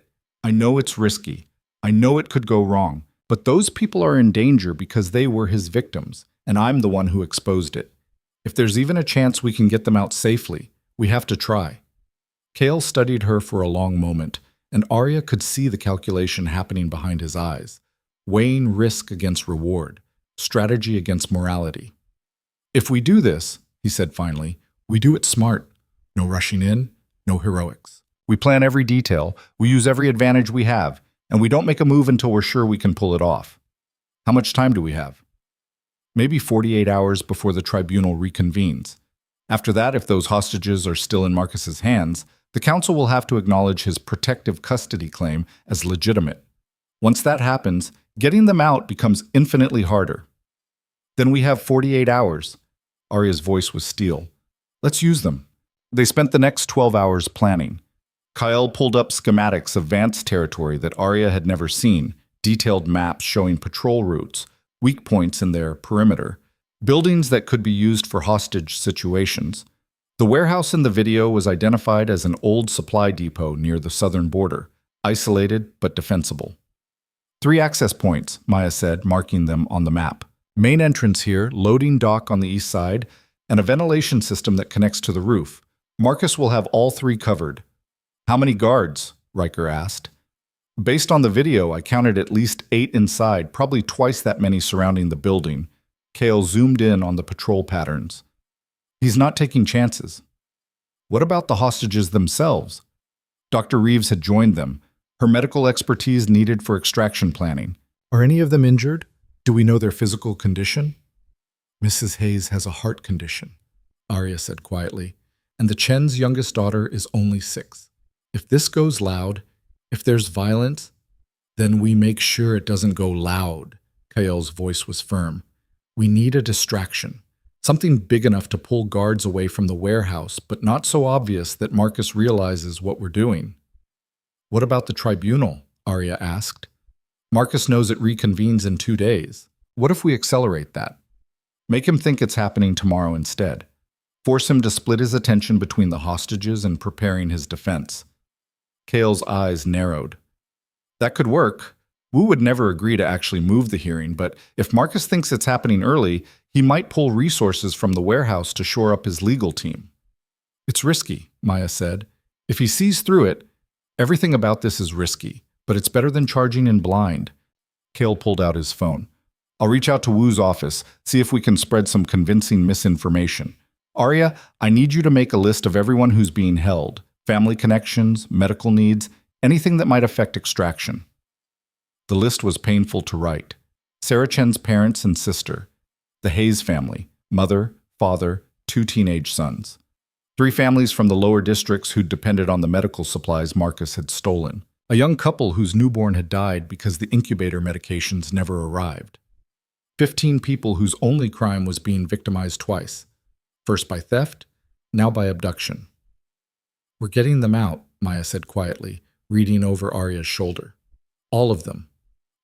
I know it's risky. I know it could go wrong. But those people are in danger because they were his victims, and I'm the one who exposed it. If there's even a chance we can get them out safely, We have to try. Kale studied her for a long moment, and Arya could see the calculation happening behind his eyes, weighing risk against reward, strategy against morality. If we do this, he said finally, we do it smart. No rushing in, no heroics. We plan every detail, we use every advantage we have, and we don't make a move until we're sure we can pull it off. How much time do we have? Maybe 48 hours before the tribunal reconvenes. After that, if those hostages are still in Marcus's hands, the council will have to acknowledge his protective custody claim as legitimate. Once that happens, getting them out becomes infinitely harder. Then we have 48 hours. Arya's voice was steel. Let's use them. They spent the next 12 hours planning. Kyle pulled up schematics of Vance territory that Arya had never seen, detailed maps showing patrol routes, weak points in their perimeter, buildings that could be used for hostage situations. The warehouse in the video was identified as an old supply depot near the southern border, isolated but defensible. 3 access points, Maya said, marking them on the map. Main entrance here, loading dock on the east side, and a ventilation system that connects to the roof. Marcus will have all 3 covered. How many guards? Riker asked. Based on the video, I counted at least 8 inside, probably twice that many surrounding the building. Kale zoomed in on the patrol patterns. He's not taking chances. What about the hostages themselves? Dr. Reeves had joined them, her medical expertise needed for extraction planning. Are any of them injured? Do we know their physical condition? Mrs. Hayes has a heart condition, Arya said quietly, and the Chen's youngest daughter is only 6. If this goes loud, if there's violence, then we make sure it doesn't go loud. Kael's voice was firm. We need a distraction. Something big enough to pull guards away from the warehouse, but not so obvious that Marcus realizes what we're doing. What about the tribunal? Arya asked. Marcus knows it reconvenes in 2 days. What if we accelerate that? Make him think it's happening tomorrow instead. Force him to split his attention between the hostages and preparing his defense. Kale's eyes narrowed. That could work. Wu would never agree to actually move the hearing, but if Marcus thinks it's happening early, he might pull resources from the warehouse to shore up his legal team. It's risky, Maya said. If he sees through it, everything about this is risky, but it's better than charging in blind. Kale pulled out his phone. I'll reach out to Wu's office, see if we can spread some convincing misinformation. Arya, I need you to make a list of everyone who's being held, family connections, medical needs, anything that might affect extraction. The list was painful to write. Sarah Chen's parents and sister, the Hayes family, mother, father, 2 teenage sons. 3 families from the lower districts who'd depended on the medical supplies Marcus had stolen. A young couple whose newborn had died because the incubator medications never arrived. 15 people whose only crime was being victimized twice. First by theft, now by abduction. We're getting them out, Maya said quietly, reading over Arya's shoulder. All of them.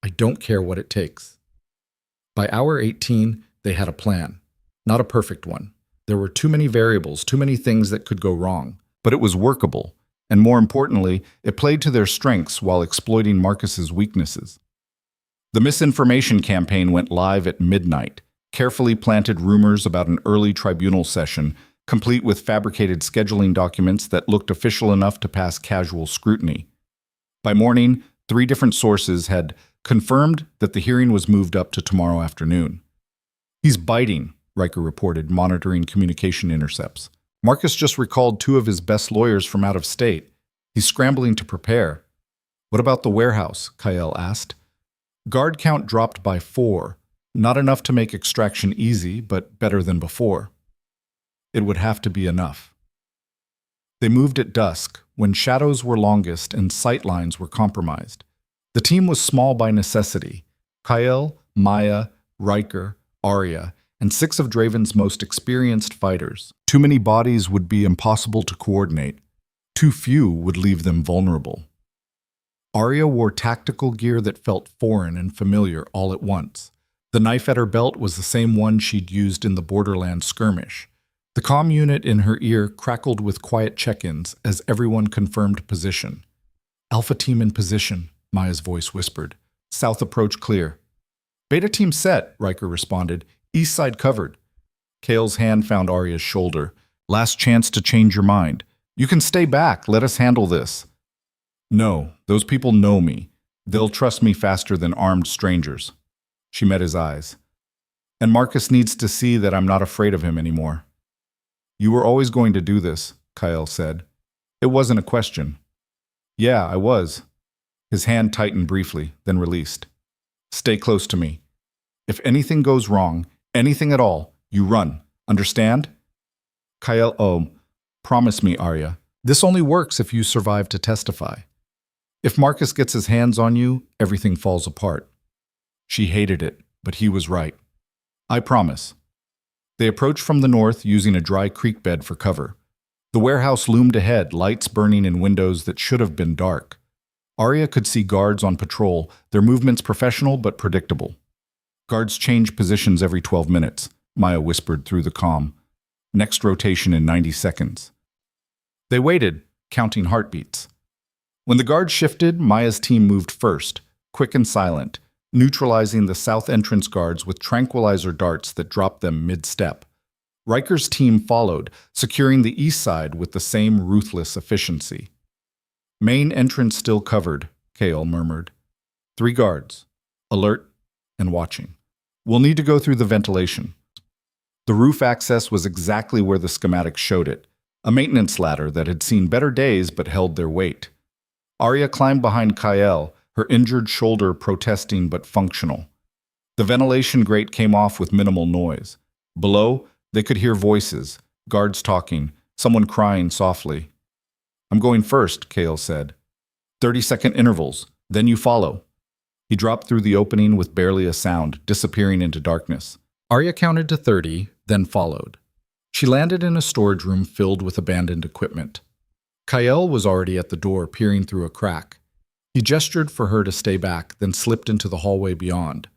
I don't care what it takes. By hour 18, they had a plan. Not a perfect one. There were too many variables, too many things that could go wrong. But it was workable, and more importantly, it played to their strengths while exploiting Marcus's weaknesses. The misinformation campaign went live at midnight. Carefully planted rumors about an early tribunal session, complete with fabricated scheduling documents that looked official enough to pass casual scrutiny. By morning, 3 different sources had confirmed that the hearing was moved up to tomorrow afternoon. He's biting, Riker reported, monitoring communication intercepts. Marcus just recalled 2 of his best lawyers from out of state. He's scrambling to prepare. What about the warehouse? Kael asked. Guard count dropped by 4. Not enough to make extraction easy, but better than before. It would have to be enough. They moved at dusk, when shadows were longest and sight lines were compromised. The team was small by necessity. Kael, Maya, Riker, Arya, and 6 of Draven's most experienced fighters. Too many bodies would be impossible to coordinate. Too few would leave them vulnerable. Arya wore tactical gear that felt foreign and familiar all at once. The knife at her belt was the same one she'd used in the Borderlands skirmish. The comm unit in her ear crackled with quiet check-ins as everyone confirmed position. Alpha team in position, Maya's voice whispered. South approach clear. Beta team set, Riker responded. East side covered. Kale's hand found Arya's shoulder. Last chance to change your mind. You can stay back. Let us handle this. No, those people know me. They'll trust me faster than armed strangers. She met his eyes. And Marcus needs to see that I'm not afraid of him anymore. You were always going to do this, Kyle said. It wasn't a question. Yeah, I was. His hand tightened briefly, then released. Stay close to me. If anything goes wrong, anything at all, you run. Understand? Kyle, promise me, Arya. This only works if you survive to testify. If Marcus gets his hands on you, everything falls apart. She hated it, but he was right. I promise. They approached from the north using a dry creek bed for cover. The warehouse loomed ahead, lights burning in windows that should have been dark. Arya could see guards on patrol, their movements professional but predictable. Guards change positions every 12 minutes, Maya whispered through the comm. Next rotation in 90 seconds. They waited, counting heartbeats. When the guards shifted, Maya's team moved first, quick and silent, neutralizing the south entrance guards with tranquilizer darts that dropped them mid-step. Riker's team followed, securing the east side with the same ruthless efficiency. Main entrance still covered, Kale murmured. 3 guards, alert and watching. We'll need to go through the ventilation. The roof access was exactly where the schematic showed it, a maintenance ladder that had seen better days but held their weight. Arya climbed behind Kyle, her injured shoulder protesting but functional. The ventilation grate came off with minimal noise. Below, they could hear voices, guards talking, someone crying softly. I'm going first, Kale said. 30-second intervals, then you follow. He dropped through the opening with barely a sound, disappearing into darkness. Arya counted to 30, then followed. She landed in a storage room filled with abandoned equipment. Kyle was already at the door, peering through a crack. He gestured for her to stay back, then slipped into the hallway beyond.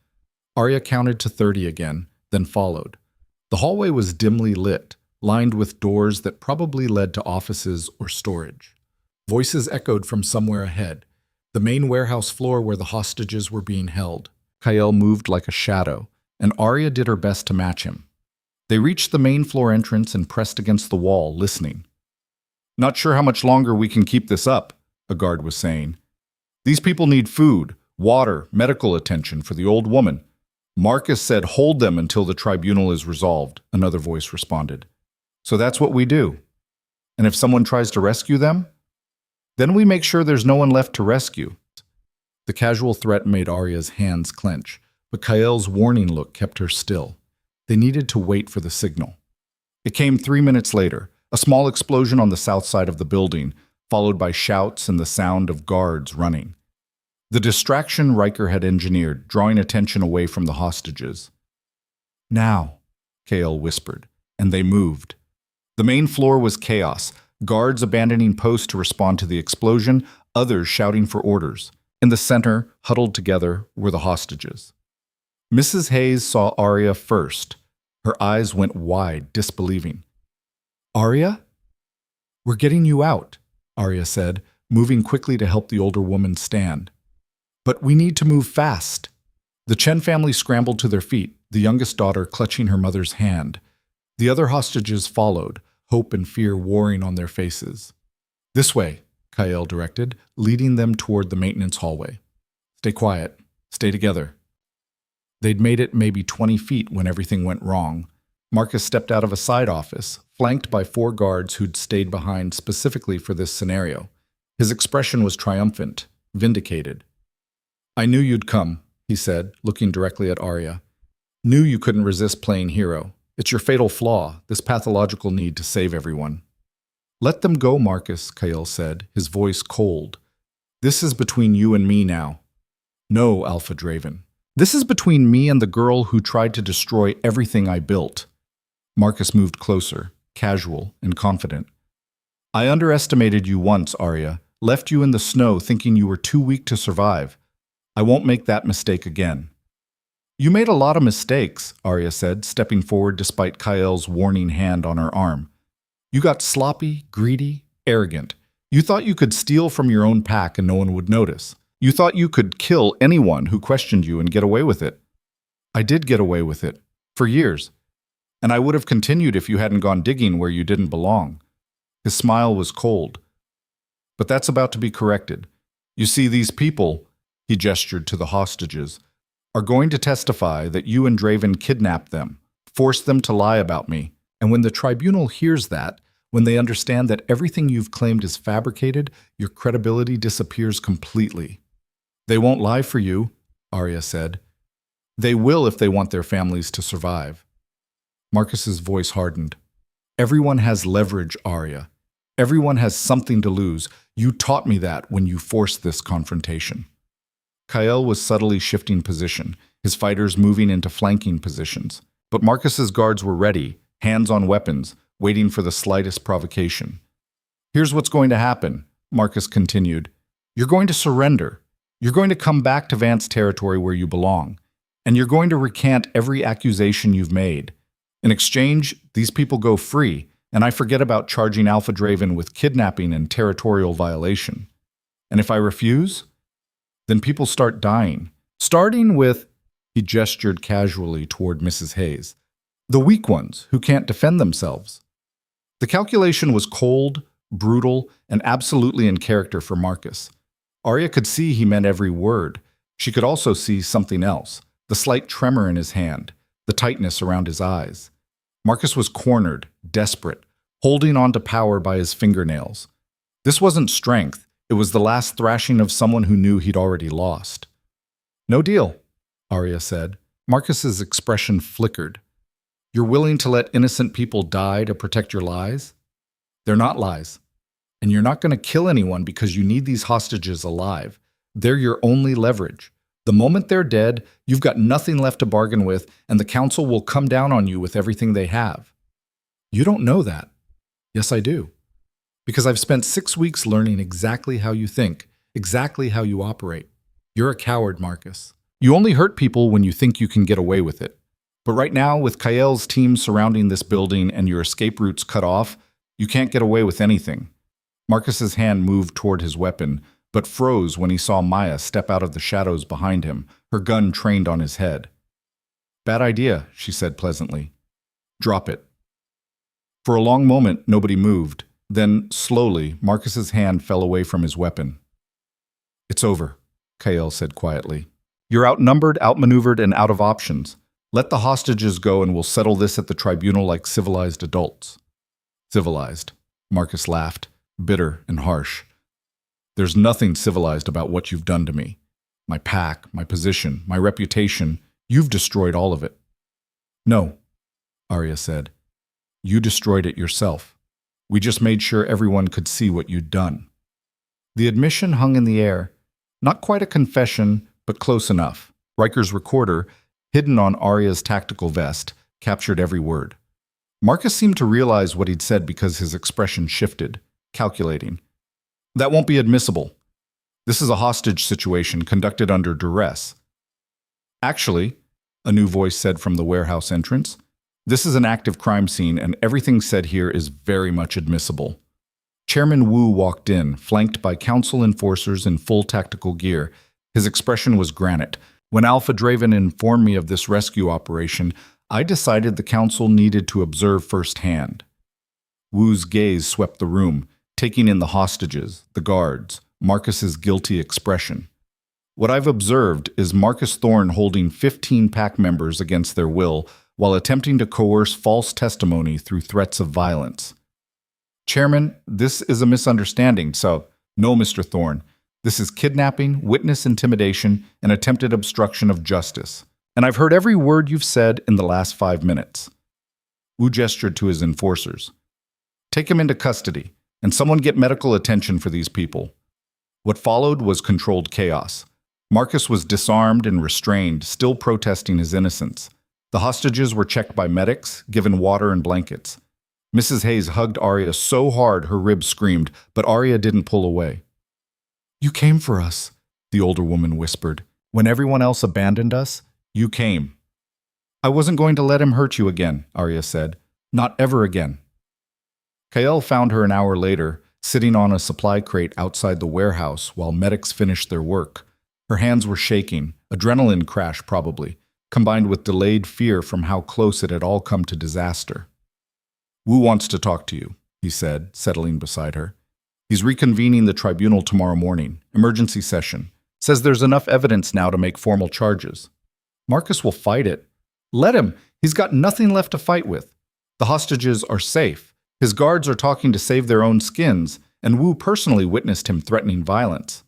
Arya counted to 30 again, then followed. The hallway was dimly lit, lined with doors that probably led to offices or storage. Voices echoed from somewhere ahead, the main warehouse floor where the hostages were being held. Kyle moved like a shadow, and Arya did her best to match him. They reached the main floor entrance and pressed against the wall, listening. Not sure how much longer we can keep this up, a guard was saying. These people need food, water, medical attention for the old woman. Marcus said hold them until the tribunal is resolved, another voice responded. So that's what we do. And if someone tries to rescue them, then we make sure there's no one left to rescue. The casual threat made Arya's hands clench, but Kyle's warning look kept her still. They needed to wait for the signal. It came 3 minutes later, a small explosion on the south side of the building, followed by shouts and the sound of guards running. The distraction Riker had engineered, drawing attention away from the hostages. Now, Kale whispered, and they moved. The main floor was chaos, guards abandoning posts to respond to the explosion, others shouting for orders. In the center, huddled together, were the hostages. Mrs. Hayes saw Arya first. Her eyes went wide, disbelieving. Arya? We're getting you out, Arya said, moving quickly to help the older woman stand. But we need to move fast. The Chen family scrambled to their feet, the youngest daughter clutching her mother's hand. The other hostages followed, hope and fear warring on their faces. This way, Kyle directed, leading them toward the maintenance hallway. Stay quiet. Stay together. They'd made it maybe 20 feet when everything went wrong. Marcus stepped out of a side office, flanked by 4 guards who'd stayed behind specifically for this scenario. His expression was triumphant, vindicated. I knew you'd come, he said, looking directly at Arya. Knew you couldn't resist playing hero. It's your fatal flaw, this pathological need to save everyone. Let them go, Marcus, Kyle said, his voice cold. This is between you and me now. No, Alpha Draven. This is between me and the girl who tried to destroy everything I built. Marcus moved closer, casual and confident. I underestimated you once, Arya, left you in the snow thinking you were too weak to survive. I won't make that mistake again. You made a lot of mistakes, Arya said, stepping forward despite Kyle's warning hand on her arm. You got sloppy, greedy, arrogant. You thought you could steal from your own pack and no one would notice. You thought you could kill anyone who questioned you and get away with it. I did get away with it. For years. And I would have continued if you hadn't gone digging where you didn't belong. His smile was cold. But that's about to be corrected. You see, these people, he gestured to the hostages, are going to testify that you and Draven kidnapped them, forced them to lie about me. And when the tribunal hears that, when they understand that everything you've claimed is fabricated, your credibility disappears completely. They won't lie for you, Arya said. They will if they want their families to survive. Marcus's voice hardened. Everyone has leverage, Arya. Everyone has something to lose. You taught me that when you forced this confrontation. Kael was subtly shifting position, his fighters moving into flanking positions. But Marcus's guards were ready, hands on weapons, waiting for the slightest provocation. Here's what's going to happen, Marcus continued. You're going to surrender. You're going to come back to Vance territory where you belong. And you're going to recant every accusation you've made. In exchange, these people go free, and I forget about charging Alpha Draven with kidnapping and territorial violation. And if I refuse, then people start dying. Starting with, he gestured casually toward Mrs. Hayes, the weak ones who can't defend themselves. The calculation was cold, brutal, and absolutely in character for Marcus. Arya could see he meant every word. She could also see something else, the slight tremor in his hand, the tightness around his eyes. Marcus was cornered, desperate, holding on to power by his fingernails. This wasn't strength. It was the last thrashing of someone who knew he'd already lost. No deal, Arya said. Marcus's expression flickered. You're willing to let innocent people die to protect your lies? They're not lies. And you're not going to kill anyone because you need these hostages alive. They're your only leverage. The moment they're dead, you've got nothing left to bargain with, and the council will come down on you with everything they have. You don't know that. Yes, I do. Because I've spent 6 weeks learning exactly how you think, exactly how you operate. You're a coward, Marcus. You only hurt people when you think you can get away with it. But right now, with Kael's team surrounding this building and your escape routes cut off, you can't get away with anything. Marcus's hand moved toward his weapon, but froze when he saw Maya step out of the shadows behind him, her gun trained on his head. Bad idea, she said pleasantly. Drop it. For a long moment, nobody moved. Then, slowly, Marcus's hand fell away from his weapon. It's over, Kael said quietly. You're outnumbered, outmaneuvered, and out of options. Let the hostages go and we'll settle this at the tribunal like civilized adults. Civilized, Marcus laughed, bitter and harsh. There's nothing civilized about what you've done to me. My pack, my position, my reputation, you've destroyed all of it. No, Arya said. You destroyed it yourself. We just made sure everyone could see what you'd done. The admission hung in the air. Not quite a confession, but close enough. Riker's recorder, hidden on Arya's tactical vest, captured every word. Marcus seemed to realize what he'd said because his expression shifted, calculating. That won't be admissible. This is a hostage situation conducted under duress. Actually, a new voice said from the warehouse entrance, this is an active crime scene and everything said here is very much admissible. Chairman Wu walked in, flanked by council enforcers in full tactical gear. His expression was granite. When Alpha Draven informed me of this rescue operation, I decided the council needed to observe firsthand. Wu's gaze swept the room, taking in the hostages, the guards, Marcus's guilty expression. What I've observed is Marcus Thorne holding 15 pack members against their will while attempting to coerce false testimony through threats of violence. Chairman, this is a misunderstanding, so no, Mr. Thorne. This is kidnapping, witness intimidation, and attempted obstruction of justice. And I've heard every word you've said in the last 5 minutes. Wu gestured to his enforcers. Take him into custody, and someone get medical attention for these people. What followed was controlled chaos. Marcus was disarmed and restrained, still protesting his innocence. The hostages were checked by medics, given water and blankets. Mrs. Hayes hugged Arya so hard her ribs screamed, but Arya didn't pull away. You came for us, the older woman whispered. When everyone else abandoned us, you came. I wasn't going to let him hurt you again, Arya said. Not ever again. Kael found her an hour later, sitting on a supply crate outside the warehouse while medics finished their work. Her hands were shaking, adrenaline crash probably, combined with delayed fear from how close it had all come to disaster. Wu wants to talk to you, he said, settling beside her. He's reconvening the tribunal tomorrow morning, emergency session. Says there's enough evidence now to make formal charges. Marcus will fight it. Let him. He's got nothing left to fight with. The hostages are safe. His guards are talking to save their own skins, and Wu personally witnessed him threatening violence.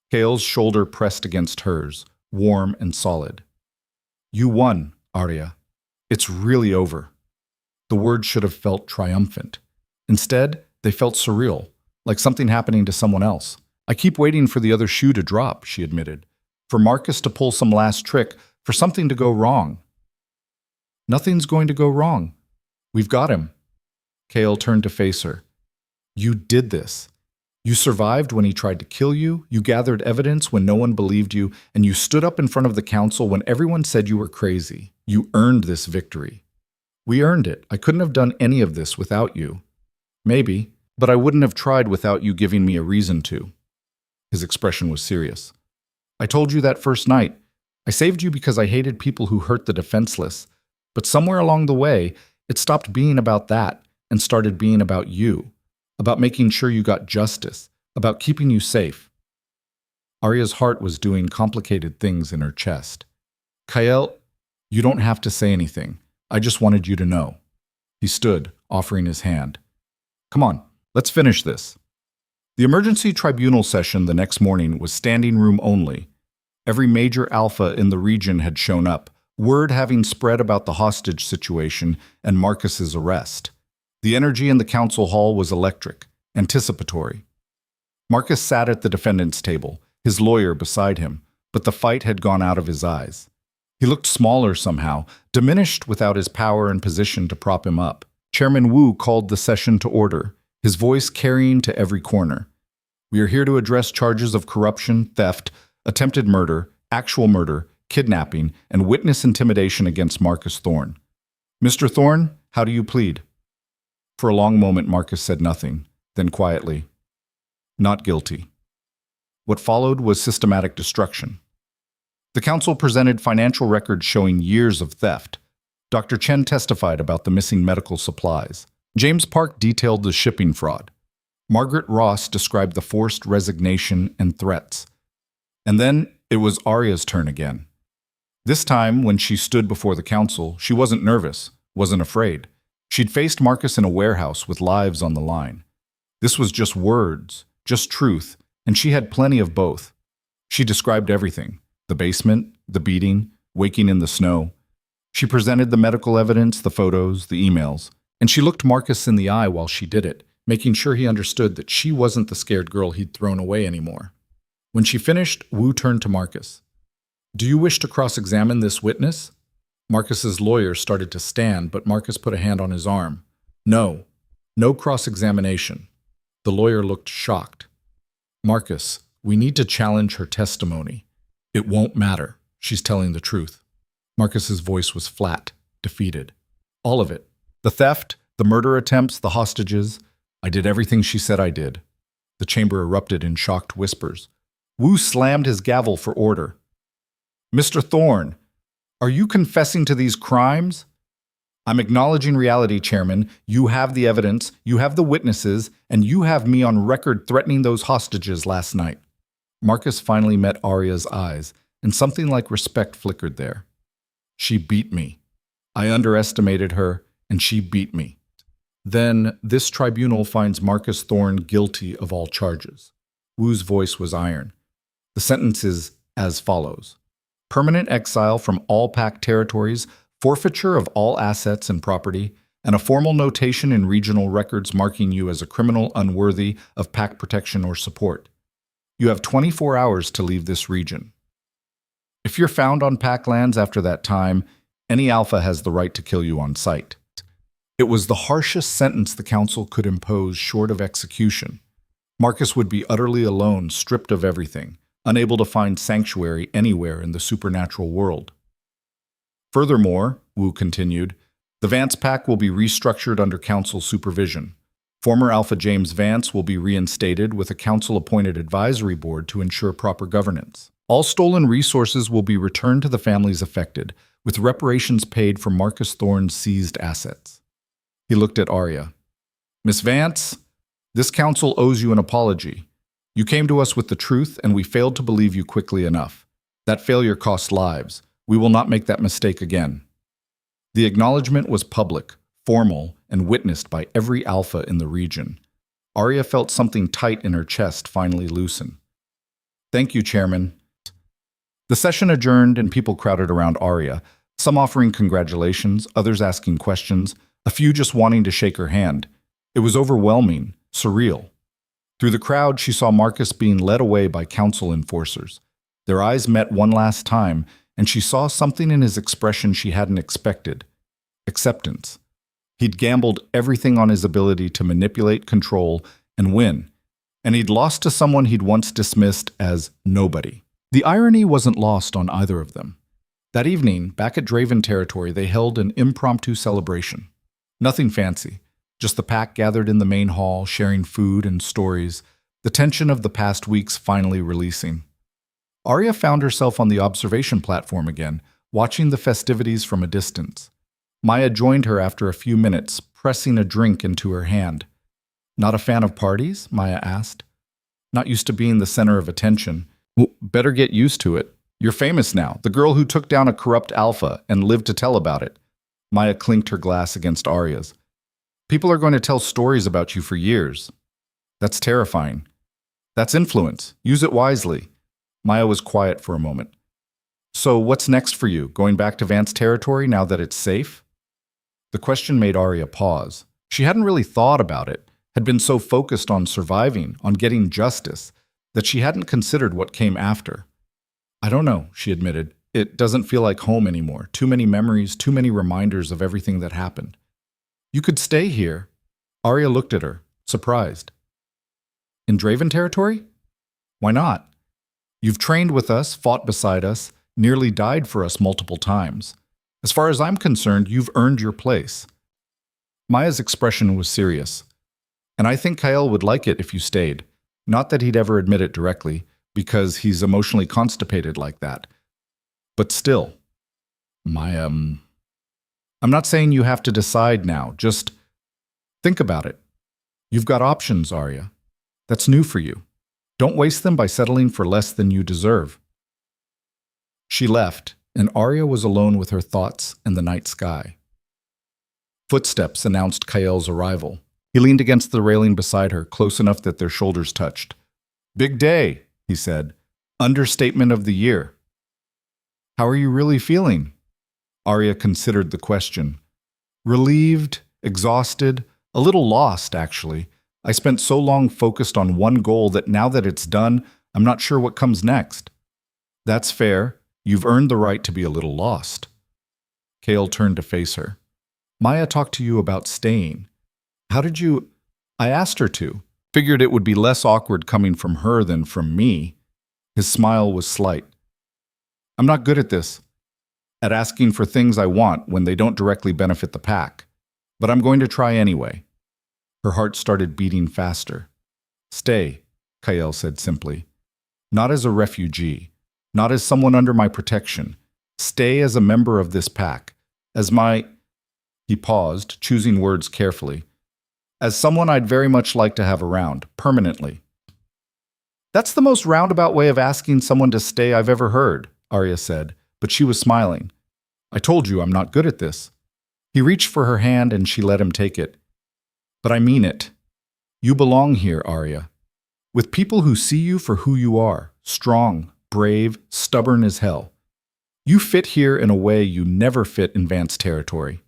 Kale's shoulder pressed against hers, warm and solid. You won, Arya. It's really over. The words should have felt triumphant. Instead, they felt surreal, like something happening to someone else. I keep waiting for the other shoe to drop, she admitted. For Marcus to pull some last trick, for something to go wrong. Nothing's going to go wrong. We've got him. Kale turned to face her. You did this. You survived when he tried to kill you, you gathered evidence when no one believed you, and you stood up in front of the council when everyone said you were crazy. You earned this victory. We earned it. I couldn't have done any of this without you. Maybe, but I wouldn't have tried without you giving me a reason to. His expression was serious. I told you that first night. I saved you because I hated people who hurt the defenseless. But somewhere along the way, it stopped being about that and started being about you, about making sure you got justice, about keeping you safe. Arya's heart was doing complicated things in her chest. Kyle, you don't have to say anything. I just wanted you to know. He stood, offering his hand. Come on, let's finish this. The emergency tribunal session the next morning was standing room only. Every major alpha in the region had shown up, word having spread about the hostage situation and Marcus's arrest. The energy in the council hall was electric, anticipatory. Marcus sat at the defendant's table, his lawyer beside him, but the fight had gone out of his eyes. He looked smaller somehow, diminished without his power and position to prop him up. Chairman Wu called the session to order, his voice carrying to every corner. We are here to address charges of corruption, theft, attempted murder, actual murder, kidnapping, and witness intimidation against Marcus Thorne. Mr. Thorne, how do you plead? For a long moment, Marcus said nothing, then quietly, not guilty. What followed was systematic destruction. The council presented financial records showing years of theft. Dr. Chen testified about the missing medical supplies. James Park detailed the shipping fraud. Margaret Ross described the forced resignation and threats. And then it was Arya's turn again. This time, when she stood before the council, she wasn't nervous, wasn't afraid. She'd faced Marcus in a warehouse with lives on the line. This was just words, just truth, and she had plenty of both. She described everything: the basement, the beating, waking in the snow. She presented the medical evidence, the photos, the emails, and she looked Marcus in the eye while she did it, making sure he understood that she wasn't the scared girl he'd thrown away anymore. When she finished, Wu turned to Marcus. Do you wish to cross-examine this witness? Marcus's lawyer started to stand, but Marcus put a hand on his arm. No, no cross-examination. The lawyer looked shocked. Marcus, we need to challenge her testimony. It won't matter. She's telling the truth. Marcus's voice was flat, defeated. All of it. The theft, the murder attempts, the hostages. I did everything she said I did. The chamber erupted in shocked whispers. Wu slammed his gavel for order. Mr. Thorne, are you confessing to these crimes? I'm acknowledging reality, Chairman. You have the evidence, you have the witnesses, and you have me on record threatening those hostages last night. Marcus finally met Arya's eyes, and something like respect flickered there. She beat me. I underestimated her, and she beat me. Then this tribunal finds Marcus Thorne guilty of all charges. Wu's voice was iron. The sentence is as follows: permanent exile from all Pact territories, forfeiture of all assets and property, and a formal notation in regional records marking you as a criminal unworthy of Pact protection or support. You have 24 hours to leave this region. If you're found on Pact lands after that time, any Alpha has the right to kill you on sight. It was the harshest sentence the Council could impose short of execution. Marcus would be utterly alone, stripped of everything, unable to find sanctuary anywhere in the supernatural world. Furthermore, Wu continued, the Vance Pact will be restructured under Council supervision. Former Alpha James Vance will be reinstated with a Council-appointed advisory board to ensure proper governance. All stolen resources will be returned to the families affected, with reparations paid for Marcus Thorne's seized assets. He looked at Arya. Miss Vance, this council owes you an apology. You came to us with the truth, and we failed to believe you quickly enough. That failure cost lives. We will not make that mistake again. The acknowledgement was public, formal, and witnessed by every alpha in the region. Arya felt something tight in her chest finally loosen. Thank you, Chairman. The session adjourned and people crowded around Arya, some offering congratulations, others asking questions, a few just wanting to shake her hand. It was overwhelming, surreal. Through the crowd, she saw Marcus being led away by council enforcers. Their eyes met one last time, and she saw something in his expression she hadn't expected. Acceptance. He'd gambled everything on his ability to manipulate, control, and win, and he'd lost to someone he'd once dismissed as nobody. The irony wasn't lost on either of them. That evening, back at Draven territory, they held an impromptu celebration. Nothing fancy, just the pack gathered in the main hall, sharing food and stories, the tension of the past weeks finally releasing. Arya found herself on the observation platform again, watching the festivities from a distance. Maya joined her after a few minutes, pressing a drink into her hand. Not a fan of parties? Maya asked. Not used to being the center of attention. Well, better get used to it. You're famous now, the girl who took down a corrupt alpha and lived to tell about it. Maya clinked her glass against Arya's. People are going to tell stories about you for years. That's terrifying. That's influence. Use it wisely. Maya was quiet for a moment. So what's next for you? Going back to Vance territory now that it's safe? The question made Arya pause. She hadn't really thought about it, had been so focused on surviving, on getting justice, that she hadn't considered what came after. I don't know, she admitted. It doesn't feel like home anymore. Too many memories, too many reminders of everything that happened. You could stay here. Arya looked at her, surprised. In Draven territory? Why not? You've trained with us, fought beside us, nearly died for us multiple times. As far as I'm concerned, you've earned your place. Maya's expression was serious. And I think Kyle would like it if you stayed. Not that he'd ever admit it directly, because he's emotionally constipated like that. But still, Maya, I'm not saying you have to decide now. Just think about it. You've got options, Arya. That's new for you. Don't waste them by settling for less than you deserve. She left, and Arya was alone with her thoughts and the night sky. Footsteps announced Kael's arrival. He leaned against the railing beside her, close enough that their shoulders touched. Big day, he said. Understatement of the year. How are you really feeling? Arya considered the question. Relieved, exhausted, a little lost, actually. I spent so long focused on one goal that now that it's done, I'm not sure what comes next. That's fair. You've earned the right to be a little lost. Kael turned to face her. Maya talked to you about staying. How did you... I asked her to. Figured it would be less awkward coming from her than from me. His smile was slight. I'm not good at this. At asking for things I want when they don't directly benefit the pack. But I'm going to try anyway. Her heart started beating faster. Stay, Kael said simply. Not as a refugee. Not as someone under my protection. Stay as a member of this pack. As my... He paused, choosing words carefully. As someone I'd very much like to have around, permanently. That's the most roundabout way of asking someone to stay I've ever heard, Arya said, but she was smiling. I told you I'm not good at this. He reached for her hand and she let him take it. But I mean it. You belong here, Arya. With people who see you for who you are, strong, brave, stubborn as hell. You fit here in a way you never fit in Vance territory.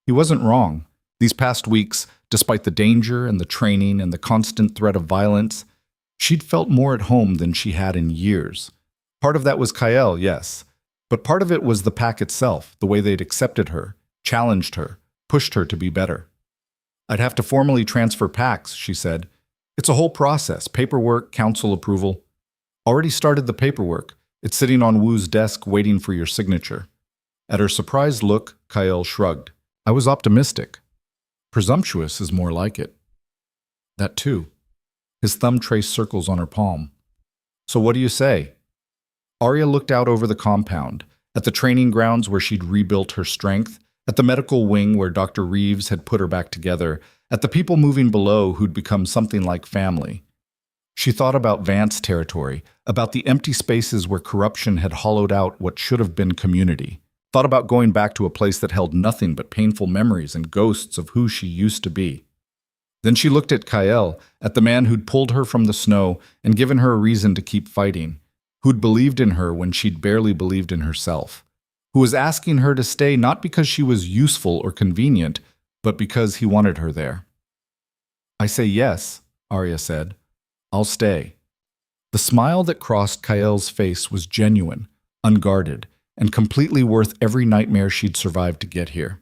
He wasn't wrong. These past weeks, despite the danger and the training and the constant threat of violence, she'd felt more at home than she had in years. Part of that was Kael, yes, but part of it was the pack itself, the way they'd accepted her, challenged her, pushed her to be better. I'd have to formally transfer packs, she said. It's a whole process, paperwork, council approval. Already started the paperwork. It's sitting on Wu's desk waiting for your signature. At her surprised look, Kael shrugged. I was optimistic. Presumptuous is more like it. That too. His thumb traced circles on her palm. So what do you say? Arya looked out over the compound, at the training grounds where she'd rebuilt her strength, at the medical wing where Dr. Reeves had put her back together, at the people moving below who'd become something like family. She thought about Vance territory, about the empty spaces where corruption had hollowed out what should have been community. Thought about going back to a place that held nothing but painful memories and ghosts of who she used to be. Then she looked at Kael, at the man who'd pulled her from the snow and given her a reason to keep fighting, who'd believed in her when she'd barely believed in herself, who was asking her to stay not because she was useful or convenient, but because he wanted her there. "I say yes," Arya said. "I'll stay." The smile that crossed Kael's face was genuine, unguarded, and completely worth every nightmare she'd survived to get here.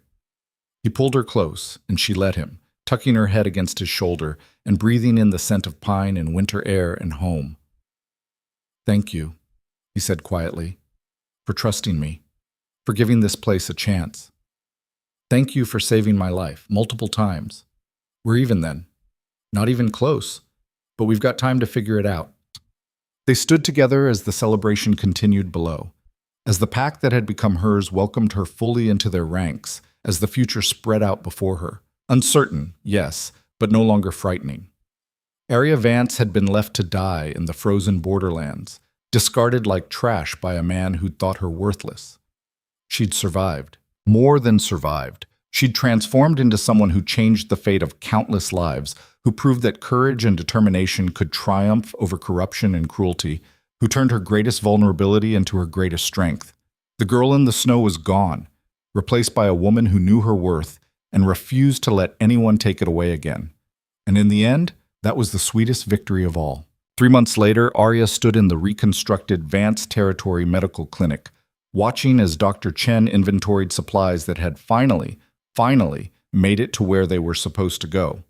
He pulled her close, and she let him, tucking her head against his shoulder and breathing in the scent of pine and winter air and home. "Thank you," he said quietly, "for trusting me, for giving this place a chance. Thank you for saving my life multiple times. We're even then. Not even close, but we've got time to figure it out." They stood together as the celebration continued below, as the pack that had become hers welcomed her fully into their ranks, as the future spread out before her. Uncertain, yes, but no longer frightening. Arya Vance had been left to die in the frozen borderlands, discarded like trash by a man who'd thought her worthless. She'd survived. More than survived. She'd transformed into someone who changed the fate of countless lives, who proved that courage and determination could triumph over corruption and cruelty, who turned her greatest vulnerability into her greatest strength. The girl in the snow was gone, replaced by a woman who knew her worth and refused to let anyone take it away again. And in the end, that was the sweetest victory of all. 3 months later, Arya stood in the reconstructed Vance Territory Medical Clinic, watching as Dr. Chen inventoried supplies that had finally made it to where they were supposed to go.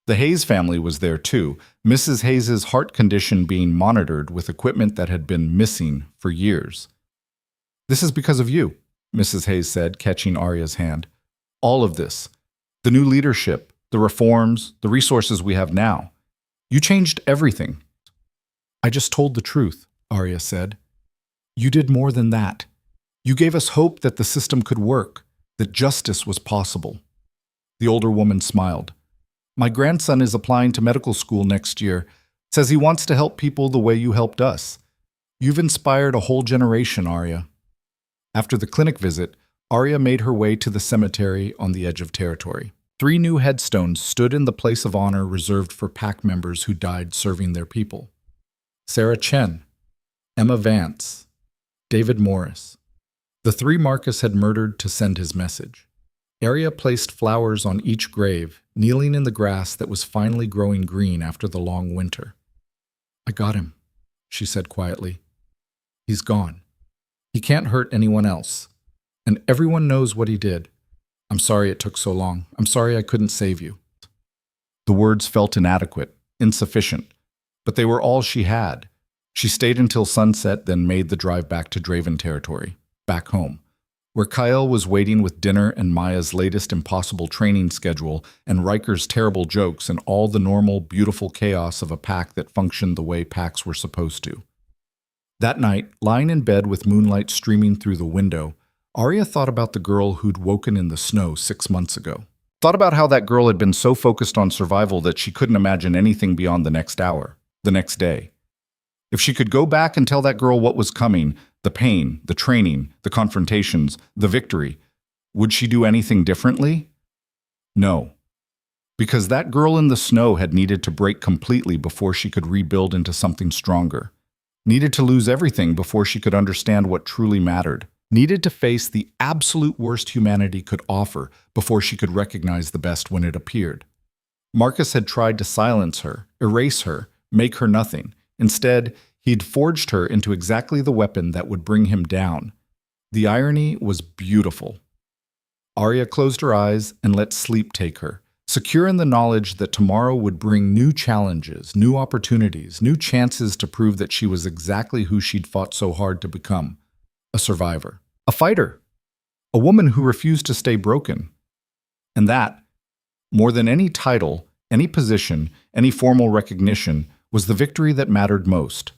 The Hayes family was there too, Mrs. Hayes's heart condition being monitored with equipment that had been missing for years. "This is because of you," Mrs. Hayes said, catching Arya's hand. "All of this. The new leadership, the reforms, the resources we have now. You changed everything." "I just told the truth," Arya said. "You did more than that. You gave us hope that the system could work, that justice was possible." The older woman smiled. "My grandson is applying to medical school next year. Says he wants to help people the way you helped us. You've inspired a whole generation, Arya." After the clinic visit, Arya made her way to the cemetery on the edge of territory. 3 new headstones stood in the place of honor reserved for pack members who died serving their people. Sarah Chen, Emma Vance, David Morris. The 3 Marcus had murdered to send his message. Arya placed flowers on each grave, kneeling in the grass that was finally growing green after the long winter. "I got him," she said quietly. "He's gone. He can't hurt anyone else. And everyone knows what he did. I'm sorry it took so long. I'm sorry I couldn't save you." The words felt inadequate, insufficient, but they were all she had. She stayed until sunset, then made the drive back to Draven territory, back home, where Kyle was waiting with dinner and Maya's latest impossible training schedule and Riker's terrible jokes and all the normal, beautiful chaos of a pack that functioned the way packs were supposed to. That night, lying in bed with moonlight streaming through the window, Arya thought about the girl who'd woken in the snow 6 months ago. Thought about how that girl had been so focused on survival that she couldn't imagine anything beyond the next hour, the next day. If she could go back and tell that girl what was coming, the pain, the training, the confrontations, the victory, would she do anything differently? No. Because that girl in the snow had needed to break completely before she could rebuild into something stronger. Needed to lose everything before she could understand what truly mattered. Needed to face the absolute worst humanity could offer before she could recognize the best when it appeared. Marcus had tried to silence her, erase her, make her nothing. Instead, he'd forged her into exactly the weapon that would bring him down. The irony was beautiful. Arya closed her eyes and let sleep take her, secure in the knowledge that tomorrow would bring new challenges, new opportunities, new chances to prove that she was exactly who she'd fought so hard to become. A survivor. A fighter. A woman who refused to stay broken. And that, more than any title, any position, any formal recognition, was the victory that mattered most.